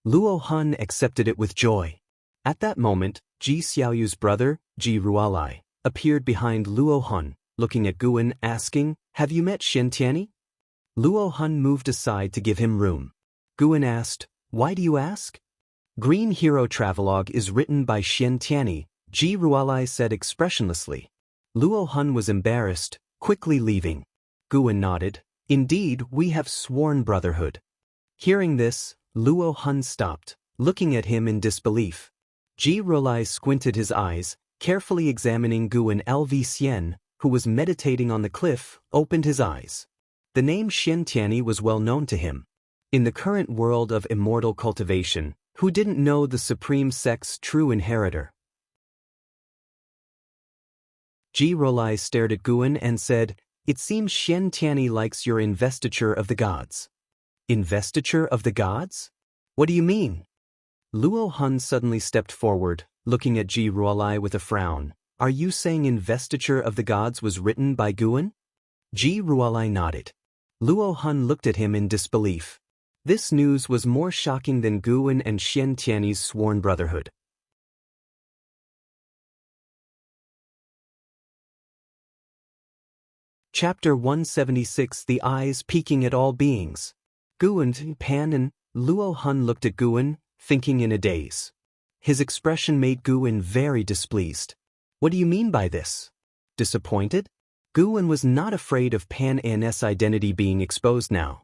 Luo Hun accepted it with joy. At that moment, Ji Xiaoyu's brother, Ji Rualai, appeared behind Luo Hun, looking at Guan, asking, "Have you met Xiantiani?" Luo Hun moved aside to give him room. Guan asked, "Why do you ask?" "Green Hero travelogue is written by Xiantiani," Ji Rualai said expressionlessly. Luo Hun was embarrassed, quickly leaving. Guan nodded. "Indeed, we have sworn brotherhood." Hearing this, Luo Hun stopped, looking at him in disbelief. Ji Rualai squinted his eyes, carefully examining Guan. LV Xian, who was meditating on the cliff, opened his eyes. The name Xiantiani was well known to him. In the current world of immortal cultivation, who didn't know the Supreme Sect's true inheritor? Ji Rualai stared at Guan and said, "It seems Xiantiani likes your investiture of the gods." "Investiture of the gods? What do you mean?" Luo Hun suddenly stepped forward, looking at Ji Rualai with a frown. "Are you saying investiture of the gods was written by Guan?" Ji Rualai nodded. Luo Hun looked at him in disbelief. This news was more shocking than Guan and Xiantiani's sworn brotherhood. Chapter 176: The Eyes Peeking at All Beings. Guan, Pan and Luo Hun looked at Guan, thinking in a daze. His expression made Guan very displeased. "What do you mean by this? Disappointed?" Guwen was not afraid of Pan An's identity being exposed now.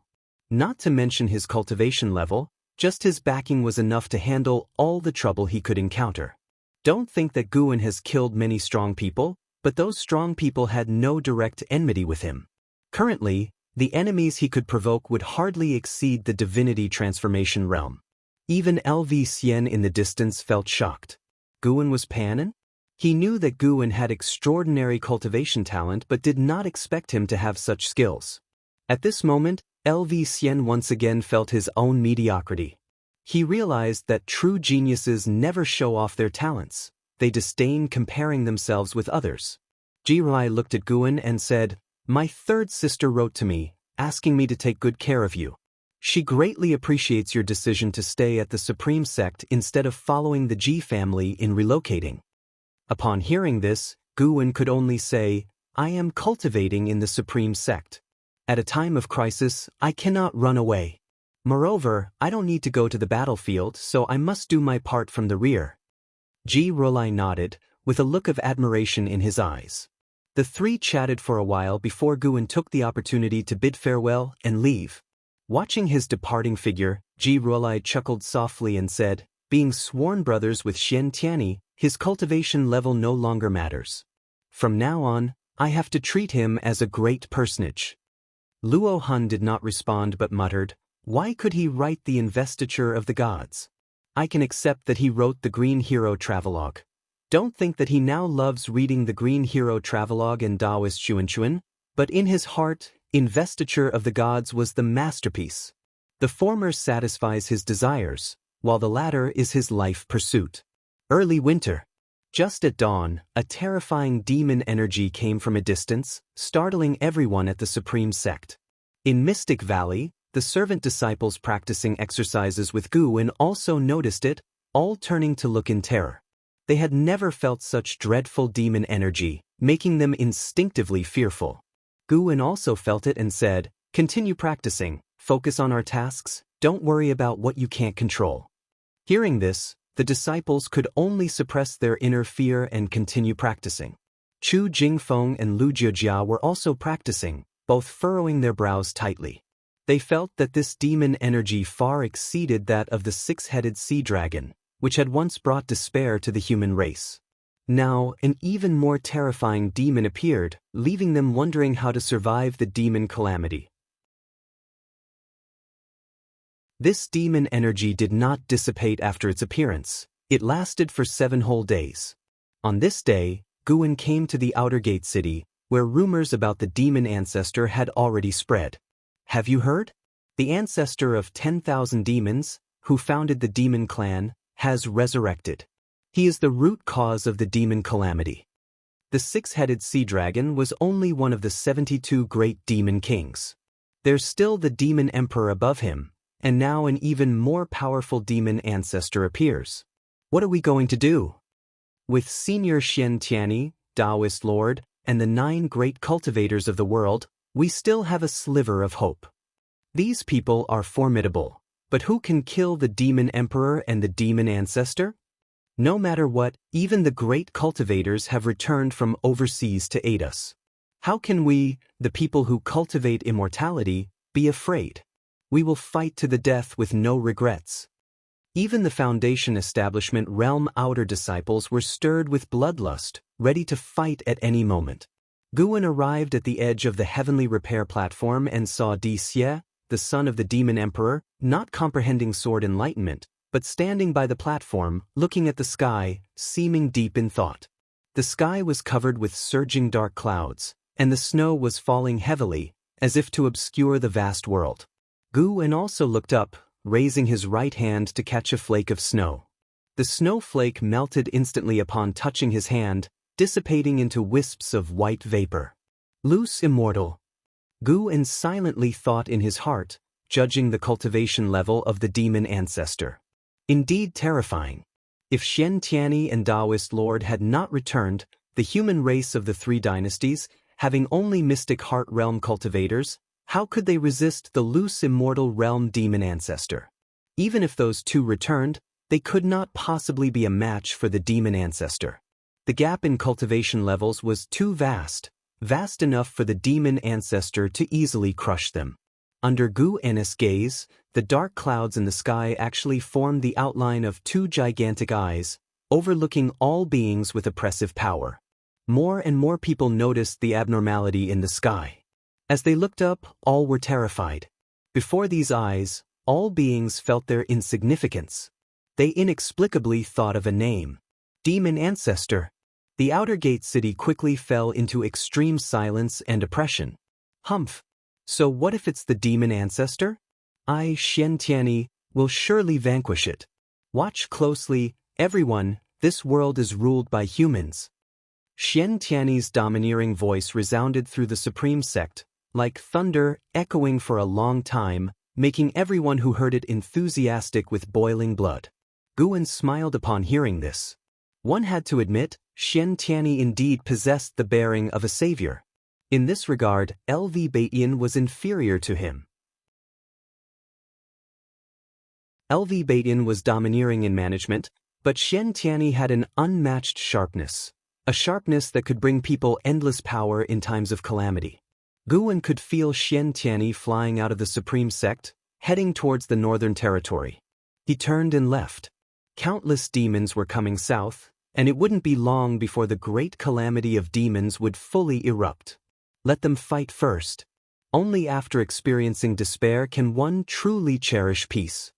Not to mention his cultivation level, just his backing was enough to handle all the trouble he could encounter. Don't think that Guwen has killed many strong people, but those strong people had no direct enmity with him. Currently, the enemies he could provoke would hardly exceed the divinity transformation realm. Even LV Xian in the distance felt shocked. Guwen was Panin? He knew that Guwen had extraordinary cultivation talent but did not expect him to have such skills. At this moment, LV Xian once again felt his own mediocrity. He realized that true geniuses never show off their talents. They disdain comparing themselves with others. Jirai looked at Guwen and said, "My third sister wrote to me, asking me to take good care of you. She greatly appreciates your decision to stay at the Supreme Sect instead of following the Ji family in relocating." Upon hearing this, Guwen could only say, "I am cultivating in the Supreme Sect. At a time of crisis, I cannot run away. Moreover, I don't need to go to the battlefield, so I must do my part from the rear." Ji Rolai nodded, with a look of admiration in his eyes. The three chatted for a while before Guwen took the opportunity to bid farewell and leave. Watching his departing figure, Ji Rolai chuckled softly and said, "Being sworn brothers with Xianxia, his cultivation level no longer matters. From now on, I have to treat him as a great personage." Luo Han did not respond but muttered, "Why could he write the investiture of the gods? I can accept that he wrote the Green Hero Travelogue. Don't think that he now loves reading the Green Hero Travelogue and Daoist Xuanchuan, but in his heart, Investiture of the Gods was the masterpiece. The former satisfies his desires, while the latter is his life pursuit." Early winter. Just at dawn, a terrifying demon energy came from a distance, startling everyone at the Supreme Sect. In Mystic Valley, the servant disciples practicing exercises with Guwen also noticed it, all turning to look in terror. They had never felt such dreadful demon energy, making them instinctively fearful. Guwen also felt it and said, "Continue practicing, focus on our tasks, don't worry about what you can't control." Hearing this, the disciples could only suppress their inner fear and continue practicing. Chu Jingfeng and Lu Jiujia were also practicing, both furrowing their brows tightly. They felt that this demon energy far exceeded that of the six-headed sea dragon, which had once brought despair to the human race. Now, an even more terrifying demon appeared, leaving them wondering how to survive the demon calamity. This demon energy did not dissipate after its appearance. It lasted for 7 whole days. On this day, Guwen came to the outer gate city, where rumors about the demon ancestor had already spread. "Have you heard? The ancestor of 10,000 demons, who founded the demon clan, has resurrected. He is the root cause of the demon calamity." The six-headed sea dragon was only one of the 72 great demon kings. There's still the demon emperor above him, and now an even more powerful demon ancestor appears. What are we going to do? With Senior Xianxia, Daoist Lord, and the 9 great cultivators of the world, we still have a sliver of hope. These people are formidable, but who can kill the demon emperor and the demon ancestor? No matter what, even the great cultivators have returned from overseas to aid us. How can we, the people who cultivate immortality, be afraid? We will fight to the death with no regrets. Even the Foundation establishment realm outer disciples were stirred with bloodlust, ready to fight at any moment. Guwen arrived at the edge of the heavenly repair platform and saw Di Xie, the son of the demon emperor, not comprehending sword enlightenment, but standing by the platform, looking at the sky, seeming deep in thought. The sky was covered with surging dark clouds, and the snow was falling heavily, as if to obscure the vast world. Guwen also looked up, raising his right hand to catch a flake of snow. The snowflake melted instantly upon touching his hand, dissipating into wisps of white vapor. Loose Immortal. Guwen silently thought in his heart, judging the cultivation level of the demon ancestor. Indeed terrifying. If Xianxia and Daoist Lord had not returned, the human race of the 3 dynasties, having only mystic heart realm cultivators, how could they resist the loose immortal realm demon ancestor? Even if those 2 returned, they could not possibly be a match for the demon ancestor. The gap in cultivation levels was too vast, vast enough for the demon ancestor to easily crush them. Under Gu En's gaze, the dark clouds in the sky actually formed the outline of two gigantic eyes, overlooking all beings with oppressive power. More and more people noticed the abnormality in the sky. As they looked up, all were terrified. Before these eyes, all beings felt their insignificance. They inexplicably thought of a name: Demon Ancestor. The outer gate city quickly fell into extreme silence and oppression. Humph. So what if it's the demon ancestor? I, Xianxia, will surely vanquish it. Watch closely, everyone, this world is ruled by humans. Xianxia's domineering voice resounded through the supreme sect, like thunder echoing for a long time, making everyone who heard it enthusiastic with boiling blood. Guan smiled upon hearing this. One had to admit, Xianxia indeed possessed the bearing of a savior. In this regard, LV Baiyan was inferior to him. LV Baiyan was domineering in management, but Xianxia had an unmatched sharpness. A sharpness that could bring people endless power in times of calamity. Guan could feel Xianxia flying out of the supreme sect, heading towards the northern territory. He turned and left. Countless demons were coming south, and it wouldn't be long before the great calamity of demons would fully erupt. Let them fight first. Only after experiencing despair can one truly cherish peace.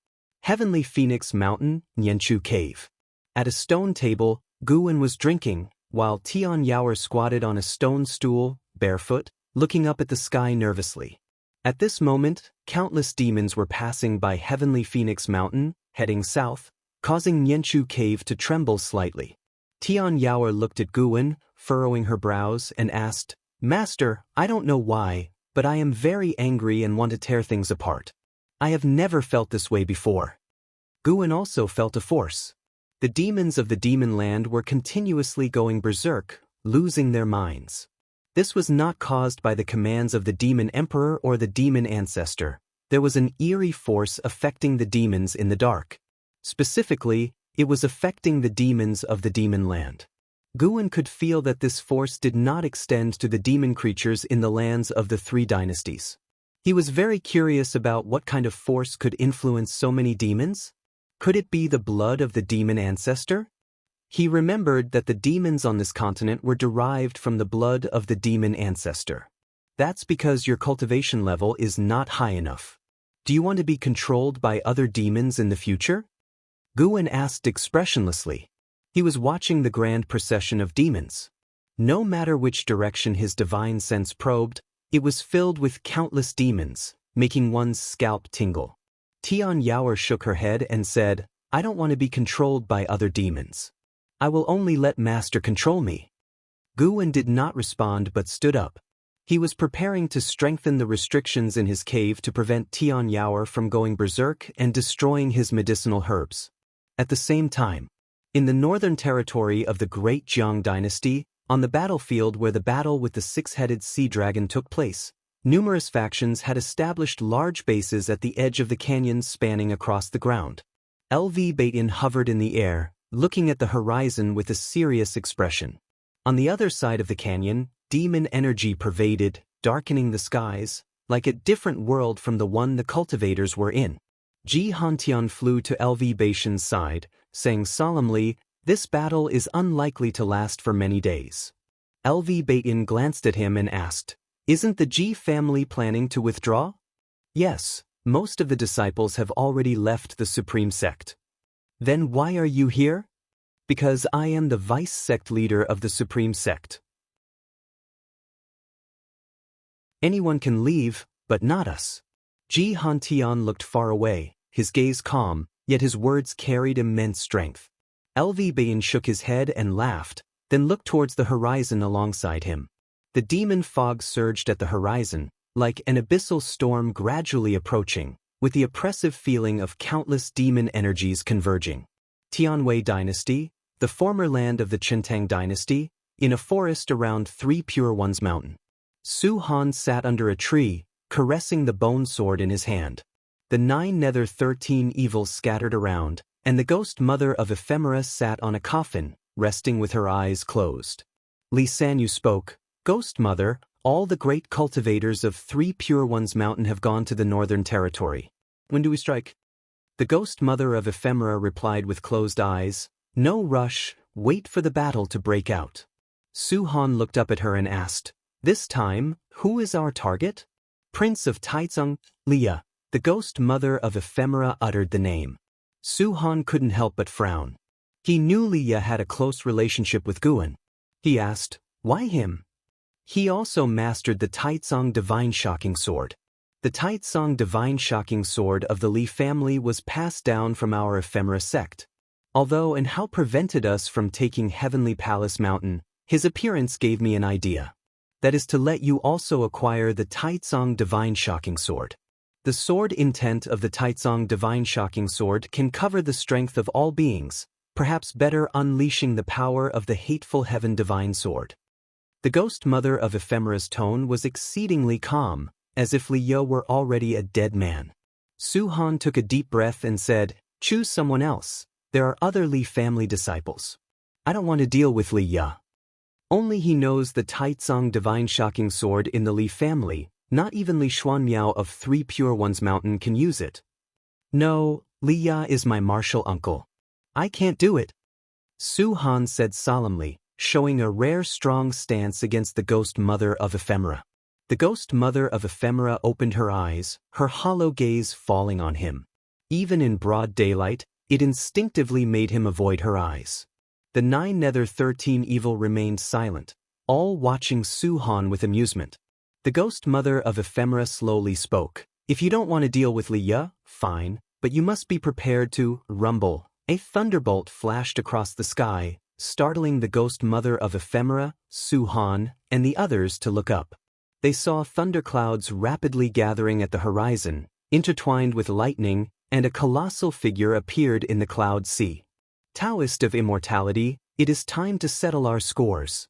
Heavenly Phoenix Mountain, Nianchu Cave. At a stone table, Guan was drinking, while Tian Yaoer squatted on a stone stool, barefoot, looking up at the sky nervously. At this moment, countless demons were passing by Heavenly Phoenix Mountain, heading south, causing Nianchu Cave to tremble slightly. Tian Yaoer looked at Guan, furrowing her brows, and asked, "Master, I don't know why, but I am very angry and want to tear things apart. I have never felt this way before." Guan also felt a force. The demons of the demon land were continuously going berserk, losing their minds. This was not caused by the commands of the demon emperor or the demon ancestor. There was an eerie force affecting the demons in the dark. Specifically, it was affecting the demons of the demon land. Guan could feel that this force did not extend to the demon creatures in the lands of the three dynasties. He was very curious about what kind of force could influence so many demons. Could it be the blood of the demon ancestor? He remembered that the demons on this continent were derived from the blood of the demon ancestor. That's because your cultivation level is not high enough. Do you want to be controlled by other demons in the future? Guan asked expressionlessly. He was watching the grand procession of demons. No matter which direction his divine sense probed, it was filled with countless demons, making one's scalp tingle. Tian Yaoer shook her head and said, "I don't want to be controlled by other demons. I will only let Master control me." Guan did not respond but stood up. He was preparing to strengthen the restrictions in his cave to prevent Tian Yaoer from going berserk and destroying his medicinal herbs. At the same time, in the northern territory of the Great Jiang Dynasty, on the battlefield where the battle with the six-headed sea dragon took place, numerous factions had established large bases at the edge of the canyons spanning across the ground. LV Baiyan hovered in the air, looking at the horizon with a serious expression. On the other side of the canyon, demon energy pervaded, darkening the skies, like a different world from the one the cultivators were in. Ji Hantian flew to LV Baiyan's side, saying solemnly, "This battle is unlikely to last for many days." LV Baiyan glanced at him and asked, "Isn't the Ji family planning to withdraw?" "Yes, most of the disciples have already left the Supreme Sect." "Then why are you here?" "Because I am the vice sect leader of the Supreme Sect. Anyone can leave, but not us." Ji Hantian looked far away, his gaze calm, yet his words carried immense strength. LV Baiyan shook his head and laughed, then looked towards the horizon alongside him. The demon fog surged at the horizon, like an abyssal storm gradually approaching, with the oppressive feeling of countless demon energies converging. Tianwei Dynasty, the former land of the Chintang Dynasty, in a forest around Three Pure Ones Mountain. Su Han sat under a tree, caressing the bone sword in his hand. The 9 nether 13 evils scattered around, and the ghost mother of Ephemera sat on a coffin, resting with her eyes closed. Li Sanyu spoke, Ghost Mother, all the great cultivators of 3 Pure Ones Mountain have gone to the Northern Territory. When do we strike? The Ghost Mother of Ephemera replied with closed eyes, "No rush, wait for the battle to break out." Su-Han looked up at her and asked, "This time, who is our target?" "Prince of Taizong, Leah." The Ghost Mother of Ephemera uttered the name. Su-Han couldn't help but frown. He knew Leah had a close relationship with Guan. He asked, "Why him?" "He also mastered the Taizong Divine Shocking Sword." The Taizong Divine Shocking Sword of the Li family was passed down from our Ephemera sect. Although and how prevented us from taking Heavenly Palace Mountain, his appearance gave me an idea. That is to let you also acquire the Taizong Divine Shocking Sword. The sword intent of the Taizong Divine Shocking Sword can cover the strength of all beings, perhaps better unleashing the power of the hateful Heaven Divine Sword. The Ghost Mother of Ephemera's tone was exceedingly calm, as if Li Yo were already a dead man. Su-Han took a deep breath and said, "Choose someone else. There are other Li family disciples. I don't want to deal with Li Ya. Only he knows the Taizong Divine Shocking Sword in the Li family, not even Li Xuanmiao of 3 Pure Ones Mountain can use it. No, Li Ya is my martial uncle. I can't do it." Su-Han said solemnly, showing a rare strong stance against the Ghost Mother of Ephemera. The Ghost Mother of Ephemera opened her eyes, her hollow gaze falling on him. Even in broad daylight, it instinctively made him avoid her eyes. The 9 Nether 13 Evil remained silent, all watching Su-Han with amusement. The Ghost Mother of Ephemera slowly spoke. "If you don't want to deal with Li Ya, fine, but you must be prepared to rumble." A thunderbolt flashed across the sky, startling the Ghost Mother of Ephemera, Su-Han, and the others to look up. They saw thunderclouds rapidly gathering at the horizon, intertwined with lightning, and a colossal figure appeared in the cloud sea. "Daoist of immortality, it is time to settle our scores."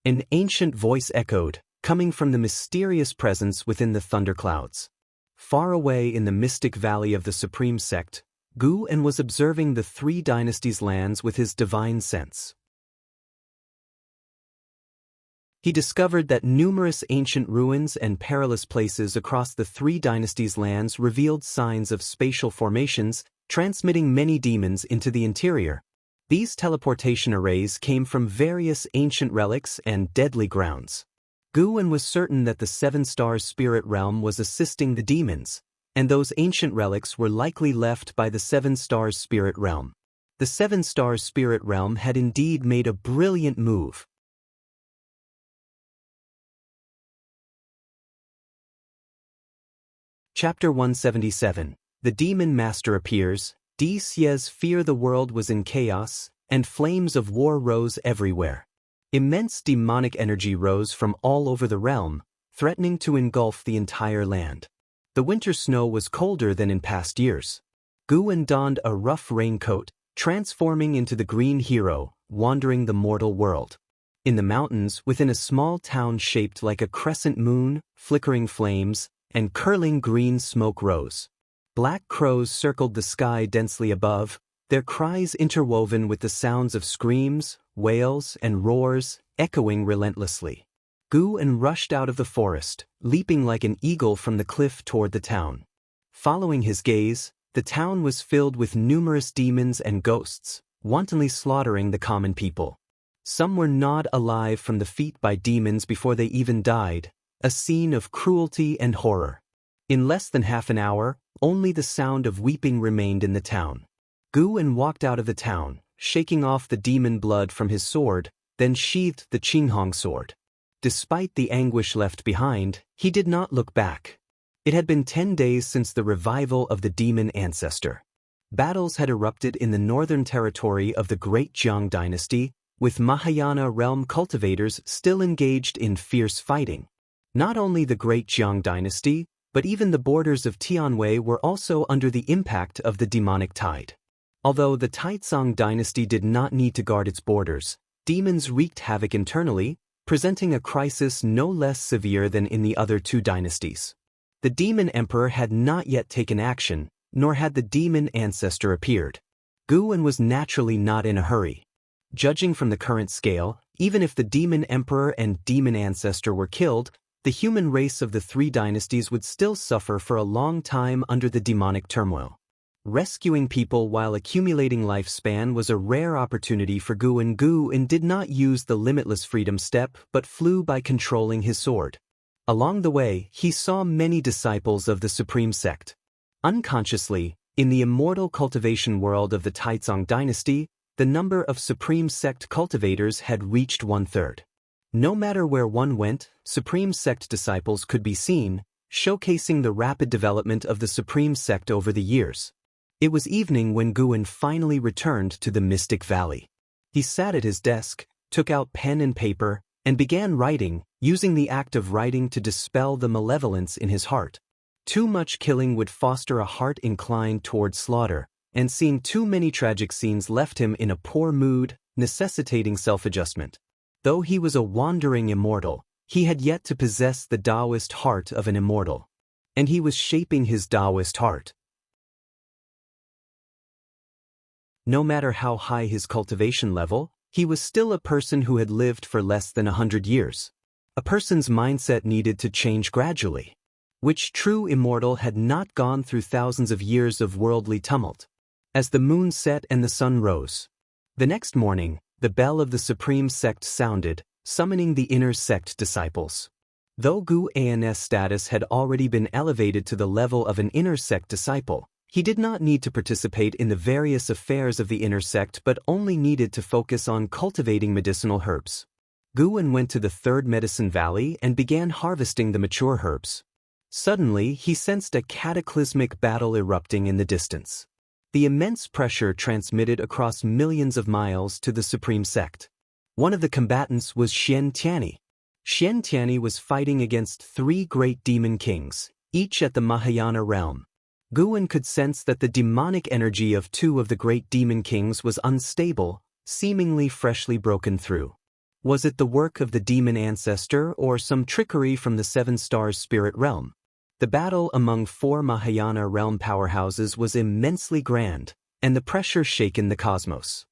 An ancient voice echoed, coming from the mysterious presence within the thunderclouds. Far away in the mystic valley of the Supreme Sect, Guan was observing the 3 dynasties' lands with his divine sense. He discovered that numerous ancient ruins and perilous places across the 3 dynasties' lands revealed signs of spatial formations, transmitting many demons into the interior. These teleportation arrays came from various ancient relics and deadly grounds. Guan was certain that the 7 Stars Spirit Realm was assisting the demons, and those ancient relics were likely left by the 7 Stars Spirit Realm. The 7 Stars Spirit Realm had indeed made a brilliant move. Chapter 177. The Demon Master appears. Xie's fear the world was in chaos, and flames of war rose everywhere. Immense demonic energy rose from all over the realm, threatening to engulf the entire land. The winter snow was colder than in past years. Guan donned a rough raincoat, transforming into the green hero, wandering the mortal world. In the mountains, within a small town shaped like a crescent moon, flickering flames, and curling green smoke rose. Black crows circled the sky densely above, their cries interwoven with the sounds of screams, wails, and roars, echoing relentlessly. Guan rushed out of the forest, leaping like an eagle from the cliff toward the town. Following his gaze, the town was filled with numerous demons and ghosts, wantonly slaughtering the common people. Some were gnawed alive from the feet by demons before they even died, a scene of cruelty and horror. In less than half an hour, only the sound of weeping remained in the town. Guan walked out of the town, shaking off the demon blood from his sword, then sheathed the Qinghong sword. Despite the anguish left behind, he did not look back. It had been 10 days since the revival of the demon ancestor. Battles had erupted in the northern territory of the Great Jiang dynasty, with Mahayana realm cultivators still engaged in fierce fighting. Not only the Great Jiang dynasty, but even the borders of Tianwei were also under the impact of the demonic tide. Although the Taizong dynasty did not need to guard its borders, demons wreaked havoc internally, presenting a crisis no less severe than in the other 2 dynasties. The demon emperor had not yet taken action, nor had the demon ancestor appeared. Guan was naturally not in a hurry. Judging from the current scale, even if the demon emperor and demon ancestor were killed, the human race of the three dynasties would still suffer for a long time under the demonic turmoil. Rescuing people while accumulating lifespan was a rare opportunity for Guan. Guan did not use the limitless freedom step but flew by controlling his sword. Along the way, he saw many disciples of the Supreme Sect. Unconsciously, in the immortal cultivation world of the Taizong dynasty, the number of Supreme Sect cultivators had reached 1/3. No matter where one went, Supreme Sect disciples could be seen, showcasing the rapid development of the Supreme Sect over the years. It was evening when Guan finally returned to the Mystic Valley. He sat at his desk, took out pen and paper, and began writing, using the act of writing to dispel the malevolence in his heart. Too much killing would foster a heart inclined toward slaughter, and seeing too many tragic scenes left him in a poor mood, necessitating self-adjustment. Though he was a wandering immortal, he had yet to possess the Daoist heart of an immortal. And he was shaping his Daoist heart. No matter how high his cultivation level, he was still a person who had lived for less than 100 years. A person's mindset needed to change gradually. Which true immortal had not gone through thousands of years of worldly tumult? As the moon set and the sun rose. The next morning, the bell of the Supreme Sect sounded, summoning the inner sect disciples. Though Guan's status had already been elevated to the level of an inner sect disciple, he did not need to participate in the various affairs of the inner sect but only needed to focus on cultivating medicinal herbs. Guan went to the third medicine valley and began harvesting the mature herbs. Suddenly, he sensed a cataclysmic battle erupting in the distance. The immense pressure transmitted across millions of miles to the Supreme Sect. One of the combatants was Xianxia. Xianxia was fighting against three great demon kings, each at the Mahayana realm. Guan could sense that the demonic energy of two of the great demon kings was unstable, seemingly freshly broken through. Was it the work of the demon ancestor or some trickery from the Seven Stars spirit realm? The battle among four Mahayana realm powerhouses was immensely grand, and the pressure shaken the cosmos.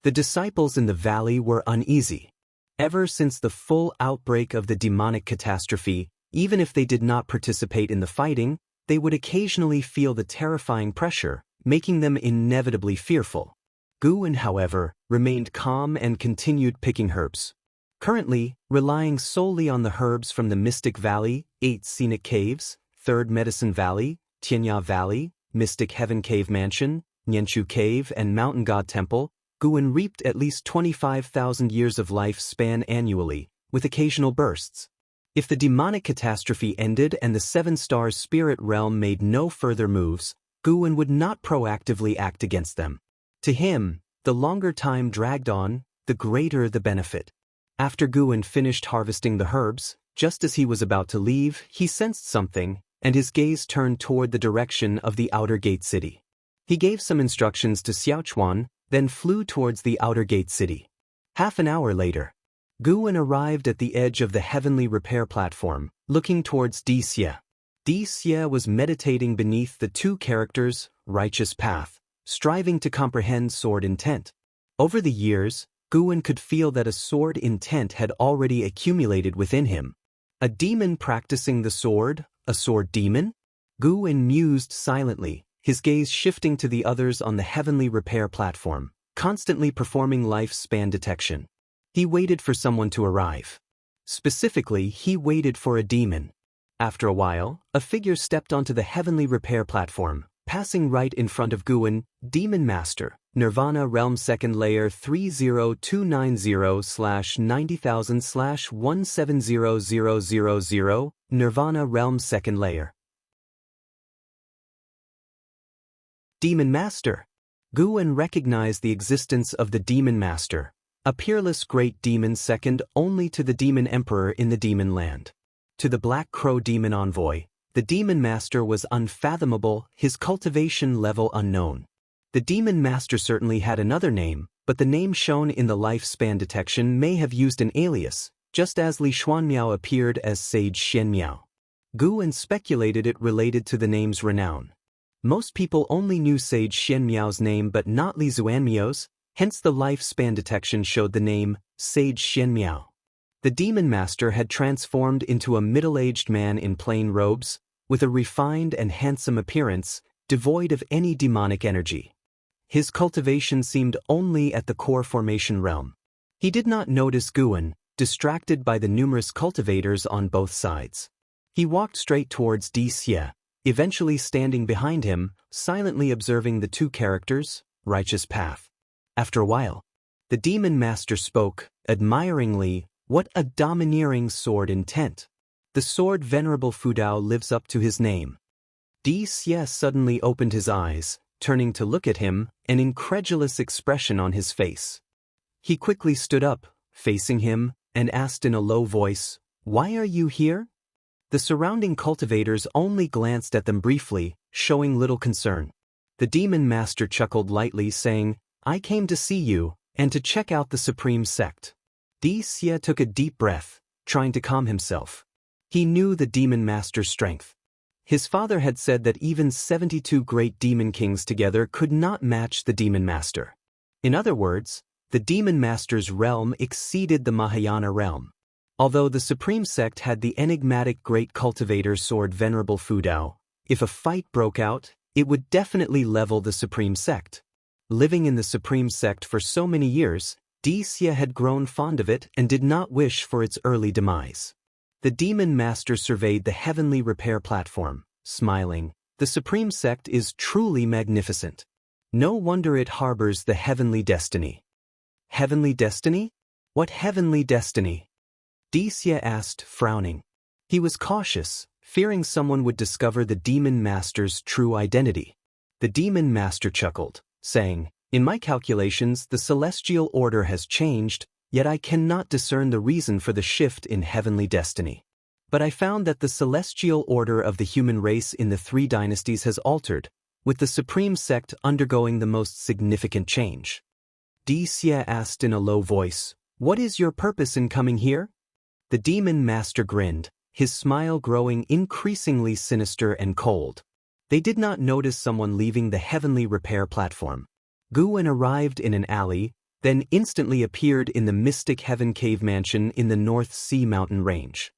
The disciples in the valley were uneasy. Ever since the full outbreak of the demonic catastrophe, even if they did not participate in the fighting, they would occasionally feel the terrifying pressure, making them inevitably fearful. Guan, however, remained calm and continued picking herbs. Currently, relying solely on the herbs from the Mystic Valley, 8 Scenic Caves, 3rd Medicine Valley, Tianya Valley, Mystic Heaven Cave Mansion, Nianchu Cave and Mountain God Temple, Guan reaped at least 25,000 years of lifespan annually, with occasional bursts. If the demonic catastrophe ended and the Seven Stars spirit realm made no further moves, Guan would not proactively act against them. To him, the longer time dragged on, the greater the benefit. After Guan finished harvesting the herbs, just as he was about to leave, he sensed something, and his gaze turned toward the direction of the outer gate city. He gave some instructions to Xiaochuan, then flew towards the outer gate city. Half an hour later, Guan arrived at the edge of the heavenly repair platform, looking towards Xie. Xie was meditating beneath the two characters, righteous path, striving to comprehend sword intent. Over the years, Guan could feel that a sword intent had already accumulated within him. A demon practicing the sword, a sword demon? Guan mused silently, his gaze shifting to the others on the heavenly repair platform, constantly performing lifespan detection. He waited for someone to arrive. Specifically, he waited for a demon. After a while, a figure stepped onto the heavenly repair platform, passing right in front of Guan. Demon Master, Nirvana Realm 2nd Layer 30290/90,000/170000, Nirvana Realm 2nd Layer. Demon Master. Guan recognized the existence of the Demon Master, a peerless great demon second only to the Demon Emperor in the Demon Land. To the Black Crow Demon Envoy, the Demon Master was unfathomable, his cultivation level unknown. The Demon Master certainly had another name, but the name shown in the lifespan detection may have used an alias, just as Li Xuanmiao appeared as Sage Xianmiao. Guan speculated it related to the name's renown. Most people only knew Sage Xianmiao's name but not Li Xuanmiao's, Hence the lifespan detection showed the name Sage Xianmiao. The demon master had transformed into a middle-aged man in plain robes, with a refined and handsome appearance, devoid of any demonic energy. His cultivation seemed only at the core formation realm. He did not notice Guan, distracted by the numerous cultivators on both sides. He walked straight towards Xie, eventually standing behind him, silently observing the two characters' righteous path. After a while, the demon master spoke, admiringly, "What a domineering sword intent! The sword Venerable Fudao lives up to his name." Xie suddenly opened his eyes, turning to look at him, an incredulous expression on his face. He quickly stood up, facing him, and asked in a low voice, "Why are you here?" The surrounding cultivators only glanced at them briefly, showing little concern. The demon master chuckled lightly, saying, "I came to see you, and to check out the supreme sect." Xie took a deep breath, trying to calm himself. He knew the demon master's strength. His father had said that even 72 great demon kings together could not match the demon master. In other words, the demon master's realm exceeded the Mahayana realm. Although the supreme sect had the enigmatic great cultivator sword Venerable Fudao, if a fight broke out, it would definitely level the supreme sect. Living in the supreme sect for so many years, Xie had grown fond of it and did not wish for its early demise. The demon master surveyed the heavenly repair platform, smiling. "The supreme sect is truly magnificent. No wonder it harbors the heavenly destiny." "Heavenly destiny? What heavenly destiny?" Xie asked, frowning. He was cautious, fearing someone would discover the demon master's true identity. The demon master chuckled, saying, "In my calculations, the celestial order has changed, yet I cannot discern the reason for the shift in heavenly destiny. But I found that the celestial order of the human race in the 3 dynasties has altered, with the supreme sect undergoing the most significant change." Xie asked in a low voice, "What is your purpose in coming here?" The demon master grinned, his smile growing increasingly sinister and cold. They did not notice someone leaving the heavenly repair platform. Guan arrived in an alley, then instantly appeared in the mystic Heaven Cave mansion in the North Sea mountain range.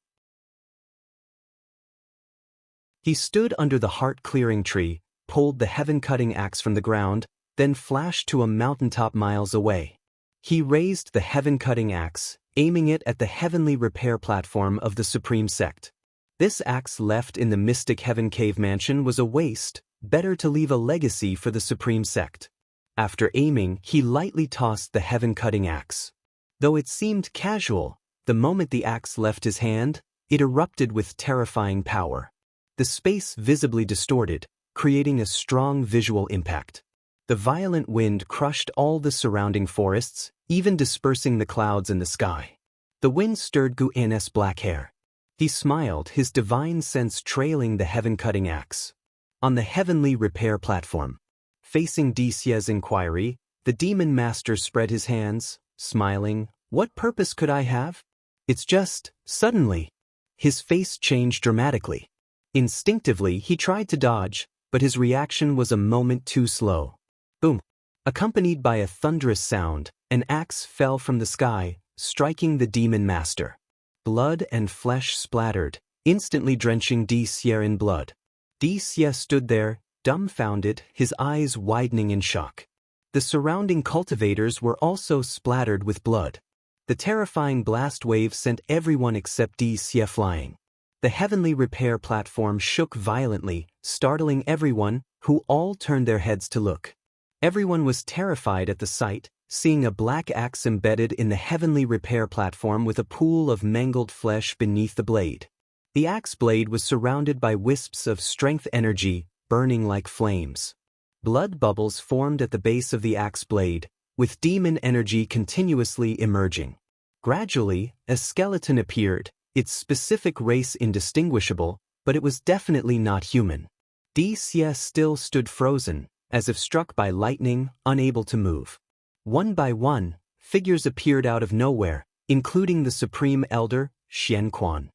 He stood under the heart-clearing tree, pulled the heaven-cutting axe from the ground, then flashed to a mountaintop miles away. He raised the heaven-cutting axe, aiming it at the heavenly repair platform of the supreme sect. This axe left in the mystic Heaven Cave mansion was a waste, better to leave a legacy for the supreme sect. After aiming, he lightly tossed the heaven-cutting axe. Though it seemed casual, the moment the axe left his hand, it erupted with terrifying power. The space visibly distorted, creating a strong visual impact. The violent wind crushed all the surrounding forests, even dispersing the clouds in the sky. The wind stirred Guan's black hair. He smiled, his divine sense trailing the heaven-cutting axe. On the heavenly repair platform, facing Xie's inquiry, the demon master spread his hands, smiling. "What purpose could I have?" "It's just," suddenly, his face changed dramatically. Instinctively, he tried to dodge, but his reaction was a moment too slow. Boom! Accompanied by a thunderous sound, an axe fell from the sky, striking the demon master. Blood and flesh splattered, instantly drenching Xie in blood. Xie stood there, dumbfounded, his eyes widening in shock. The surrounding cultivators were also splattered with blood. The terrifying blast wave sent everyone except Xie flying. The heavenly repair platform shook violently, startling everyone, who all turned their heads to look. Everyone was terrified at the sight, seeing a black axe embedded in the heavenly repair platform with a pool of mangled flesh beneath the blade. The axe blade was surrounded by wisps of strength energy, burning like flames. Blood bubbles formed at the base of the axe blade, with demon energy continuously emerging. Gradually, a skeleton appeared, its specific race indistinguishable, but it was definitely not human. Xie still stood frozen, as if struck by lightning, unable to move. One by one, figures appeared out of nowhere, including the Supreme Elder, Xianquan.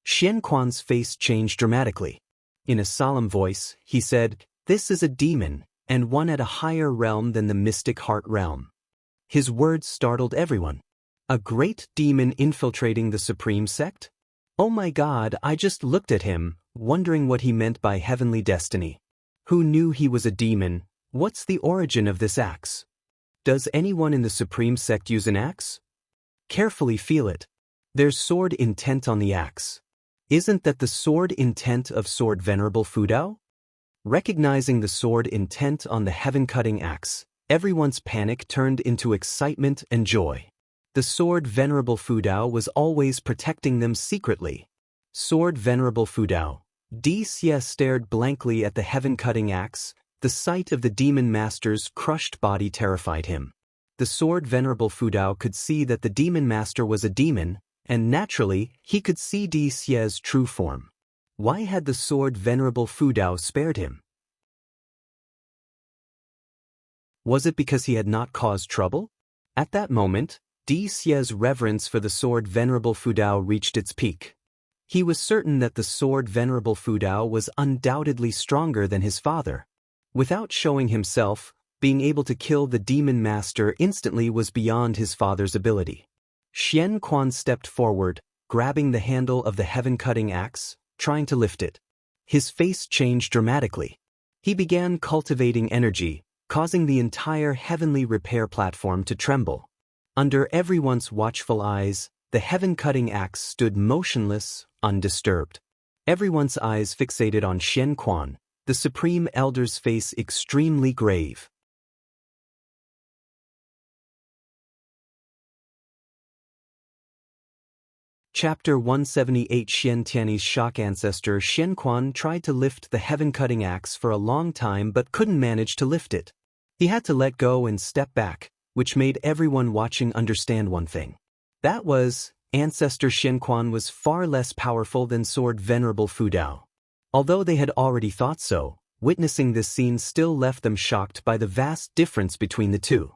Xianquan's face changed dramatically. In a solemn voice, he said, "This is a demon, and one at a higher realm than the mystic heart realm." His words startled everyone. A great demon infiltrating the supreme sect? Oh my God, I just looked at him, wondering what he meant by heavenly destiny. Who knew he was a demon? What's the origin of this axe? Does anyone in the supreme sect use an axe? Carefully feel it. There's sword intent on the axe. Isn't that the sword intent of Sword Venerable Fudao? Recognizing the sword intent on the heaven-cutting axe, everyone's panic turned into excitement and joy. The Sword Venerable Fudao was always protecting them secretly. Sword Venerable Fudao. Xie stared blankly at the heaven-cutting axe. The sight of the demon master's crushed body terrified him. The Sword Venerable Fudao could see that the demon master was a demon, and naturally, he could see Xie's true form. Why had the Sword Venerable Fudao spared him? Was it because he had not caused trouble? At that moment, Xie's reverence for the Sword Venerable Fudao reached its peak. He was certain that the Sword Venerable Fudao was undoubtedly stronger than his father. Without showing himself, being able to kill the demon master instantly was beyond his father's ability. Xianxia stepped forward, grabbing the handle of the heaven-cutting axe, trying to lift it. His face changed dramatically. He began cultivating energy, causing the entire heavenly repair platform to tremble. Under everyone's watchful eyes, the heaven-cutting axe stood motionless, undisturbed. Everyone's eyes fixated on Xianxia, the Supreme Elder's face extremely grave. Chapter 178. Xiantian's shock ancestor Xianxia tried to lift the heaven-cutting axe for a long time but couldn't manage to lift it. He had to let go and step back, which made everyone watching understand one thing. That was, Ancestor Xianxia was far less powerful than Sword Venerable Fudao. Although they had already thought so, witnessing this scene still left them shocked by the vast difference between the two.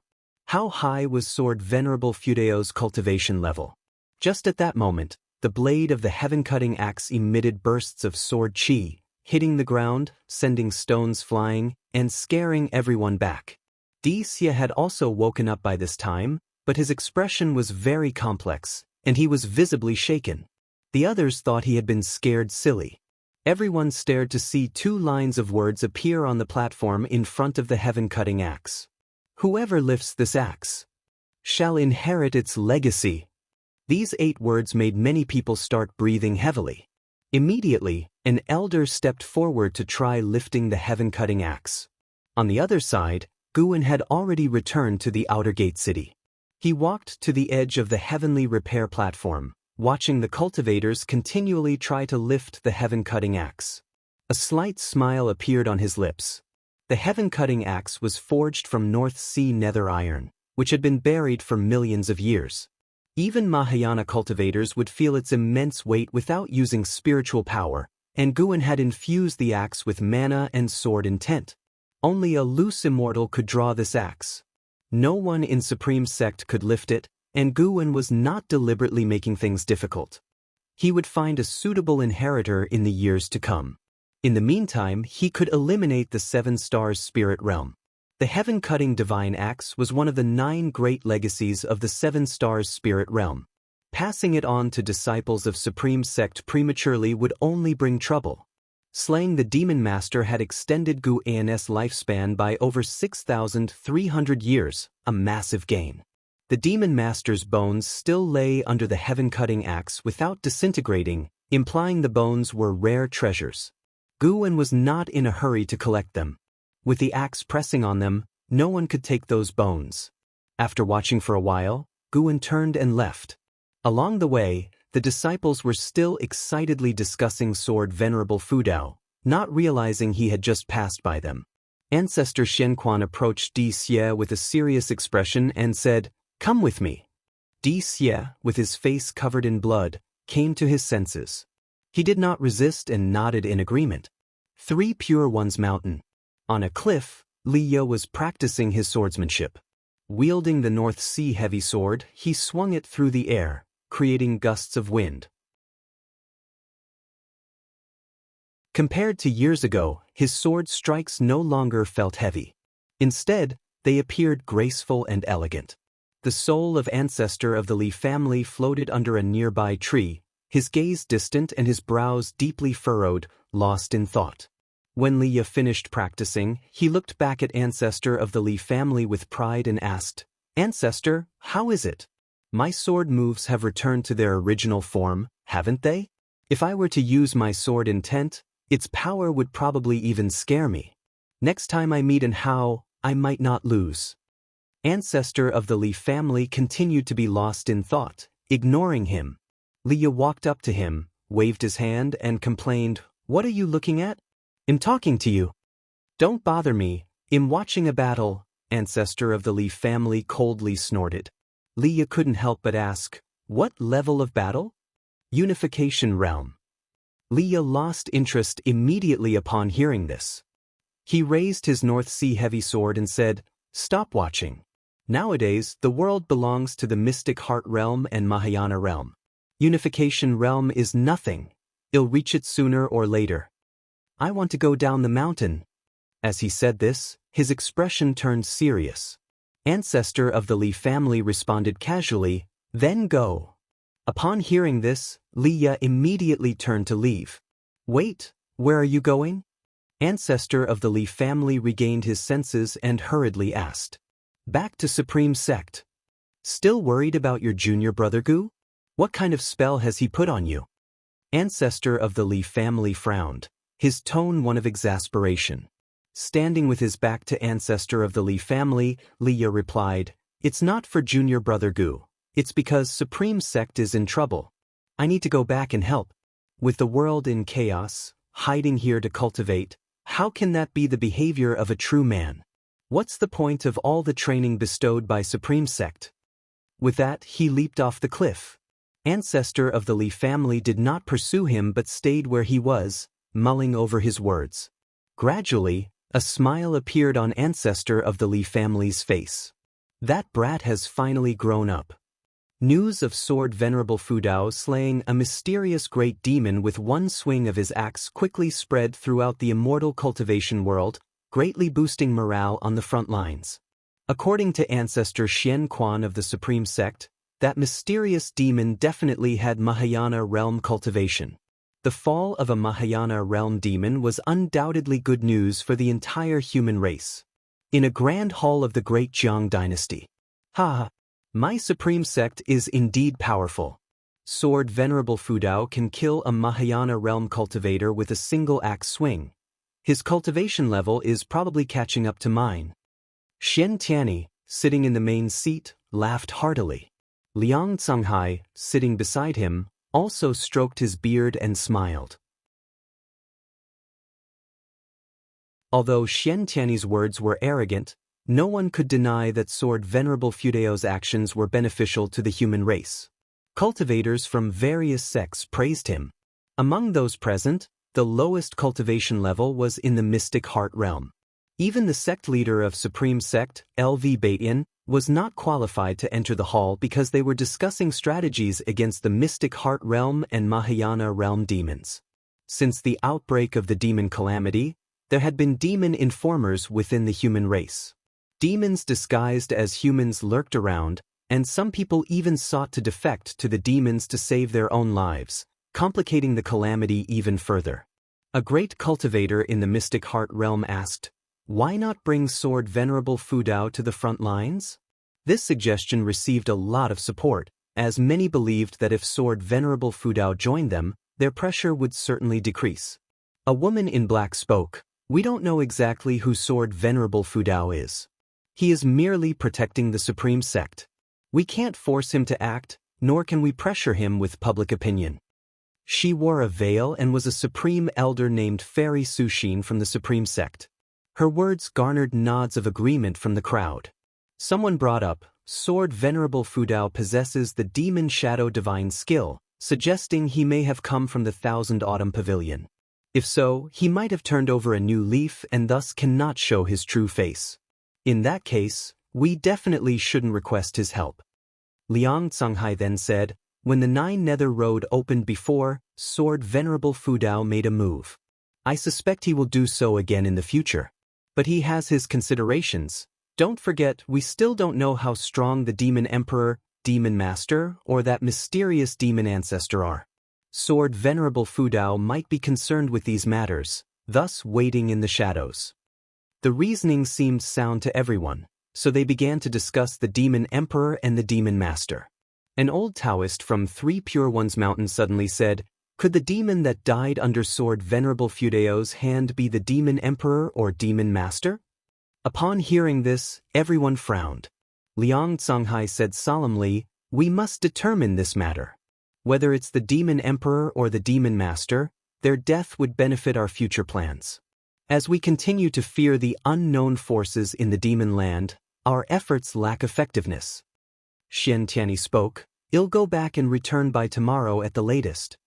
How high was Sword Venerable Fudao's cultivation level? Just at that moment, the blade of the heaven-cutting axe emitted bursts of sword chi, hitting the ground, sending stones flying, and scaring everyone back. Xie had also woken up by this time, but his expression was very complex, and he was visibly shaken. The others thought he had been scared silly. Everyone stared to see two lines of words appear on the platform in front of the heaven-cutting axe. Whoever lifts this axe shall inherit its legacy. These 8 words made many people start breathing heavily. Immediately, an elder stepped forward to try lifting the heaven-cutting axe. On the other side, Guwen had already returned to the outer gate city. He walked to the edge of the heavenly repair platform, watching the cultivators continually try to lift the heaven-cutting axe. A slight smile appeared on his lips. The heaven-cutting axe was forged from North Sea nether iron, which had been buried for millions of years. Even Mahayana cultivators would feel its immense weight without using spiritual power, and Guwen had infused the axe with mana and sword intent. Only a loose immortal could draw this axe. No one in Supreme Sect could lift it, and Guwen was not deliberately making things difficult. He would find a suitable inheritor in the years to come. In the meantime, he could eliminate the 7 Stars Spirit Realm. The heaven-cutting divine axe was one of the 9 great legacies of the 7 Stars Spirit Realm. Passing it on to disciples of Supreme Sect prematurely would only bring trouble. Slaying the Demon Master had extended Guwen's lifespan by over 6,300 years, a massive gain. The Demon Master's bones still lay under the heaven-cutting axe without disintegrating, implying the bones were rare treasures. Guwen was not in a hurry to collect them. With the axe pressing on them, no one could take those bones. After watching for a while, Guwen turned and left. Along the way, the disciples were still excitedly discussing Sword Venerable Fudao, not realizing he had just passed by them. Ancestor Xianxia approached Xie with a serious expression and said, "Come with me." Xie, with his face covered in blood, came to his senses. He did not resist and nodded in agreement. 3 Pure Ones Mountain. On a cliff, Liu was practicing his swordsmanship. Wielding the North Sea heavy sword, he swung it through the air, creating gusts of wind. Compared to years ago, his sword strikes no longer felt heavy. Instead, they appeared graceful and elegant. The soul of ancestor of the Li family floated under a nearby tree, his gaze distant and his brows deeply furrowed, lost in thought. When Liya finished practicing, he looked back at ancestor of the Li family with pride and asked, "Ancestor, how is it? My sword moves have returned to their original form, haven't they? If I were to use my sword intent, its power would probably even scare me. Next time I meet an Hao, I might not lose." Ancestor of the Li family continued to be lost in thought, ignoring him. Liya walked up to him, waved his hand and complained, "What are you looking at? I'm talking to you." "Don't bother me, I'm watching a battle," ancestor of the Li family coldly snorted. Liya couldn't help but ask, "What level of battle?" "Unification realm." Liya lost interest immediately upon hearing this. He raised his North Sea heavy sword and said, "Stop watching. Nowadays, the world belongs to the Mystic Heart realm and Mahayana realm. Unification realm is nothing. You'll reach it sooner or later. I want to go down the mountain." As he said this, his expression turned serious. Ancestor of the Li family responded casually, "Then go." Upon hearing this, Liya immediately turned to leave. "Wait, where are you going?" Ancestor of the Li family regained his senses and hurriedly asked. "Back to Supreme Sect." "Still worried about your junior brother Gu? What kind of spell has he put on you?" Ancestor of the Li family frowned, his tone one of exasperation. Standing with his back to ancestor of the Li family, Liya replied, "It's not for junior brother Gu. It's because Supreme Sect is in trouble. I need to go back and help. With the world in chaos, hiding here to cultivate, how can that be the behavior of a true man? What's the point of all the training bestowed by Supreme Sect?" With that, he leaped off the cliff. Ancestor of the Li family did not pursue him but stayed where he was, mulling over his words. Gradually, a smile appeared on ancestor of the Li family's face. That brat has finally grown up. News of Sword Venerable Fudao slaying a mysterious great demon with one swing of his axe quickly spread throughout the immortal cultivation world, greatly boosting morale on the front lines. According to ancestor Xian Quan of the Supreme Sect, that mysterious demon definitely had Mahayana realm cultivation. The fall of a Mahayana realm demon was undoubtedly good news for the entire human race. In a grand hall of the great Jiang dynasty. "Ha! My Supreme Sect is indeed powerful. Sword Venerable Fudao can kill a Mahayana realm cultivator with a single axe swing. His cultivation level is probably catching up to mine." Xian Tianyi, sitting in the main seat, laughed heartily. Liang Canghai, sitting beside him, also stroked his beard and smiled. Although Xian Tianyi's words were arrogant, no one could deny that Sword Venerable Fudao's actions were beneficial to the human race. Cultivators from various sects praised him. Among those present, the lowest cultivation level was in the Mystic Heart realm. Even the sect leader of Supreme Sect, LV Baitin, was not qualified to enter the hall because they were discussing strategies against the Mystic Heart realm and Mahayana realm demons. Since the outbreak of the demon calamity, there had been demon informers within the human race. Demons disguised as humans lurked around, and some people even sought to defect to the demons to save their own lives, complicating the calamity even further. A great cultivator in the Mystic Heart realm asked, "Why not bring Sword Venerable Fudao to the front lines?" This suggestion received a lot of support, as many believed that if Sword Venerable Fudao joined them, their pressure would certainly decrease. A woman in black spoke, "We don't know exactly who Sword Venerable Fudao is. He is merely protecting the Supreme Sect. We can't force him to act, nor can we pressure him with public opinion." She wore a veil and was a supreme elder named Fairy Sushin from the Supreme Sect. Her words garnered nods of agreement from the crowd. Someone brought up, "Sword Venerable Fudao possesses the Demon Shadow Divine skill, suggesting he may have come from the Thousand Autumn Pavilion. If so, he might have turned over a new leaf and thus cannot show his true face. In that case, we definitely shouldn't request his help." Liang Canghai then said, "When the Nine Nether Road opened before, Sword Venerable Fudao made a move. I suspect he will do so again in the future. But he has his considerations. Don't forget, we still don't know how strong the Demon Emperor, Demon Master, or that mysterious demon ancestor are. Sword Venerable Fudao might be concerned with these matters, thus waiting in the shadows. The reasoning seemed sound to everyone, so they began to discuss the Demon Emperor and the Demon Master. An old Daoist from Three Pure Ones Mountain suddenly said, "Could the demon that died under Sword Venerable Fudao's hand be the Demon Emperor or Demon Master?" Upon hearing this, everyone frowned. Liang Zhonghai said solemnly, "We must determine this matter. Whether it's the Demon Emperor or the Demon Master, their death would benefit our future plans. As we continue to fear the unknown forces in the demon land, our efforts lack effectiveness." Xianxia spoke, "I'll go back and return by tomorrow at the latest."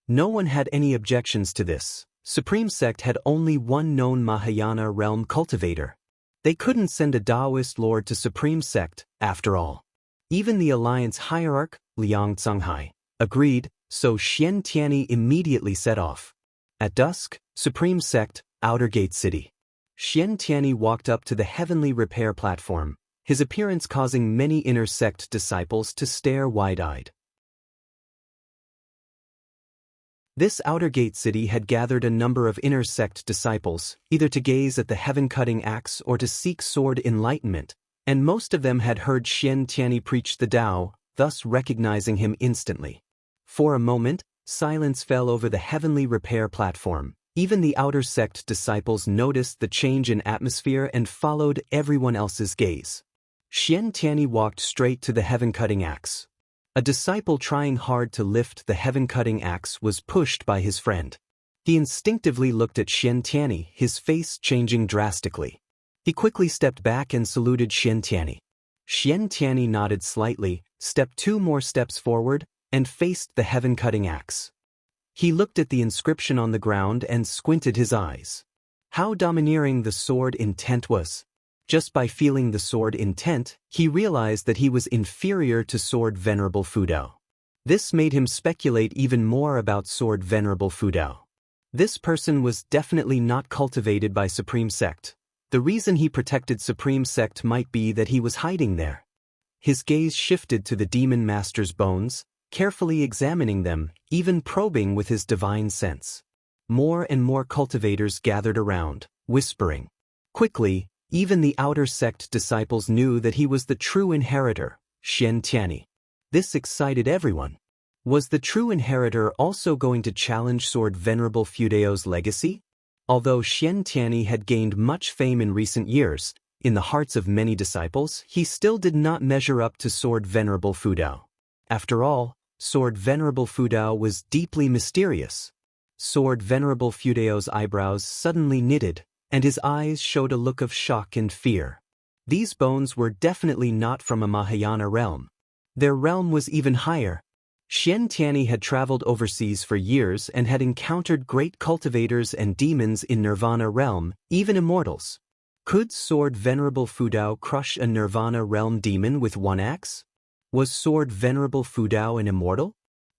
No one had any objections to this. Supreme Sect had only one known Mahayana realm cultivator. They couldn't send a Daoist lord to Supreme Sect, after all. Even the Alliance hierarch, Liang Zhonghai, agreed, so Xianxia immediately set off. At dusk, Supreme Sect, Outer Gate City. Xianxia walked up to the heavenly repair platform, his appearance causing many inner sect disciples to stare wide-eyed. This Outer Gate City had gathered a number of inner sect disciples, either to gaze at the heaven-cutting axe or to seek sword enlightenment, and most of them had heard Xianxia preach the Tao, thus recognizing him instantly. For a moment, silence fell over the heavenly repair platform. Even the outer sect disciples noticed the change in atmosphere and followed everyone else's gaze. Xianxia walked straight to the heaven-cutting axe. A disciple trying hard to lift the heaven-cutting axe was pushed by his friend. He instinctively looked at Xianxia, his face changing drastically. He quickly stepped back and saluted Xianxia. Xianxia nodded slightly, stepped 2 more steps forward, and faced the heaven-cutting axe. He looked at the inscription on the ground and squinted his eyes. How domineering the sword intent was. Just by feeling the sword intent, he realized that he was inferior to Sword Venerable Fudao. This made him speculate even more about Sword Venerable Fudao. This person was definitely not cultivated by Supreme Sect. The reason he protected Supreme Sect might be that he was hiding there. His gaze shifted to the Demon Master's bones, carefully examining them, even probing with his divine sense. More and more cultivators gathered around, whispering. Quickly, even the outer sect disciples knew that he was the true inheritor, Xianxia. This excited everyone. Was the true inheritor also going to challenge Sword Venerable Fudao's legacy? Although Xianxia had gained much fame in recent years, in the hearts of many disciples, he still did not measure up to Sword Venerable Fudao. After all, Sword Venerable Fudao was deeply mysterious. Sword Venerable Fudao's eyebrows suddenly knitted, and his eyes showed a look of shock and fear. These bones were definitely not from a Mahayana realm. Their realm was even higher. Xianxia had traveled overseas for years and had encountered great cultivators and demons in Nirvana realm, even immortals. Could Sword Venerable Fudao crush a Nirvana realm demon with one axe? Was Sword Venerable Fudao an immortal?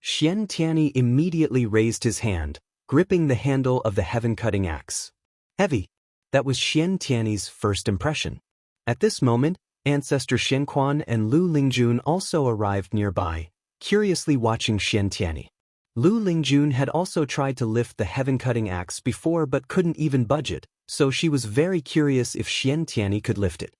Xianxia immediately raised his hand, gripping the handle of the heaven-cutting axe. Heavy. That was Xianxia's first impression. At this moment, Ancestor Shenquan and Lu Lingjun also arrived nearby, curiously watching Xianxia. Lu Lingjun had also tried to lift the heaven-cutting axe before but couldn't even budge it, so she was very curious if Xianxia could lift it.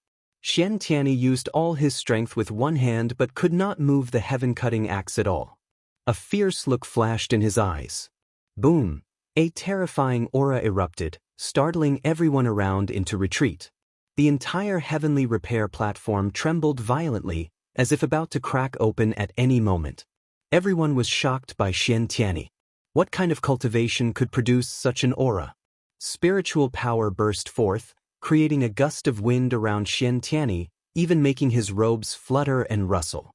Xianxia used all his strength with one hand but could not move the heaven-cutting axe at all. A fierce look flashed in his eyes. Boom! A terrifying aura erupted, startling everyone around into retreat. The entire heavenly repair platform trembled violently, as if about to crack open at any moment. Everyone was shocked by Xianxia. What kind of cultivation could produce such an aura? Spiritual power burst forth, creating a gust of wind around Xianxia, even making his robes flutter and rustle.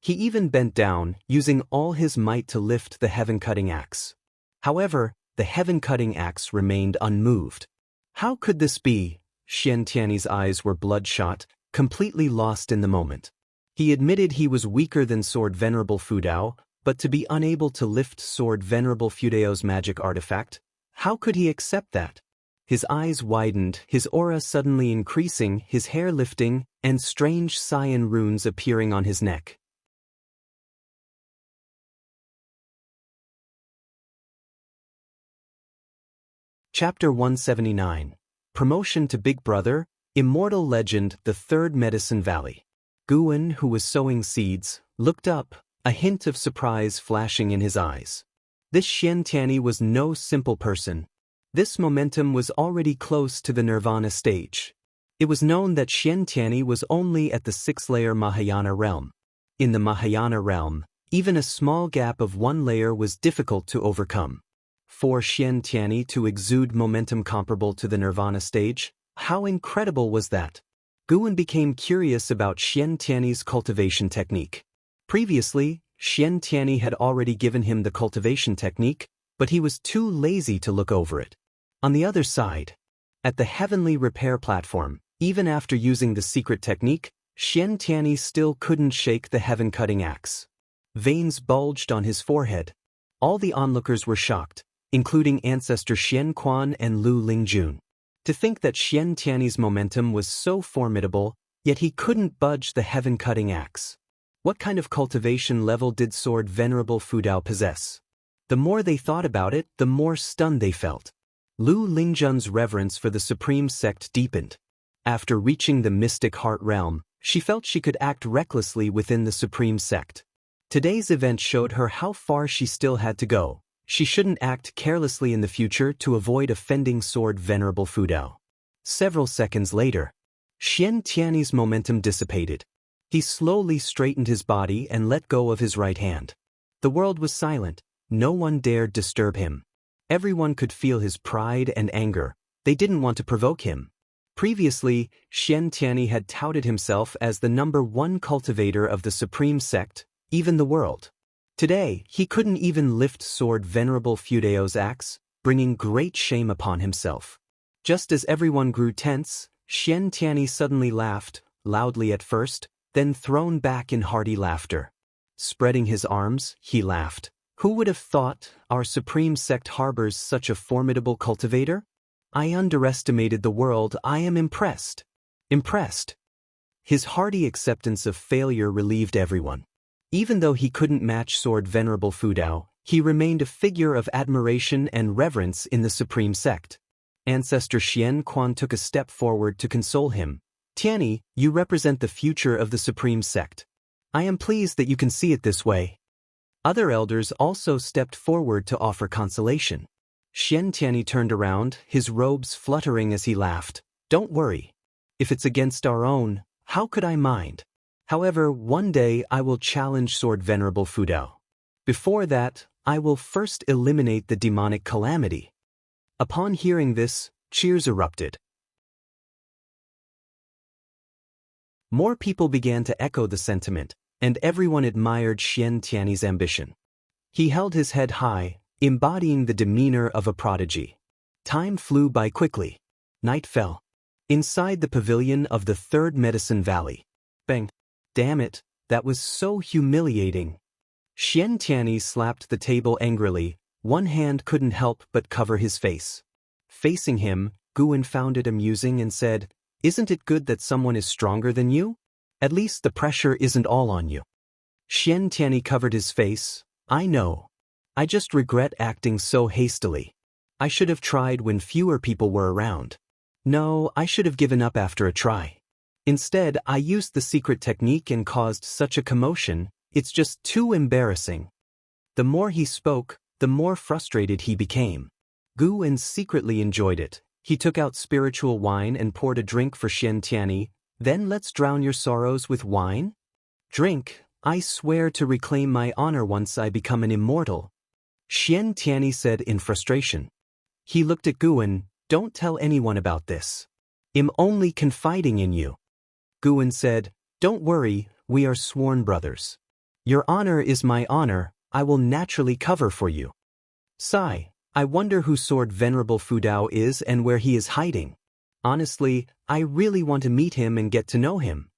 He even bent down, using all his might to lift the heaven-cutting axe. However, the heaven-cutting axe remained unmoved. How could this be? Xianxia's eyes were bloodshot, completely lost in the moment. He admitted he was weaker than Sword Venerable Fudao, but to be unable to lift Sword Venerable Fudao's magic artifact, how could he accept that? His eyes widened, his aura suddenly increasing, his hair lifting, and strange cyan runes appearing on his neck. Chapter 179. Promotion to Big Brother, Immortal Legend, the Third Medicine Valley. Guwen, who was sowing seeds, looked up, a hint of surprise flashing in his eyes. This Xianxia was no simple person. This momentum was already close to the nirvana stage. It was known that Xianxia was only at the 6th-layer Mahayana realm. In the Mahayana realm, even a small gap of 1 layer was difficult to overcome. For Xianxia to exude momentum comparable to the nirvana stage, how incredible was that? Guwen became curious about Xianxia's cultivation technique. Previously, Xianxia had already given him the cultivation technique, but he was too lazy to look over it. On the other side, at the heavenly repair platform, even after using the secret technique, Xianxia still couldn't shake the heaven-cutting axe. Veins bulged on his forehead. All the onlookers were shocked, including ancestor Xianquan and Lu Lingjun. To think that Xianxia's momentum was so formidable, yet he couldn't budge the heaven-cutting axe. What kind of cultivation level did Sword Venerable Fudao possess? The more they thought about it, the more stunned they felt. Lu Lingjun's reverence for the supreme sect deepened. After reaching the mystic heart realm, she felt she could act recklessly within the supreme sect. Today's event showed her how far she still had to go. She shouldn't act carelessly in the future to avoid offending Sword Venerable Fudao. Several seconds later, Xianxia's momentum dissipated. He slowly straightened his body and let go of his right hand. The world was silent. No one dared disturb him. Everyone could feel his pride and anger. They didn't want to provoke him. Previously, Xianxia had touted himself as the #1 cultivator of the supreme sect, even the world. Today, he couldn't even lift Sword Venerable Fudao's axe, bringing great shame upon himself. Just as everyone grew tense, Xianxia suddenly laughed, loudly at first, then thrown back in hearty laughter. Spreading his arms, he laughed. Who would have thought our supreme sect harbors such a formidable cultivator? I underestimated the world. I am impressed. Impressed. His hearty acceptance of failure relieved everyone. Even though he couldn't match Sword Venerable Fudao, he remained a figure of admiration and reverence in the supreme sect. Ancestor Xianquan took a step forward to console him. Tianyi, you represent the future of the supreme sect. I am pleased that you can see it this way. Other elders also stepped forward to offer consolation. Xianxia turned around, his robes fluttering as he laughed. Don't worry. If it's against our own, how could I mind? However, one day I will challenge Sword Venerable Fudao. Before that, I will first eliminate the demonic calamity. Upon hearing this, cheers erupted. More people began to echo the sentiment, and everyone admired Xianxia's ambition. He held his head high, embodying the demeanor of a prodigy. Time flew by quickly. Night fell. Inside the pavilion of the Third Medicine Valley. Bang! Damn it, that was so humiliating. Xianxia slapped the table angrily. One hand couldn't help but cover his face. Facing him, Guwen found it amusing and said, Isn't it good that someone is stronger than you? At least the pressure isn't all on you. Xianxia covered his face. I know. I just regret acting so hastily. I should have tried when fewer people were around. No, I should have given up after a try. Instead, I used the secret technique and caused such a commotion. It's just too embarrassing. The more he spoke, the more frustrated he became. Guwen secretly enjoyed it. He took out spiritual wine and poured a drink for Xianxia. Then let's drown your sorrows with wine? Drink, I swear to reclaim my honor once I become an immortal. Xianxia said in frustration. He looked at Guwen. Don't tell anyone about this. I'm only confiding in you. Guwen said, Don't worry, we are sworn brothers. Your honor is my honor, I will naturally cover for you. Sigh, I wonder who Sword Venerable Fudao is and where he is hiding. Honestly, I really want to meet him and get to know him.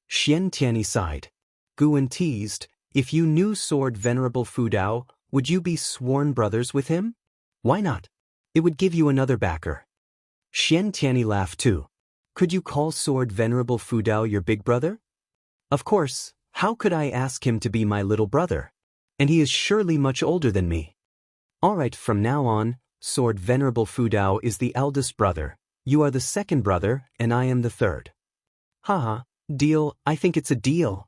Xianxia sighed. Guwen teased, If you knew Sword Venerable Fudao, would you be sworn brothers with him? Why not? It would give you another backer. Xianxia laughed too. Could you call Sword Venerable Fudao your big brother? Of course, how could I ask him to be my little brother? And he is surely much older than me. Alright, from now on, Sword Venerable Fudao is the eldest brother, you are the second brother, and I am the third. Haha, deal, I think it's a deal.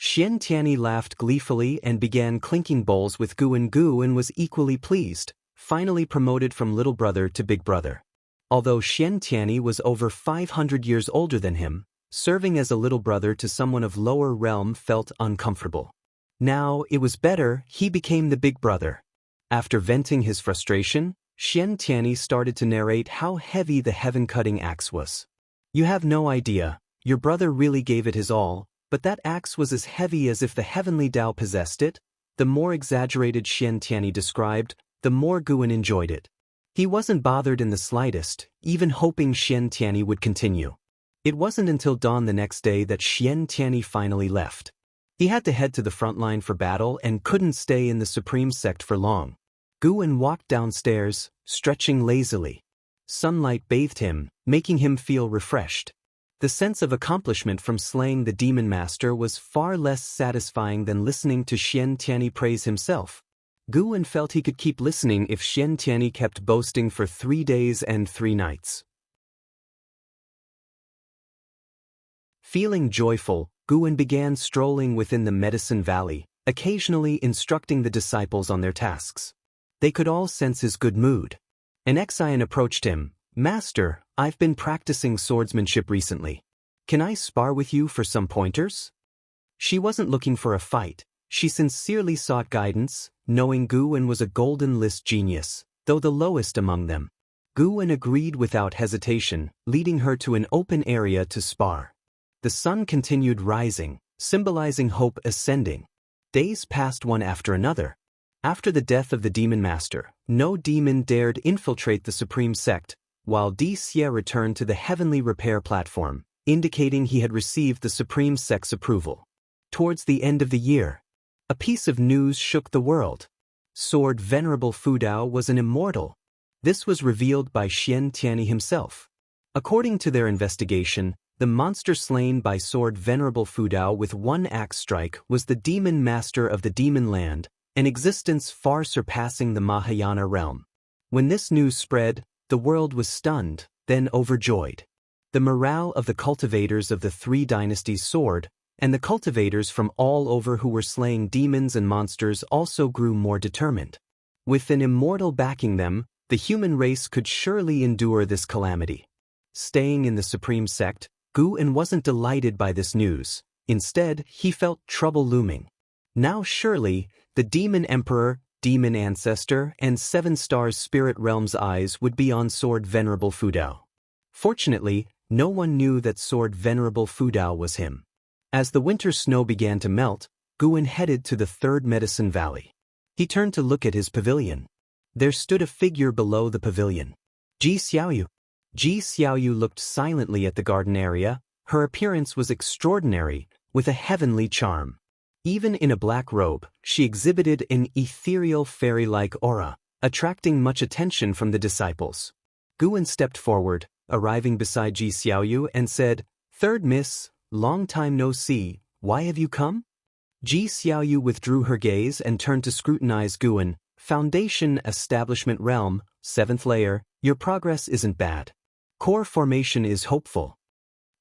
Xianxia laughed gleefully and began clinking bowls with Gu and was equally pleased, finally promoted from little brother to big brother. Although Xianxia was over 500 years older than him, serving as a little brother to someone of lower realm felt uncomfortable. Now, it was better, he became the big brother. After venting his frustration, Xianxia started to narrate how heavy the heaven-cutting axe was. You have no idea, your brother really gave it his all, but that axe was as heavy as if the heavenly Tao possessed it. The more exaggerated Xianxia described, the more Gu enjoyed it. He wasn't bothered in the slightest, even hoping Xianxia would continue. It wasn't until dawn the next day that Xianxia finally left. He had to head to the front line for battle and couldn't stay in the Supreme Sect for long. Gu walked downstairs, stretching lazily. Sunlight bathed him, making him feel refreshed. The sense of accomplishment from slaying the demon master was far less satisfying than listening to Xianxia praise himself. Gu felt he could keep listening if Xianxia kept boasting for 3 days and 3 nights. Feeling joyful, Gu began strolling within the Medicine Valley, occasionally instructing the disciples on their tasks. They could all sense his good mood. An Xian approached him. Master, I've been practicing swordsmanship recently. Can I spar with you for some pointers? She wasn't looking for a fight. She sincerely sought guidance, knowing Gu was a golden list genius, though the lowest among them. Gu agreed without hesitation, leading her to an open area to spar. The sun continued rising, symbolizing hope ascending. Days passed one after another. After the death of the demon master, no demon dared infiltrate the Supreme Sect, while Xia returned to the heavenly repair platform, indicating he had received the Supreme Sect's approval. Towards the end of the year, a piece of news shook the world. Sword Venerable Fudao was an immortal. This was revealed by Xianxia himself. According to their investigation, the monster slain by Sword Venerable Fudao with 1 axe strike was the demon master of the demon land, an existence far surpassing the Mahayana realm. When this news spread, the world was stunned, then overjoyed. The morale of the cultivators of the 3 dynasties soared, and the cultivators from all over who were slaying demons and monsters also grew more determined. With an immortal backing them, the human race could surely endure this calamity. Staying in the Supreme Sect, Gu wasn't delighted by this news. Instead, he felt trouble looming. Now surely, the demon emperor, demon ancestor, and 7 stars spirit realm's eyes would be on Sword Venerable Fudao. Fortunately, no one knew that Sword Venerable Fudao was him. As the winter snow began to melt, Gu headed to the 3rd Medicine Valley. He turned to look at his pavilion. There stood a figure below the pavilion. Ji Xiaoyu. Ji Xiaoyu looked silently at the garden area. Her appearance was extraordinary, with a heavenly charm. Even in a black robe, she exhibited an ethereal fairy-like aura, attracting much attention from the disciples. Gu stepped forward, arriving beside Ji Xiaoyu, and said, "Third Miss, long time no see, why have you come?" Ji Xiaoyu withdrew her gaze and turned to scrutinize Gu. Foundation Establishment Realm, 7th layer, your progress isn't bad. Core formation is hopeful.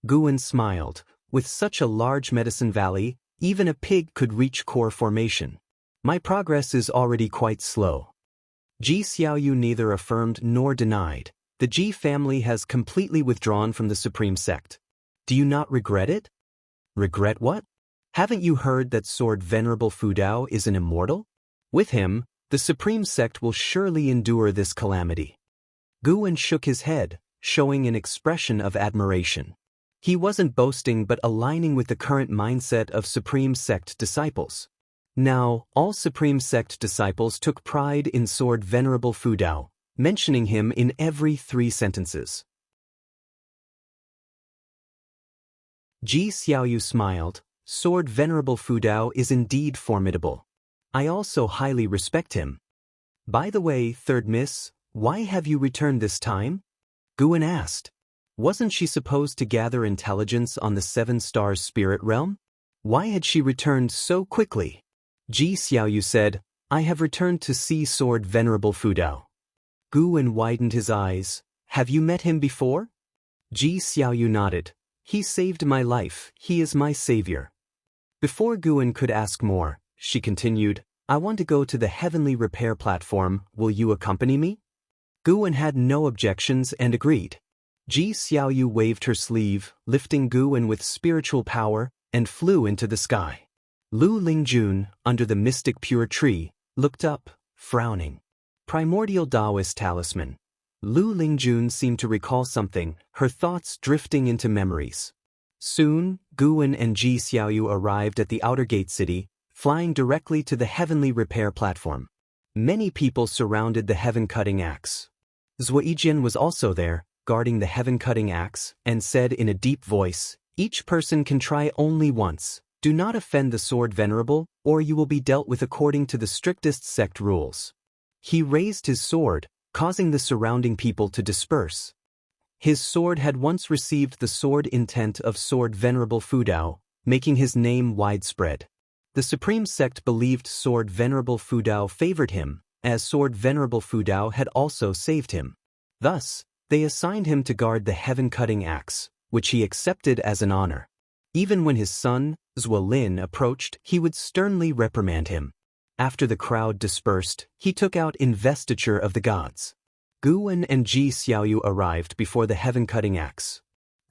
Gu smiled. With such a large Medicine Valley, even a pig could reach core formation. My progress is already quite slow. Ji Xiaoyu neither affirmed nor denied. The Ji family has completely withdrawn from the Supreme Sect. Do you not regret it? Regret what? Haven't you heard that Sword Venerable Fudao is an immortal? With him, the Supreme Sect will surely endure this calamity. Gu shook his head, showing an expression of admiration. He wasn't boasting but aligning with the current mindset of Supreme Sect disciples. Now, all Supreme Sect disciples took pride in Sword Venerable Fudao, mentioning him in every 3 sentences. Ji Xiaoyu smiled. Sword Venerable Fudao is indeed formidable. I also highly respect him. By the way, Third Miss, why have you returned this time? Guan asked. Wasn't she supposed to gather intelligence on the 7 stars spirit realm? Why had she returned so quickly? Ji Xiaoyu said, I have returned to see Sword Venerable Fudao. Guan widened his eyes. Have you met him before? Ji Xiaoyu nodded. He saved my life, he is my savior. Before Guan could ask more, she continued, I want to go to the heavenly repair platform, will you accompany me? Guan had no objections and agreed. Ji Xiaoyu waved her sleeve, lifting Guan with spiritual power, and flew into the sky. Lu Lingjun, under the mystic pure tree, looked up, frowning. Primordial Daoist talisman. Lu Lingjun seemed to recall something, her thoughts drifting into memories. Soon, Guan and Ji Xiaoyu arrived at the outer gate city, flying directly to the heavenly repair platform. Many people surrounded the heaven-cutting axe. Zuijian was also there, guarding the heaven-cutting axe, and said in a deep voice, each person can try only once. Do not offend the Sword Venerable, or you will be dealt with according to the strictest sect rules. He raised his sword, causing the surrounding people to disperse. His sword had once received the sword intent of Sword Venerable Fudao, making his name widespread. The Supreme Sect believed Sword Venerable Fudao favored him, as Sword Venerable Fudao had also saved him. Thus, they assigned him to guard the heaven-cutting axe, which he accepted as an honor. Even when his son, Wang Lin, approached, he would sternly reprimand him. After the crowd dispersed, he took out investiture of the gods. Guan and Ji Xiaoyu arrived before the heaven-cutting axe.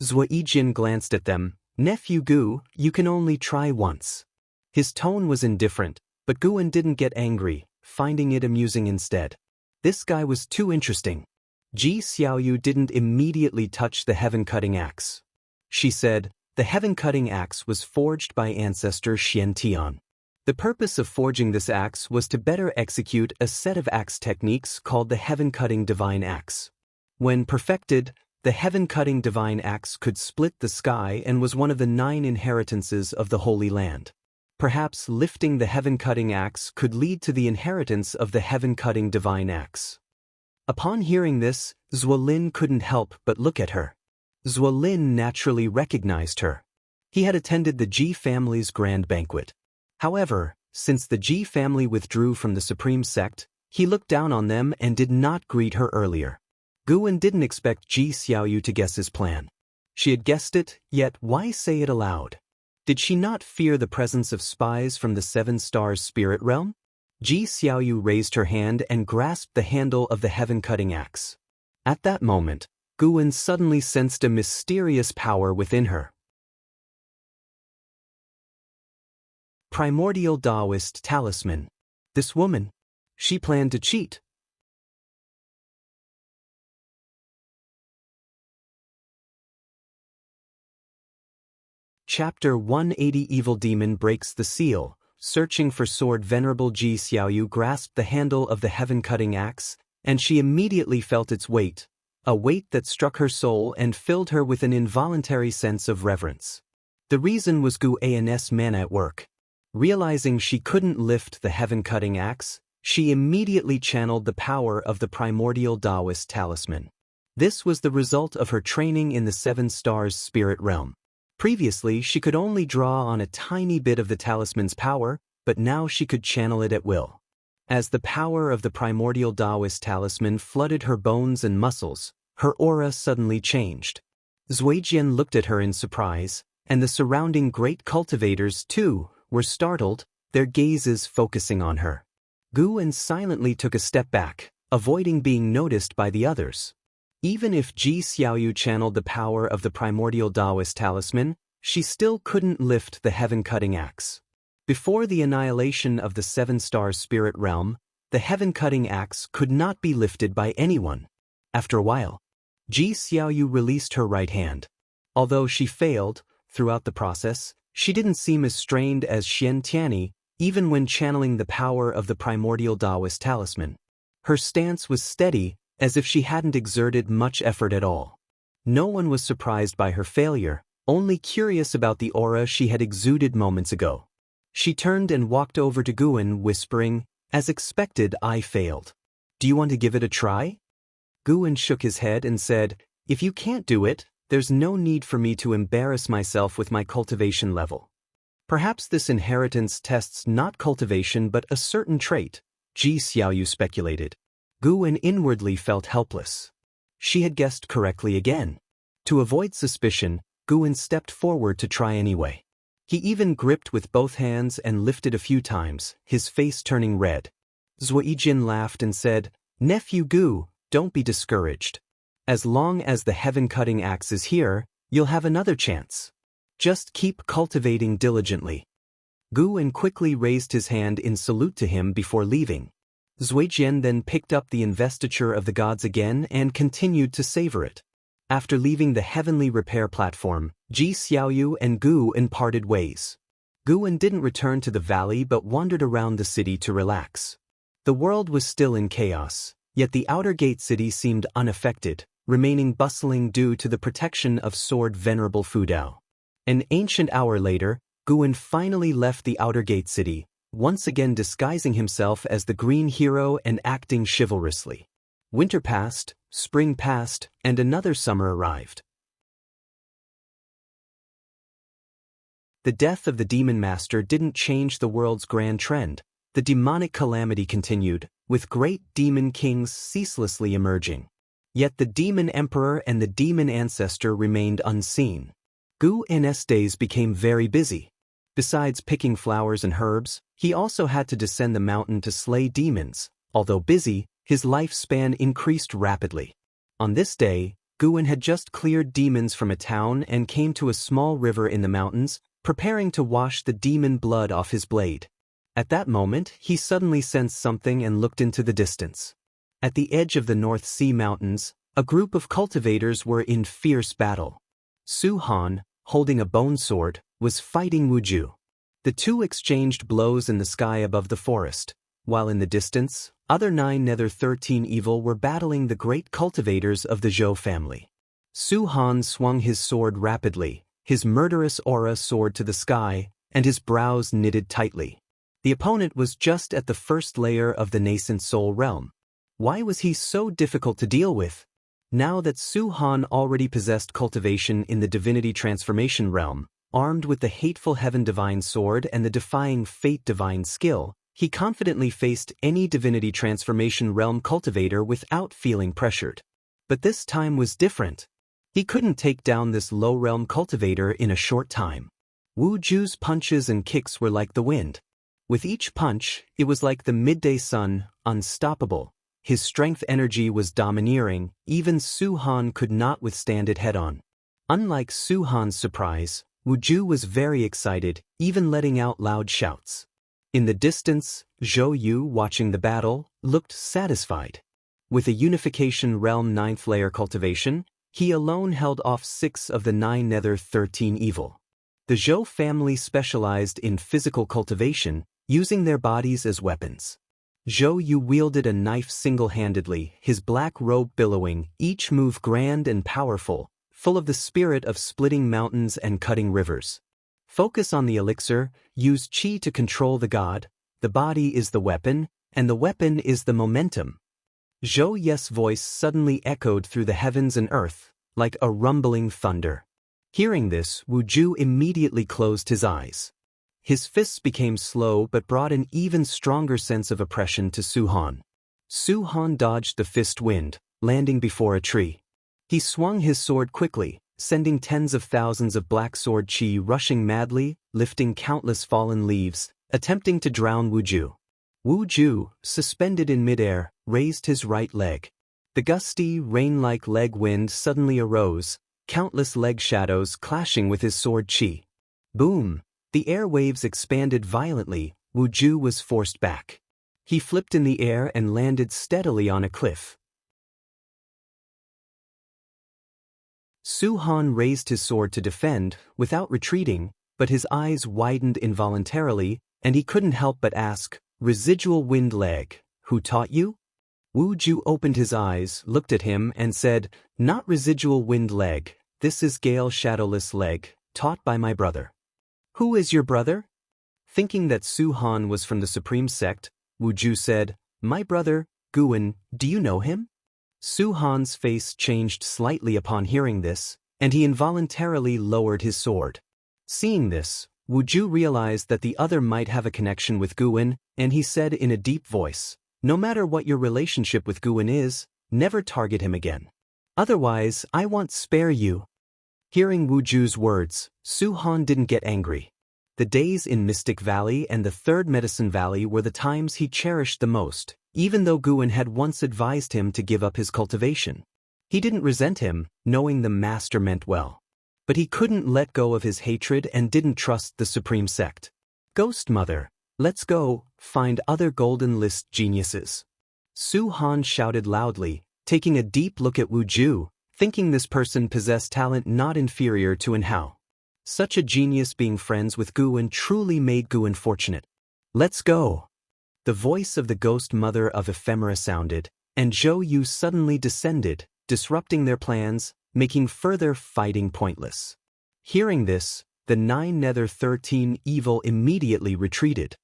Zuijian glanced at them. Nephew Gu, you can only try once. His tone was indifferent, but Guan didn't get angry, finding it amusing instead. This guy was too interesting. Ji Xiaoyu didn't immediately touch the heaven-cutting axe. She said, the heaven-cutting axe was forged by ancestor Xiantian. The purpose of forging this axe was to better execute a set of axe techniques called the heaven-cutting divine axe. When perfected, the heaven-cutting divine axe could split the sky and was one of the 9 inheritances of the Holy Land. Perhaps lifting the heaven-cutting axe could lead to the inheritance of the heaven-cutting divine axe. Upon hearing this, Wang Lin couldn't help but look at her. Wang Lin naturally recognized her. He had attended the Ji family's grand banquet. However, since the Ji family withdrew from the Supreme Sect, he looked down on them and did not greet her earlier. Guan didn't expect Ji Xiaoyu to guess his plan. She had guessed it, yet why say it aloud? Did she not fear the presence of spies from the 7 stars spirit realm? Ji Xiaoyu raised her hand and grasped the handle of the heaven-cutting axe. At that moment, Guan suddenly sensed a mysterious power within her. Primordial Daoist talisman. This woman. She planned to cheat. Chapter 180 Evil Demon breaks the seal. Searching for sword, Venerable Ji Xiaoyu grasped the handle of the heaven-cutting axe, and she immediately felt its weight, a weight that struck her soul and filled her with an involuntary sense of reverence. The reason was Guan's mana at work. Realizing she couldn't lift the heaven-cutting axe, she immediately channeled the power of the primordial Daoist talisman. This was the result of her training in the 7 stars spirit realm. Previously, she could only draw on a tiny bit of the talisman's power, but now she could channel it at will. As the power of the primordial Daoist talisman flooded her bones and muscles, her aura suddenly changed. Zuijian looked at her in surprise, and the surrounding great cultivators, too, were startled, their gazes focusing on her. Guan silently took a step back, avoiding being noticed by the others. Even if Ji Xiaoyu channeled the power of the primordial Daoist talisman, she still couldn't lift the heaven-cutting axe. Before the annihilation of the 7 stars spirit realm, the heaven-cutting axe could not be lifted by anyone. After a while, Ji Xiaoyu released her right hand. Although she failed, throughout the process, she didn't seem as strained as Xiantian, even when channeling the power of the primordial Daoist talisman. Her stance was steady, as if she hadn't exerted much effort at all. No one was surprised by her failure, only curious about the aura she had exuded moments ago. She turned and walked over to Guan, whispering, "As expected, I failed. Do you want to give it a try?" Guan shook his head and said, If you can't do it, there's no need for me to embarrass myself with my cultivation level. Perhaps this inheritance tests not cultivation but a certain trait, Ji Xiaoyu speculated. Guwen inwardly felt helpless. She had guessed correctly again. To avoid suspicion, Guwen stepped forward to try anyway. He even gripped with both hands and lifted a few times, his face turning red. Zuijin laughed and said, "Nephew Gu, don't be discouraged. As long as the heaven-cutting axe is here, you'll have another chance. Just keep cultivating diligently." Guwen quickly raised his hand in salute to him before leaving. Zuijian then picked up the investiture of the gods again and continued to savor it. After leaving the heavenly repair platform, Ji Xiaoyu and Guwen parted ways. Guwen didn't return to the valley but wandered around the city to relax. The world was still in chaos, yet the outer gate city seemed unaffected, remaining bustling due to the protection of Sword Venerable Fudao. An ancient hour later, Guwen finally left the outer gate city, once again disguising himself as the green hero and acting chivalrously. Winter passed, spring passed, and another summer arrived. The death of the demon master didn't change the world's grand trend. The demonic calamity continued, with great demon kings ceaselessly emerging. Yet the demon emperor and the demon ancestor remained unseen. Guwen's days became very busy. Besides picking flowers and herbs, he also had to descend the mountain to slay demons. Although busy, his lifespan increased rapidly. On this day, Guwen had just cleared demons from a town and came to a small river in the mountains, preparing to wash the demon blood off his blade. At that moment, he suddenly sensed something and looked into the distance. At the edge of the North Sea Mountains, a group of cultivators were in fierce battle. Su Han, holding a bone sword, was fighting Wuju. The two exchanged blows in the sky above the forest, while in the distance, other 9 Nether 13 Evil were battling the great cultivators of the Zhou family. Su Han swung his sword rapidly, his murderous aura soared to the sky, and his brows knitted tightly. The opponent was just at the first layer of the nascent soul realm. Why was he so difficult to deal with? Now that Su Han already possessed cultivation in the divinity transformation realm, armed with the hateful heaven divine sword and the defying fate divine skill, he confidently faced any divinity transformation realm cultivator without feeling pressured. But this time was different. He couldn't take down this low realm cultivator in a short time. Wu Ju's punches and kicks were like the wind. With each punch, it was like the midday sun, unstoppable. His strength energy was domineering, even Su Han could not withstand it head-on. Unlike Su Han's surprise, Wu Ju was very excited, even letting out loud shouts. In the distance, Zhou Yu, watching the battle, looked satisfied. With a Unification Realm 9th layer cultivation, he alone held off 6 of the 9 Nether 13 Evil. The Zhou family specialized in physical cultivation, using their bodies as weapons. Zhou Yu wielded a knife single-handedly, his black robe billowing, each move grand and powerful, full of the spirit of splitting mountains and cutting rivers. Focus on the elixir, use qi to control the god, the body is the weapon, and the weapon is the momentum. Zhou Ye's voice suddenly echoed through the heavens and earth, like a rumbling thunder. Hearing this, Wu Ju immediately closed his eyes. His fists became slow but brought an even stronger sense of oppression to Su Han. Su Han dodged the fist wind, landing before a tree. He swung his sword quickly, sending tens of thousands of black sword qi rushing madly, lifting countless fallen leaves, attempting to drown Wu Ju. Wu Ju, suspended in midair, raised his right leg. The gusty, rain-like leg wind suddenly arose, countless leg shadows clashing with his sword qi. Boom! The air waves expanded violently, Wu Ju was forced back. He flipped in the air and landed steadily on a cliff. Su Han raised his sword to defend, without retreating, but his eyes widened involuntarily, and he couldn't help but ask, "Residual wind leg, who taught you?" Wu Ju opened his eyes, looked at him, and said, "Not residual wind leg, this is Gale Shadowless leg, taught by my brother." "Who is your brother?" Thinking that Su Han was from the Supreme Sect, Wu Ju said, "My brother, Guwen, do you know him?" Su Han's face changed slightly upon hearing this, and he involuntarily lowered his sword. Seeing this, Wu Ju realized that the other might have a connection with Guwen, and he said in a deep voice, "No matter what your relationship with Guwen is, never target him again. Otherwise, I won't spare you." Hearing Wu Ju's words, Su Han didn't get angry. The days in Mystic Valley and the Third Medicine Valley were the times he cherished the most, even though Guwen had once advised him to give up his cultivation. He didn't resent him, knowing the master meant well. But he couldn't let go of his hatred and didn't trust the Supreme Sect. "Ghost Mother, let's go, find other Golden List geniuses." Su Han shouted loudly, taking a deep look at Wu Ju, thinking this person possessed talent not inferior to An Hao. Such a genius being friends with Guwen truly made Guwen fortunate. "Let's go." The voice of the Ghost Mother of Ephemera sounded, and Zhou Yu suddenly descended, disrupting their plans, making further fighting pointless. Hearing this, the 9 Nether 13 evil immediately retreated.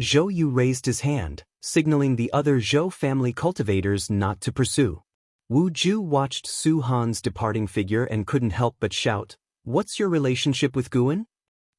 Zhou Yu raised his hand, signaling the other Zhou family cultivators not to pursue. Wu Ju watched Su Han's departing figure and couldn't help but shout, "What's your relationship with Guwen?"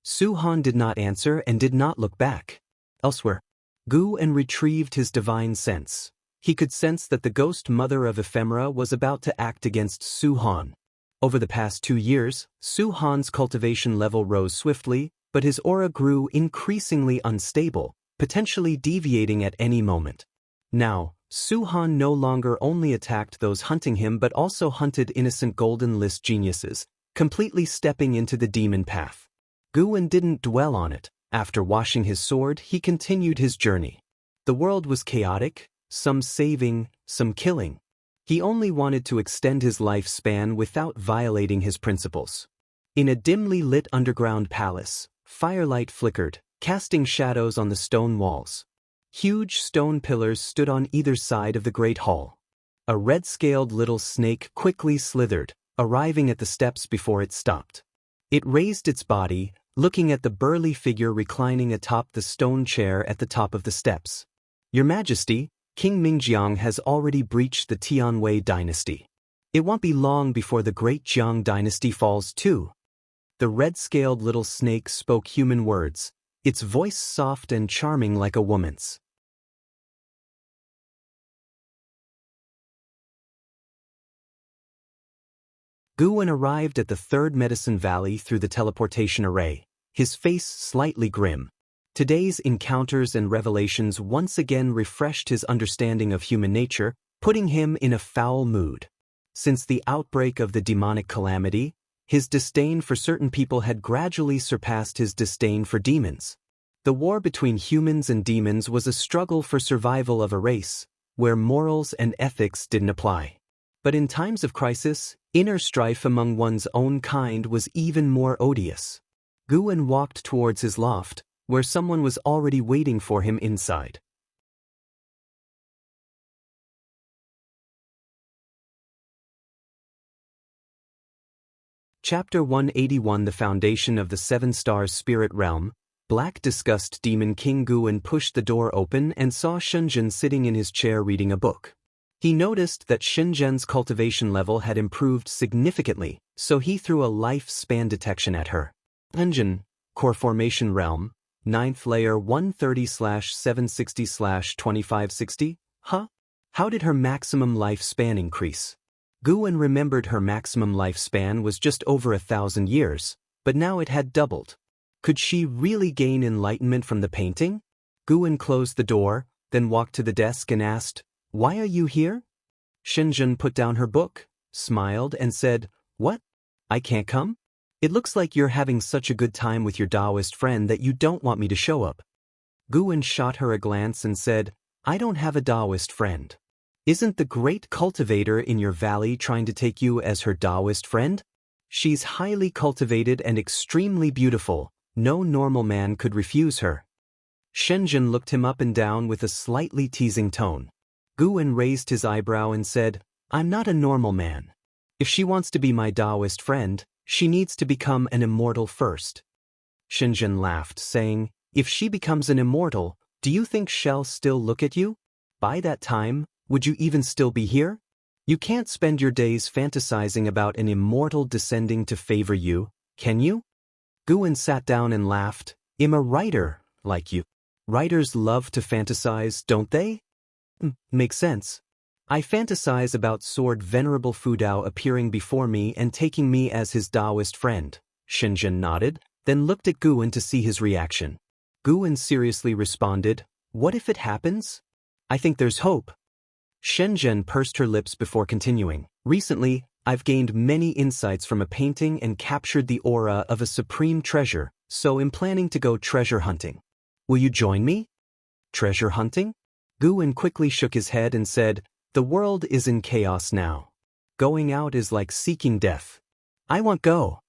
Su Han did not answer and did not look back. Elsewhere, Guwen retrieved his divine sense. He could sense that the Ghost Mother of Ephemera was about to act against Su Han. Over the past 2 years, Su Han's cultivation level rose swiftly, but his aura grew increasingly unstable, potentially deviating at any moment. Now, Su Han no longer only attacked those hunting him but also hunted innocent Golden List geniuses, completely stepping into the demon path. Guwen didn't dwell on it. After washing his sword, he continued his journey. The world was chaotic, some saving, some killing. He only wanted to extend his lifespan without violating his principles. In a dimly lit underground palace, firelight flickered, casting shadows on the stone walls. Huge stone pillars stood on either side of the great hall. A red-scaled little snake quickly slithered, arriving at the steps before it stopped. It raised its body, looking at the burly figure reclining atop the stone chair at the top of the steps. "Your Majesty, King Mingjiang has already breached the Tianwei dynasty. It won't be long before the great Jiang dynasty falls too." The red-scaled little snake spoke human words, its voice soft and charming like a woman's. Guwen arrived at the Third Medicine Valley through the teleportation array, his face slightly grim. Today's encounters and revelations once again refreshed his understanding of human nature, putting him in a foul mood. Since the outbreak of the demonic calamity, his disdain for certain people had gradually surpassed his disdain for demons. The war between humans and demons was a struggle for survival of a race, where morals and ethics didn't apply. But in times of crisis, inner strife among one's own kind was even more odious. Guwen walked towards his loft, where someone was already waiting for him inside. Chapter 181 The Foundation of the Seven Stars Spirit Realm. Black disgust demon King Guwen pushed the door open and saw Shenzhen sitting in his chair reading a book. He noticed that Shenzhen's cultivation level had improved significantly, so he threw a lifespan detection at her. Shenzhen, Core Formation Realm, 9th layer 130/760/2560? Huh? How did her maximum lifespan increase? Guwen remembered her maximum lifespan was just over 1,000 years, but now it had doubled. Could she really gain enlightenment from the painting? Guwen closed the door, then walked to the desk and asked, "Why are you here?" Shenzhen put down her book, smiled, and said, "What? I can't come? It looks like you're having such a good time with your Daoist friend that you don't want me to show up." Guwen shot her a glance and said, "I don't have a Daoist friend. Isn't the great cultivator in your valley trying to take you as her Daoist friend? She's highly cultivated and extremely beautiful. No normal man could refuse her." Shenzhen looked him up and down with a slightly teasing tone. Guwen raised his eyebrow and said, "I'm not a normal man. If she wants to be my Daoist friend, she needs to become an immortal first." Shenzhen laughed, saying, "If she becomes an immortal, do you think she'll still look at you? By that time, would you even still be here?" You can't spend your days fantasizing about an immortal descending to favor you, can you? Guan sat down and laughed. I'm a writer, like you. Writers love to fantasize, don't they? Makes sense. I fantasize about Sword Venerable Fudao appearing before me and taking me as his Daoist friend. Xianxia nodded, then looked at Guan to see his reaction. Guan seriously responded, what if it happens? I think there's hope. Xianxia pursed her lips before continuing. Recently, I've gained many insights from a painting and captured the aura of a supreme treasure, so I'm planning to go treasure hunting. Will you join me? Treasure hunting? Guan quickly shook his head and said, the world is in chaos now. Going out is like seeking death. I won't go.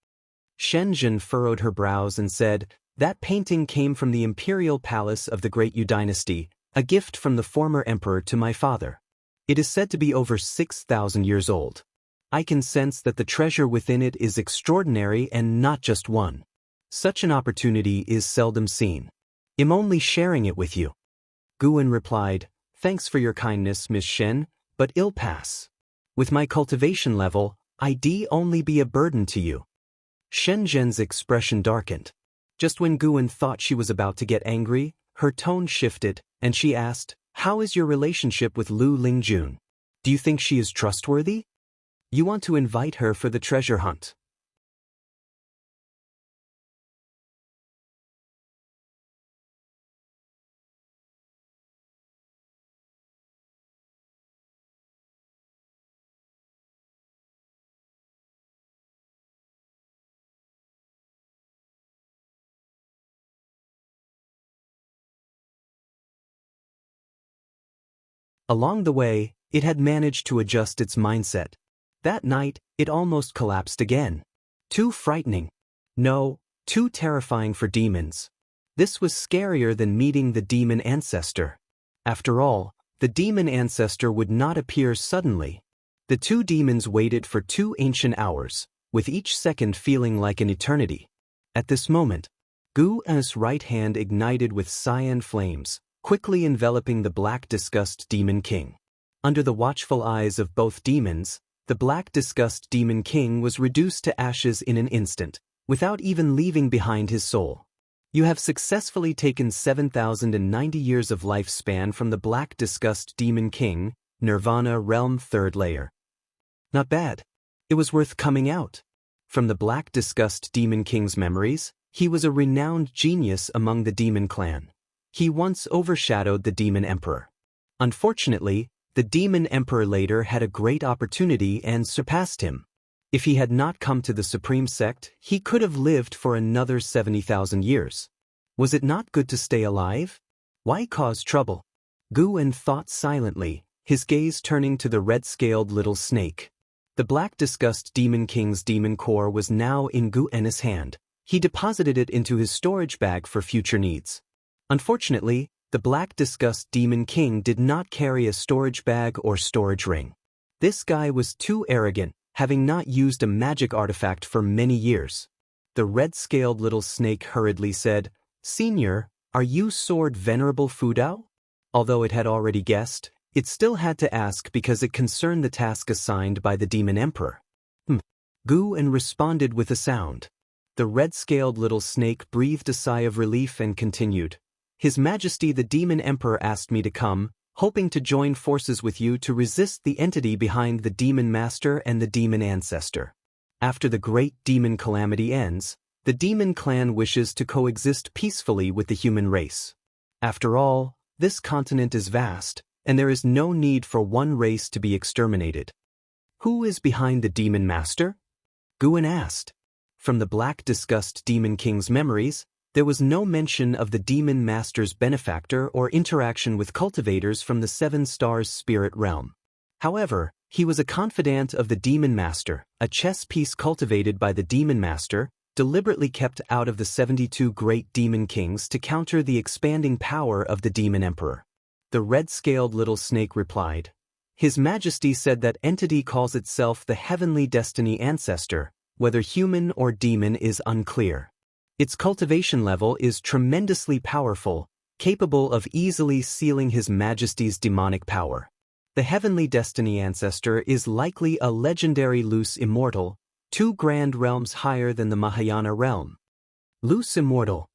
Xianxia furrowed her brows and said, that painting came from the imperial palace of the Great Yu dynasty, a gift from the former emperor to my father. It is said to be over 6,000 years old. I can sense that the treasure within it is extraordinary and not just one. Such an opportunity is seldom seen. I'm only sharing it with you. Guan replied, thanks for your kindness, Miss Shen, but I'll pass. With my cultivation level, I'd only be a burden to you. Xianxia's expression darkened. Just when Guan thought she was about to get angry, her tone shifted, and she asked, how is your relationship with Lu Lingjun? Do you think she is trustworthy? You want to invite her for the treasure hunt. Along the way, it had managed to adjust its mindset. That night, it almost collapsed again. Too frightening. No, too terrifying for demons. This was scarier than meeting the demon ancestor. After all, the demon ancestor would not appear suddenly. The two demons waited for 2 ancient hours, with each second feeling like an eternity. At this moment, Gu's right hand ignited with cyan flames, quickly enveloping the Black Disgust Demon King. Under the watchful eyes of both demons, the Black Disgust Demon King was reduced to ashes in an instant, without even leaving behind his soul. You have successfully taken 7,090 years of lifespan from the Black Disgust Demon King, Nirvana Realm 3rd Layer. Not bad. It was worth coming out. From the Black Disgust Demon King's memories, he was a renowned genius among the demon clan. He once overshadowed the Demon Emperor. Unfortunately, the Demon Emperor later had a great opportunity and surpassed him. If he had not come to the Supreme Sect, he could have lived for another 70,000 years. Was it not good to stay alive? Why cause trouble? Guan thought silently, his gaze turning to the red-scaled little snake. The Black Disgust Demon King's demon core was now in Guan's hand. He deposited it into his storage bag for future needs. Unfortunately, the Black Disgust Demon King did not carry a storage bag or storage ring. This guy was too arrogant, having not used a magic artifact for many years. The red-scaled little snake hurriedly said, Senior, are you Sword Venerable Fudao? Although it had already guessed, it still had to ask because it concerned the task assigned by the Demon Emperor. Guan responded with a sound. The red-scaled little snake breathed a sigh of relief and continued. His Majesty the Demon Emperor asked me to come, hoping to join forces with you to resist the entity behind the Demon Master and the Demon Ancestor. After the great demon calamity ends, the demon clan wishes to coexist peacefully with the human race. After all, this continent is vast, and there is no need for one race to be exterminated. Who is behind the Demon Master? Guan asked. From the Black Disgust Demon King's memories, there was no mention of the Demon Master's benefactor or interaction with cultivators from the 7 Stars Spirit Realm. However, he was a confidant of the Demon Master, a chess piece cultivated by the Demon Master, deliberately kept out of the 72 Great Demon Kings to counter the expanding power of the Demon Emperor. The red-scaled little snake replied, His Majesty said that entity calls itself the Heavenly Destiny Ancestor, whether human or demon is unclear. Its cultivation level is tremendously powerful, capable of easily sealing His Majesty's demonic power. The heavenly destiny ancestor is likely a legendary loose immortal, 2 grand realms higher than the Mahayana realm. Loose immortal.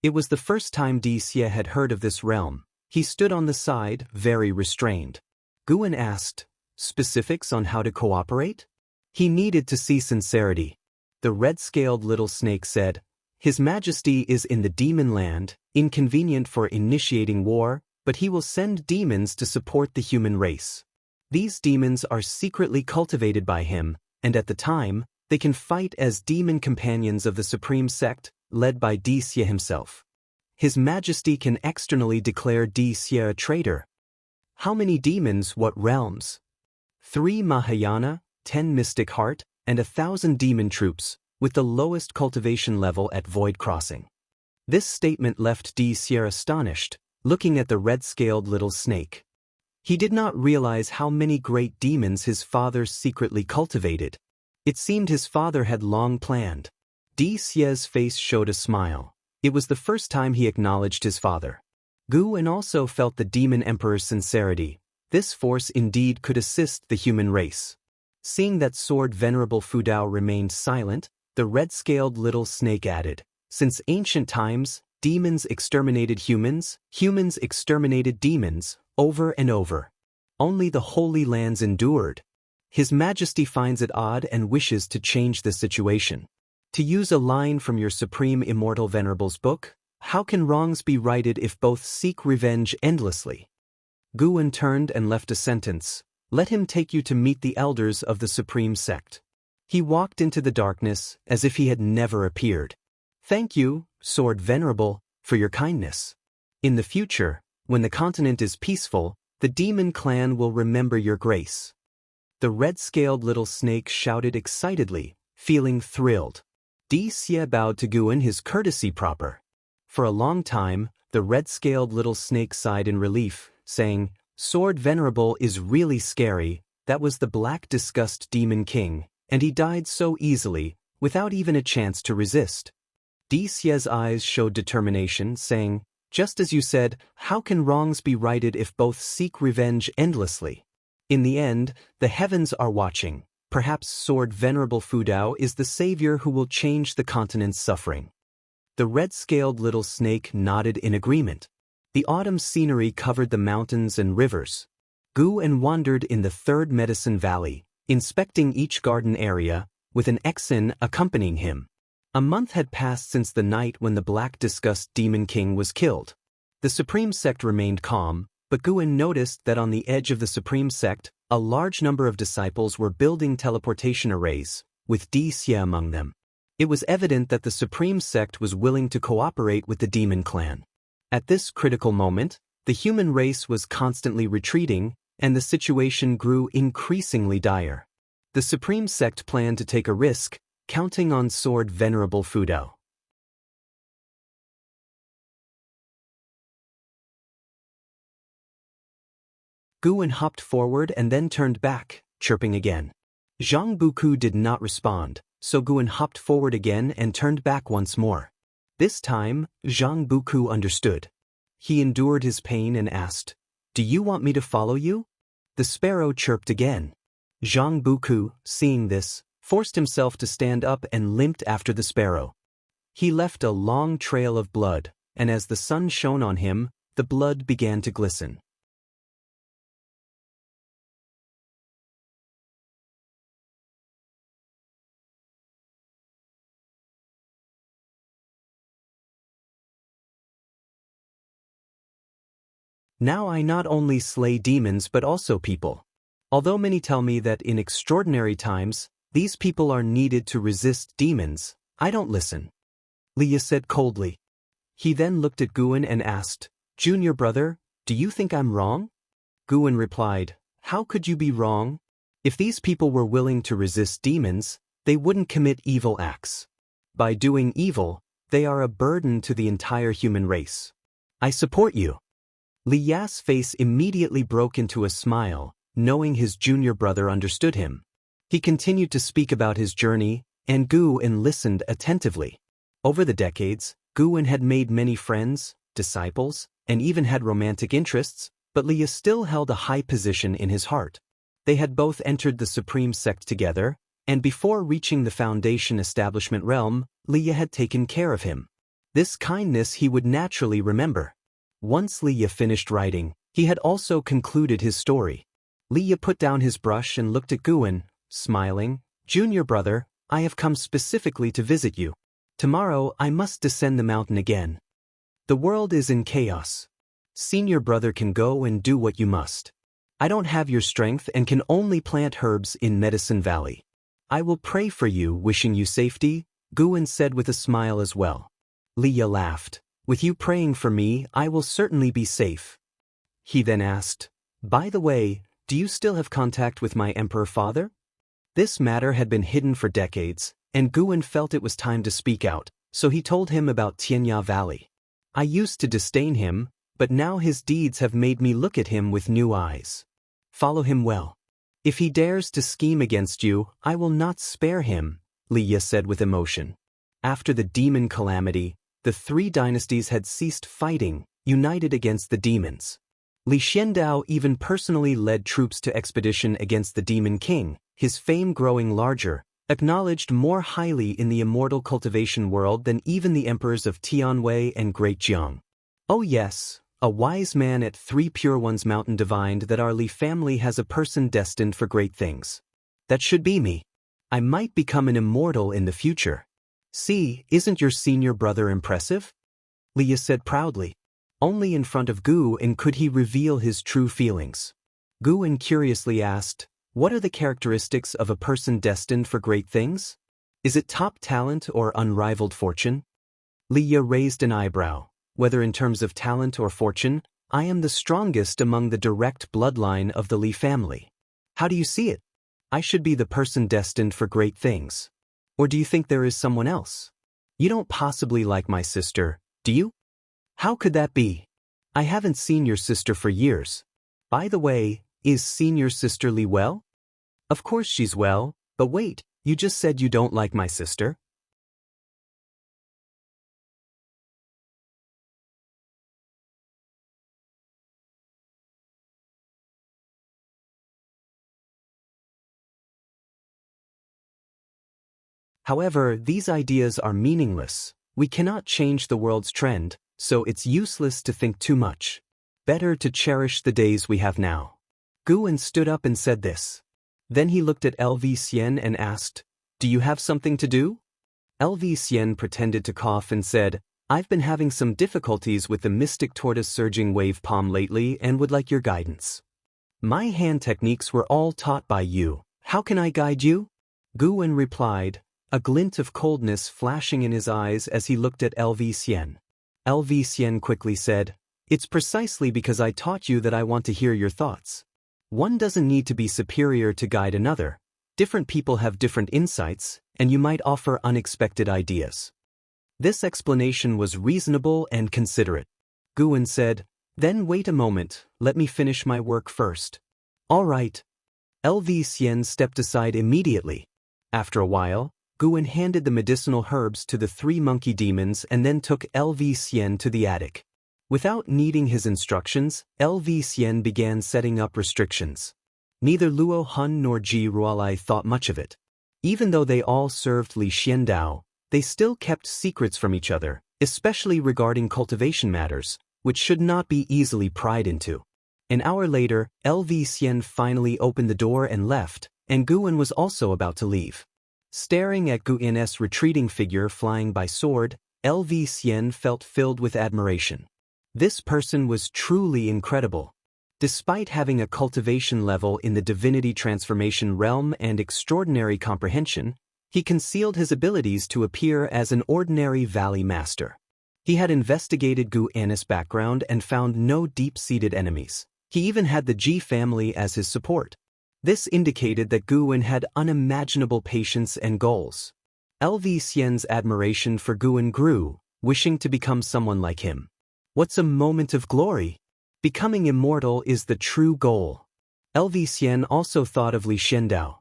It was the first time Xie had heard of this realm. He stood on the side, very restrained. Guan asked, specifics on how to cooperate? He needed to see sincerity. The red-scaled little snake said, His Majesty is in the demon land, inconvenient for initiating war, but he will send demons to support the human race. These demons are secretly cultivated by him, and at the time, they can fight as demon companions of the supreme sect, led by Xie himself. His Majesty can externally declare Xie a traitor. How many demons, what realms? 3 Mahayana, 10 mystic heart, and 1,000 demon troops, with the lowest cultivation level at void crossing. This statement left Xie astonished, looking at the red-scaled little snake. He did not realize how many great demons his father secretly cultivated. It seemed his father had long planned. Xie's face showed a smile. It was the first time he acknowledged his father. Guan also felt the demon emperor's sincerity. This force indeed could assist the human race. Seeing that sword Venerable Fudao remained silent, the red-scaled little snake added, Since ancient times, demons exterminated humans, humans exterminated demons, over and over. Only the Holy Lands endured. His Majesty finds it odd and wishes to change the situation. To use a line from your Supreme Immortal Venerable's book, how can wrongs be righted if both seek revenge endlessly? Guan turned and left a sentence, Let him take you to meet the elders of the Supreme Sect. He walked into the darkness as if he had never appeared. Thank you, Sword Venerable, for your kindness. In the future, when the continent is peaceful, the demon clan will remember your grace. The red-scaled little snake shouted excitedly, feeling thrilled. Xie bowed to Guan his courtesy proper. For a long time, the red-scaled little snake sighed in relief, saying, Sword Venerable is really scary. That was the Black Disgust Demon King, and he died so easily, without even a chance to resist. Xie's eyes showed determination, saying, Just as you said, how can wrongs be righted if both seek revenge endlessly? In the end, the heavens are watching. Perhaps Sword Venerable Fudao is the savior who will change the continent's suffering. The red-scaled little snake nodded in agreement. The autumn scenery covered the mountains and rivers. Guan wandered in the 3rd Medicine Valley, inspecting each garden area, with an Exin accompanying him. A month had passed since the night when the Black Disgust Demon King was killed. The Supreme Sect remained calm, but Guan noticed that on the edge of the Supreme Sect, a large number of disciples were building teleportation arrays, with Xie among them. It was evident that the Supreme Sect was willing to cooperate with the Demon Clan. At this critical moment, the human race was constantly retreating, and the situation grew increasingly dire. The Supreme Sect planned to take a risk, counting on Sword Venerable Fudao. Guan hopped forward and then turned back, chirping again. Zhang Buku did not respond, so Guan hopped forward again and turned back once more. This time, Zhang Buku understood. He endured his pain and asked, Do you want me to follow you? The sparrow chirped again. Zhang Buku, seeing this, forced himself to stand up and limped after the sparrow. He left a long trail of blood, and as the sun shone on him, the blood began to glisten. Now I not only slay demons but also people. Although many tell me that in extraordinary times, these people are needed to resist demons, I don't listen. Liya said coldly. He then looked at Guan and asked, Junior brother, do you think I'm wrong? Guan replied, How could you be wrong? If these people were willing to resist demons, they wouldn't commit evil acts. By doing evil, they are a burden to the entire human race. I support you. Liya's face immediately broke into a smile, knowing his junior brother understood him. He continued to speak about his journey, and Guan listened attentively. Over the decades, Guan had made many friends, disciples, and even had romantic interests, but Leah still held a high position in his heart. They had both entered the supreme sect together, and before reaching the Foundation establishment realm, Leah had taken care of him. This kindness he would naturally remember. Once Leah finished writing, he had also concluded his story. Leah put down his brush and looked at Guan, smiling. "Junior brother, I have come specifically to visit you. Tomorrow I must descend the mountain again. The world is in chaos. Senior brother can go and do what you must. I don't have your strength and can only plant herbs in Medicine Valley. I will pray for you, wishing you safety," Guan said with a smile as well. Leah laughed. "With you praying for me, I will certainly be safe." He then asked, "By the way, do you still have contact with my emperor father?" This matter had been hidden for decades, and Guan felt it was time to speak out, so he told him about Tianya Valley. "I used to disdain him, but now his deeds have made me look at him with new eyes. Follow him well. If he dares to scheme against you, I will not spare him," Leah said with emotion. After the demon calamity, the three dynasties had ceased fighting, united against the demons. Li Xiandao even personally led troops to expedition against the Demon King, his fame growing larger, acknowledged more highly in the immortal cultivation world than even the emperors of Tianwei and Great Jiang. Oh yes, a wise man at Three Pure Ones Mountain divined that our Li family has a person destined for great things. That should be me. I might become an immortal in the future. See, isn't your senior brother impressive? Leah said proudly. Only in front of Guan could he reveal his true feelings. Guan curiously asked, "What are the characteristics of a person destined for great things? Is it top talent or unrivaled fortune?" Leah raised an eyebrow. "Whether in terms of talent or fortune, I am the strongest among the direct bloodline of the Li family. How do you see it? I should be the person destined for great things. Or do you think there is someone else? You don't possibly like my sister, do you?" "How could that be? I haven't seen your sister for years. By the way, is senior sister Li well?" "Of course she's well, but wait, you just said you don't like my sister?" However, these ideas are meaningless. We cannot change the world's trend, so it's useless to think too much. Better to cherish the days we have now. Guan stood up and said this. Then he looked at LV Xian and asked, "Do you have something to do?" LV Xian pretended to cough and said, "I've been having some difficulties with the mystic tortoise surging wave palm lately and would like your guidance. My hand techniques were all taught by you. How can I guide you?" Guan replied, a glint of coldness flashing in his eyes as he looked at LV Xian. LV Xian quickly said, "It's precisely because I taught you that I want to hear your thoughts. One doesn't need to be superior to guide another. Different people have different insights, and you might offer unexpected ideas." This explanation was reasonable and considerate. Guan said, "Then wait a moment, let me finish my work first." "All right." LV Xian stepped aside immediately. After a while, Guan handed the medicinal herbs to the three monkey demons and then took LV Xian to the attic. Without needing his instructions, LV Xian began setting up restrictions. Neither Luo Hun nor Ji Ruolai thought much of it. Even though they all served Li Xiandao, they still kept secrets from each other, especially regarding cultivation matters, which should not be easily pried into. An hour later, LV Xian finally opened the door and left, and Guan was also about to leave. Staring at Guan's retreating figure flying by sword, LV Xian felt filled with admiration. This person was truly incredible. Despite having a cultivation level in the divinity transformation realm and extraordinary comprehension, he concealed his abilities to appear as an ordinary valley master. He had investigated Guan's background and found no deep-seated enemies. He even had the Ji family as his support. This indicated that Guan had unimaginable patience and goals. LV Xian's admiration for Guan grew, wishing to become someone like him. What's a moment of glory? Becoming immortal is the true goal. LV Xian also thought of Li Xiandao.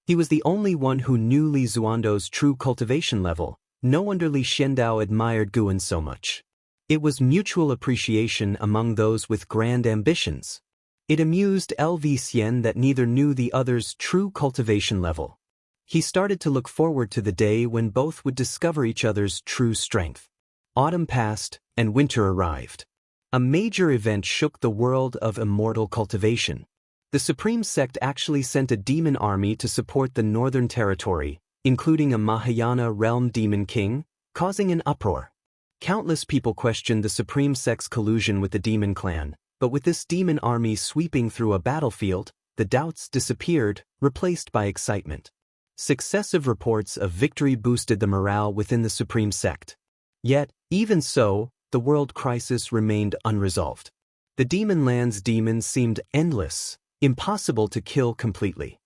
He was the only one who knew Li Zuando's true cultivation level. No wonder Li Xiandao admired Guan so much. It was mutual appreciation among those with grand ambitions. It amused LV Xian that neither knew the other's true cultivation level. He started to look forward to the day when both would discover each other's true strength. Autumn passed, and winter arrived. A major event shook the world of immortal cultivation. The Supreme Sect actually sent a demon army to support the Northern Territory, including a Mahayana realm demon king, causing an uproar. Countless people questioned the Supreme Sect's collusion with the demon clan, but with this demon army sweeping through a battlefield, the doubts disappeared, replaced by excitement. Successive reports of victory boosted the morale within the Supreme Sect. Yet, even so, the world crisis remained unresolved. The demon land's demons seemed endless, impossible to kill completely.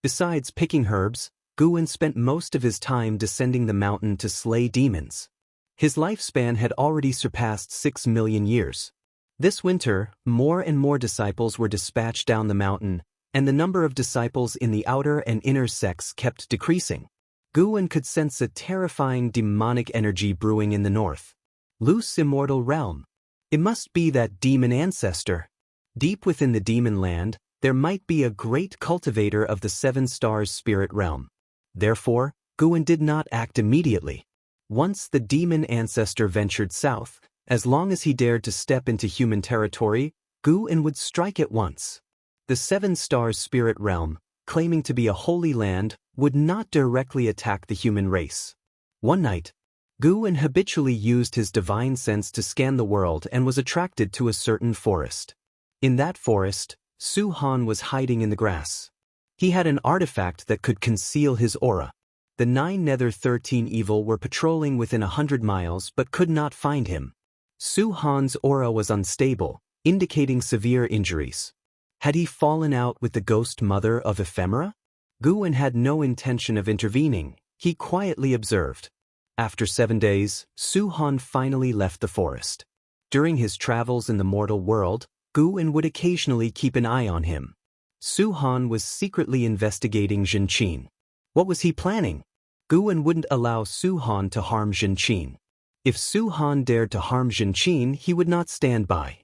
Besides picking herbs, Guwen spent most of his time descending the mountain to slay demons. His lifespan had already surpassed 6 million years. This winter, more and more disciples were dispatched down the mountain, and the number of disciples in the outer and inner sects kept decreasing. Guwen could sense a terrifying demonic energy brewing in the north. Loose immortal realm. It must be that demon ancestor. Deep within the demon land, there might be a great cultivator of the 7 stars spirit realm. Therefore, Guwen did not act immediately. Once the demon ancestor ventured south, as long as he dared to step into human territory, Guwen would strike at once. The 7 stars spirit realm, claiming to be a holy land, would not directly attack the human race. One night, Guwen habitually used his divine sense to scan the world and was attracted to a certain forest. In that forest, Su Han was hiding in the grass. He had an artifact that could conceal his aura. The 9 Nether 13 Evil were patrolling within 100 miles but could not find him. Su Han's aura was unstable, indicating severe injuries. Had he fallen out with the ghost mother of Ephemera? Guwen had no intention of intervening. He quietly observed. After 7 days, Su Han finally left the forest. During his travels in the mortal world, Guwen would occasionally keep an eye on him. Su Han was secretly investigating Zhenqin. What was he planning? Guwen wouldn't allow Su Han to harm Zhenqin. If Su Han dared to harm Zhenqin, he would not stand by.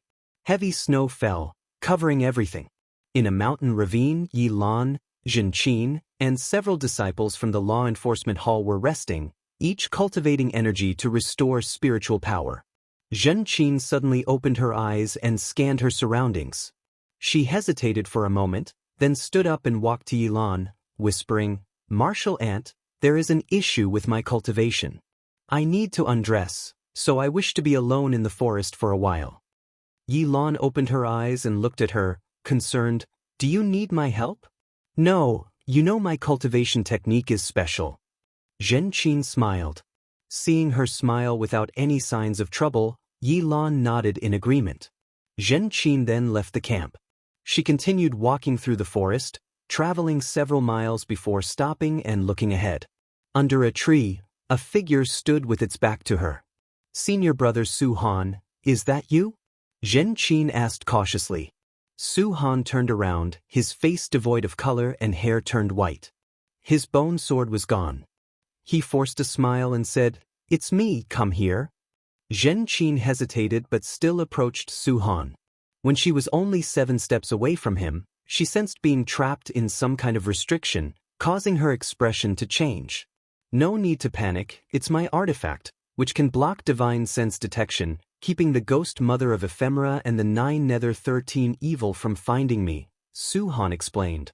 Heavy snow fell, covering everything. In a mountain ravine, Yi Lan, Zhenqin, and several disciples from the law enforcement hall were resting, each cultivating energy to restore spiritual power. Zhenqin suddenly opened her eyes and scanned her surroundings. She hesitated for a moment, then stood up and walked to Yi Lan, whispering, "Martial Ant, there is an issue with my cultivation. I need to undress, so I wish to be alone in the forest for a while." Yi Lan opened her eyes and looked at her, concerned. "Do you need my help?" "No, you know my cultivation technique is special." Zhenqin smiled. Seeing her smile without any signs of trouble, Yi Lan nodded in agreement. Zhenqin then left the camp. She continued walking through the forest, traveling several miles before stopping and looking ahead. Under a tree, a figure stood with its back to her. "Senior brother Su Han, is that you?" Zhenqin asked cautiously. Su Han turned around, his face devoid of color and hair turned white. His bone sword was gone. He forced a smile and said, "It's me, come here." Zhenqin hesitated but still approached Su Han. When she was only 7 steps away from him, she sensed being trapped in some kind of restriction, causing her expression to change. "No need to panic, it's my artifact, which can block divine sense detection, keeping the ghost mother of Ephemera and the 9 Nether 13 Evil from finding me," Su Han explained.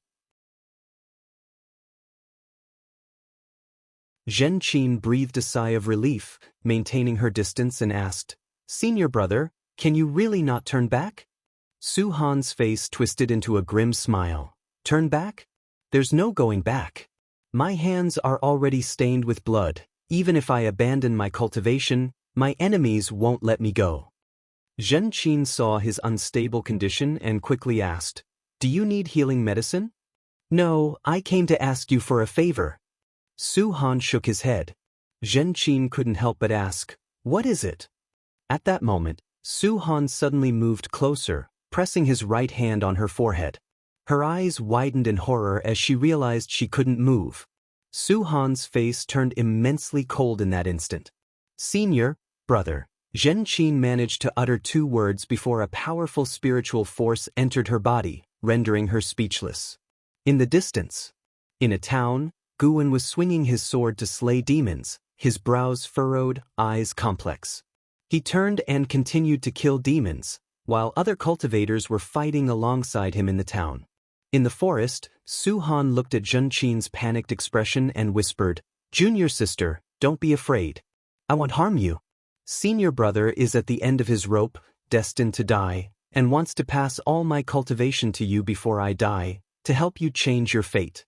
Zhenqin breathed a sigh of relief, maintaining her distance, and asked, "Senior brother, can you really not turn back?" Su Han's face twisted into a grim smile. "Turn back? There's no going back. My hands are already stained with blood. Even if I abandon my cultivation, my enemies won't let me go." Zhenqin saw his unstable condition and quickly asked, "Do you need healing medicine?" "No, I came to ask you for a favor." Su Han shook his head. Zhenqin couldn't help but ask, "What is it?" At that moment, Su Han suddenly moved closer, pressing his right hand on her forehead. Her eyes widened in horror as she realized she couldn't move. Su Han's face turned immensely cold in that instant. Senior, brother. Xianxia managed to utter 2 words before a powerful spiritual force entered her body, rendering her speechless. In the distance, in a town, Guwen was swinging his sword to slay demons, his brows furrowed, eyes complex. He turned and continued to kill demons, while other cultivators were fighting alongside him in the town. In the forest, Su Han looked at Xianxia's panicked expression and whispered, "Junior sister, don't be afraid. I won't harm you. Senior brother is at the end of his rope, destined to die, and wants to pass all my cultivation to you before I die, to help you change your fate."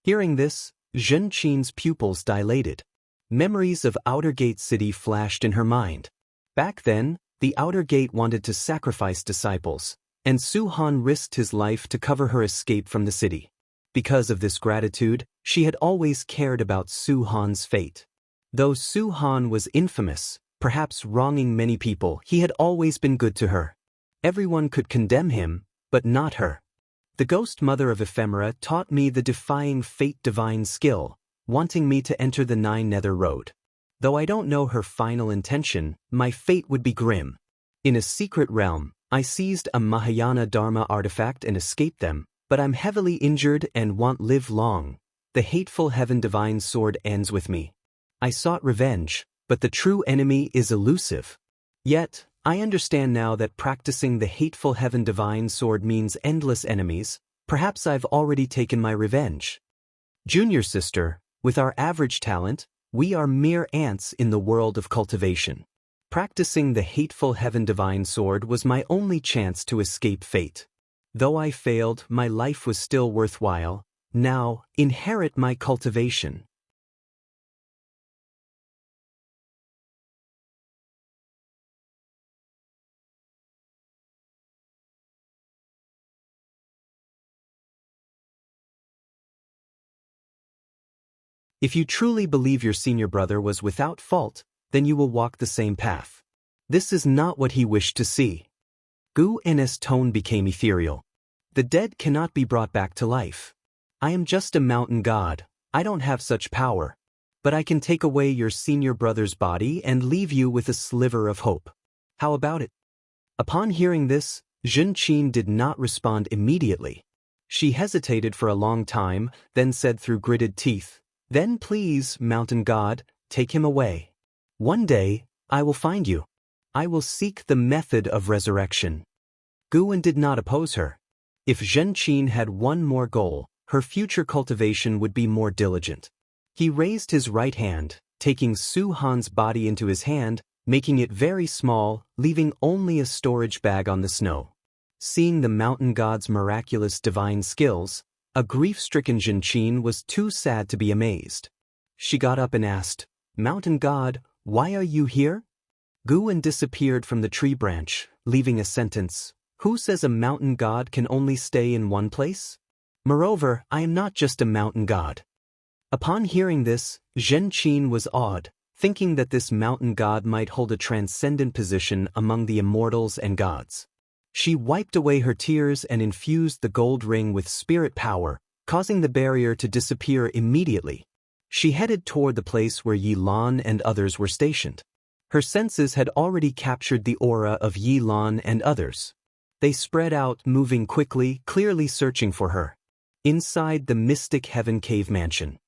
Hearing this, Xianxia's pupils dilated. Memories of Outer Gate City flashed in her mind. Back then, the Outer Gate wanted to sacrifice disciples, and Su Han risked his life to cover her escape from the city. Because of this gratitude, she had always cared about Su Han's fate. Though Su Han was infamous, perhaps wronging many people, he had always been good to her. Everyone could condemn him, but not her. The ghost mother of ephemera taught me the defying fate divine skill, wanting me to enter the 9 Nether Road. Though I don't know her final intention, my fate would be grim. In a secret realm, I seized a Mahayana Dharma artifact and escaped them, but I'm heavily injured and won't live long. The hateful heaven divine sword ends with me. I sought revenge, but the true enemy is elusive. Yet, I understand now that practicing the hateful heaven divine sword means endless enemies. Perhaps I've already taken my revenge. Junior sister, with our average talent, we are mere ants in the world of cultivation. Practicing the hateful heaven divine sword was my only chance to escape fate. Though I failed, my life was still worthwhile. Now, inherit my cultivation. If you truly believe your senior brother was without fault, then you will walk the same path. This is not what he wished to see. Gu N's tone became ethereal. The dead cannot be brought back to life. I am just a mountain god. I don't have such power. But I can take away your senior brother's body and leave you with a sliver of hope. How about it? Upon hearing this, Xianxia did not respond immediately. She hesitated for a long time, then said through gritted teeth, "Then please, mountain god, take him away. One day, I will find you. I will seek the method of resurrection." Guwen did not oppose her. If Xianxia had one more goal, her future cultivation would be more diligent. He raised his right hand, taking Su Han's body into his hand, making it very small, leaving only a storage bag on the snow. Seeing the mountain god's miraculous divine skills, a grief-stricken Xianxia was too sad to be amazed. She got up and asked, "Mountain god, why are you here?" Guwen disappeared from the tree branch, leaving a sentence, "Who says a mountain god can only stay in one place? Moreover, I am not just a mountain god." Upon hearing this, Xianxia was awed, thinking that this mountain god might hold a transcendent position among the immortals and gods. She wiped away her tears and infused the gold ring with spirit power, causing the barrier to disappear immediately. She headed toward the place where Yi Lan and others were stationed. Her senses had already captured the aura of Yi Lan and others. They spread out, moving quickly, clearly searching for her. Inside the Mystic Heaven Cave Mansion,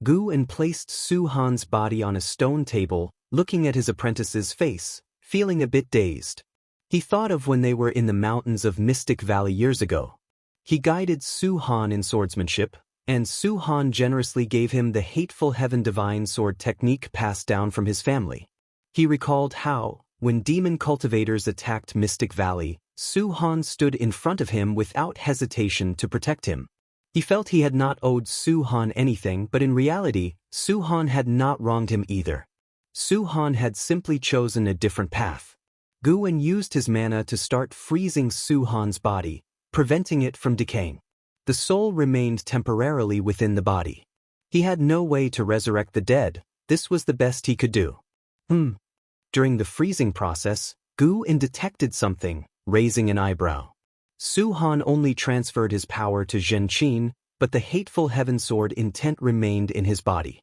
Guwen placed Su Han's body on a stone table, looking at his apprentice's face, feeling a bit dazed. He thought of when they were in the mountains of Mystic Valley years ago. He guided Su Han in swordsmanship, and Su Han generously gave him the hateful heaven divine sword technique passed down from his family. He recalled how, when demon cultivators attacked Mystic Valley, Su Han stood in front of him without hesitation to protect him. He felt he had not owed Su Han anything, but in reality, Su Han had not wronged him either. Su Han had simply chosen a different path. Guwen used his mana to start freezing Su Han's body, preventing it from decaying. The soul remained temporarily within the body. He had no way to resurrect the dead. This was the best he could do. During the freezing process, Guwen detected something, raising an eyebrow. Su Han only transferred his power to Xianxia, but the hateful heaven sword intent remained in his body.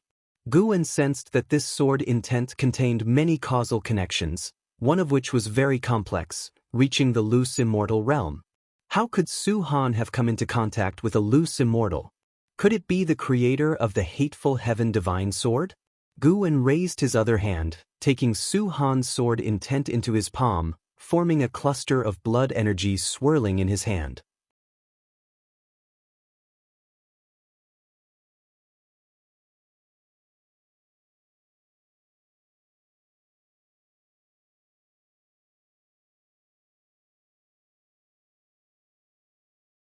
Guan sensed that this sword intent contained many causal connections, one of which was very complex, reaching the loose immortal realm. How could Su Han have come into contact with a loose immortal? Could it be the creator of the hateful heaven divine sword? Guan raised his other hand, taking Su Han's sword intent into his palm, forming a cluster of blood energy swirling in his hand.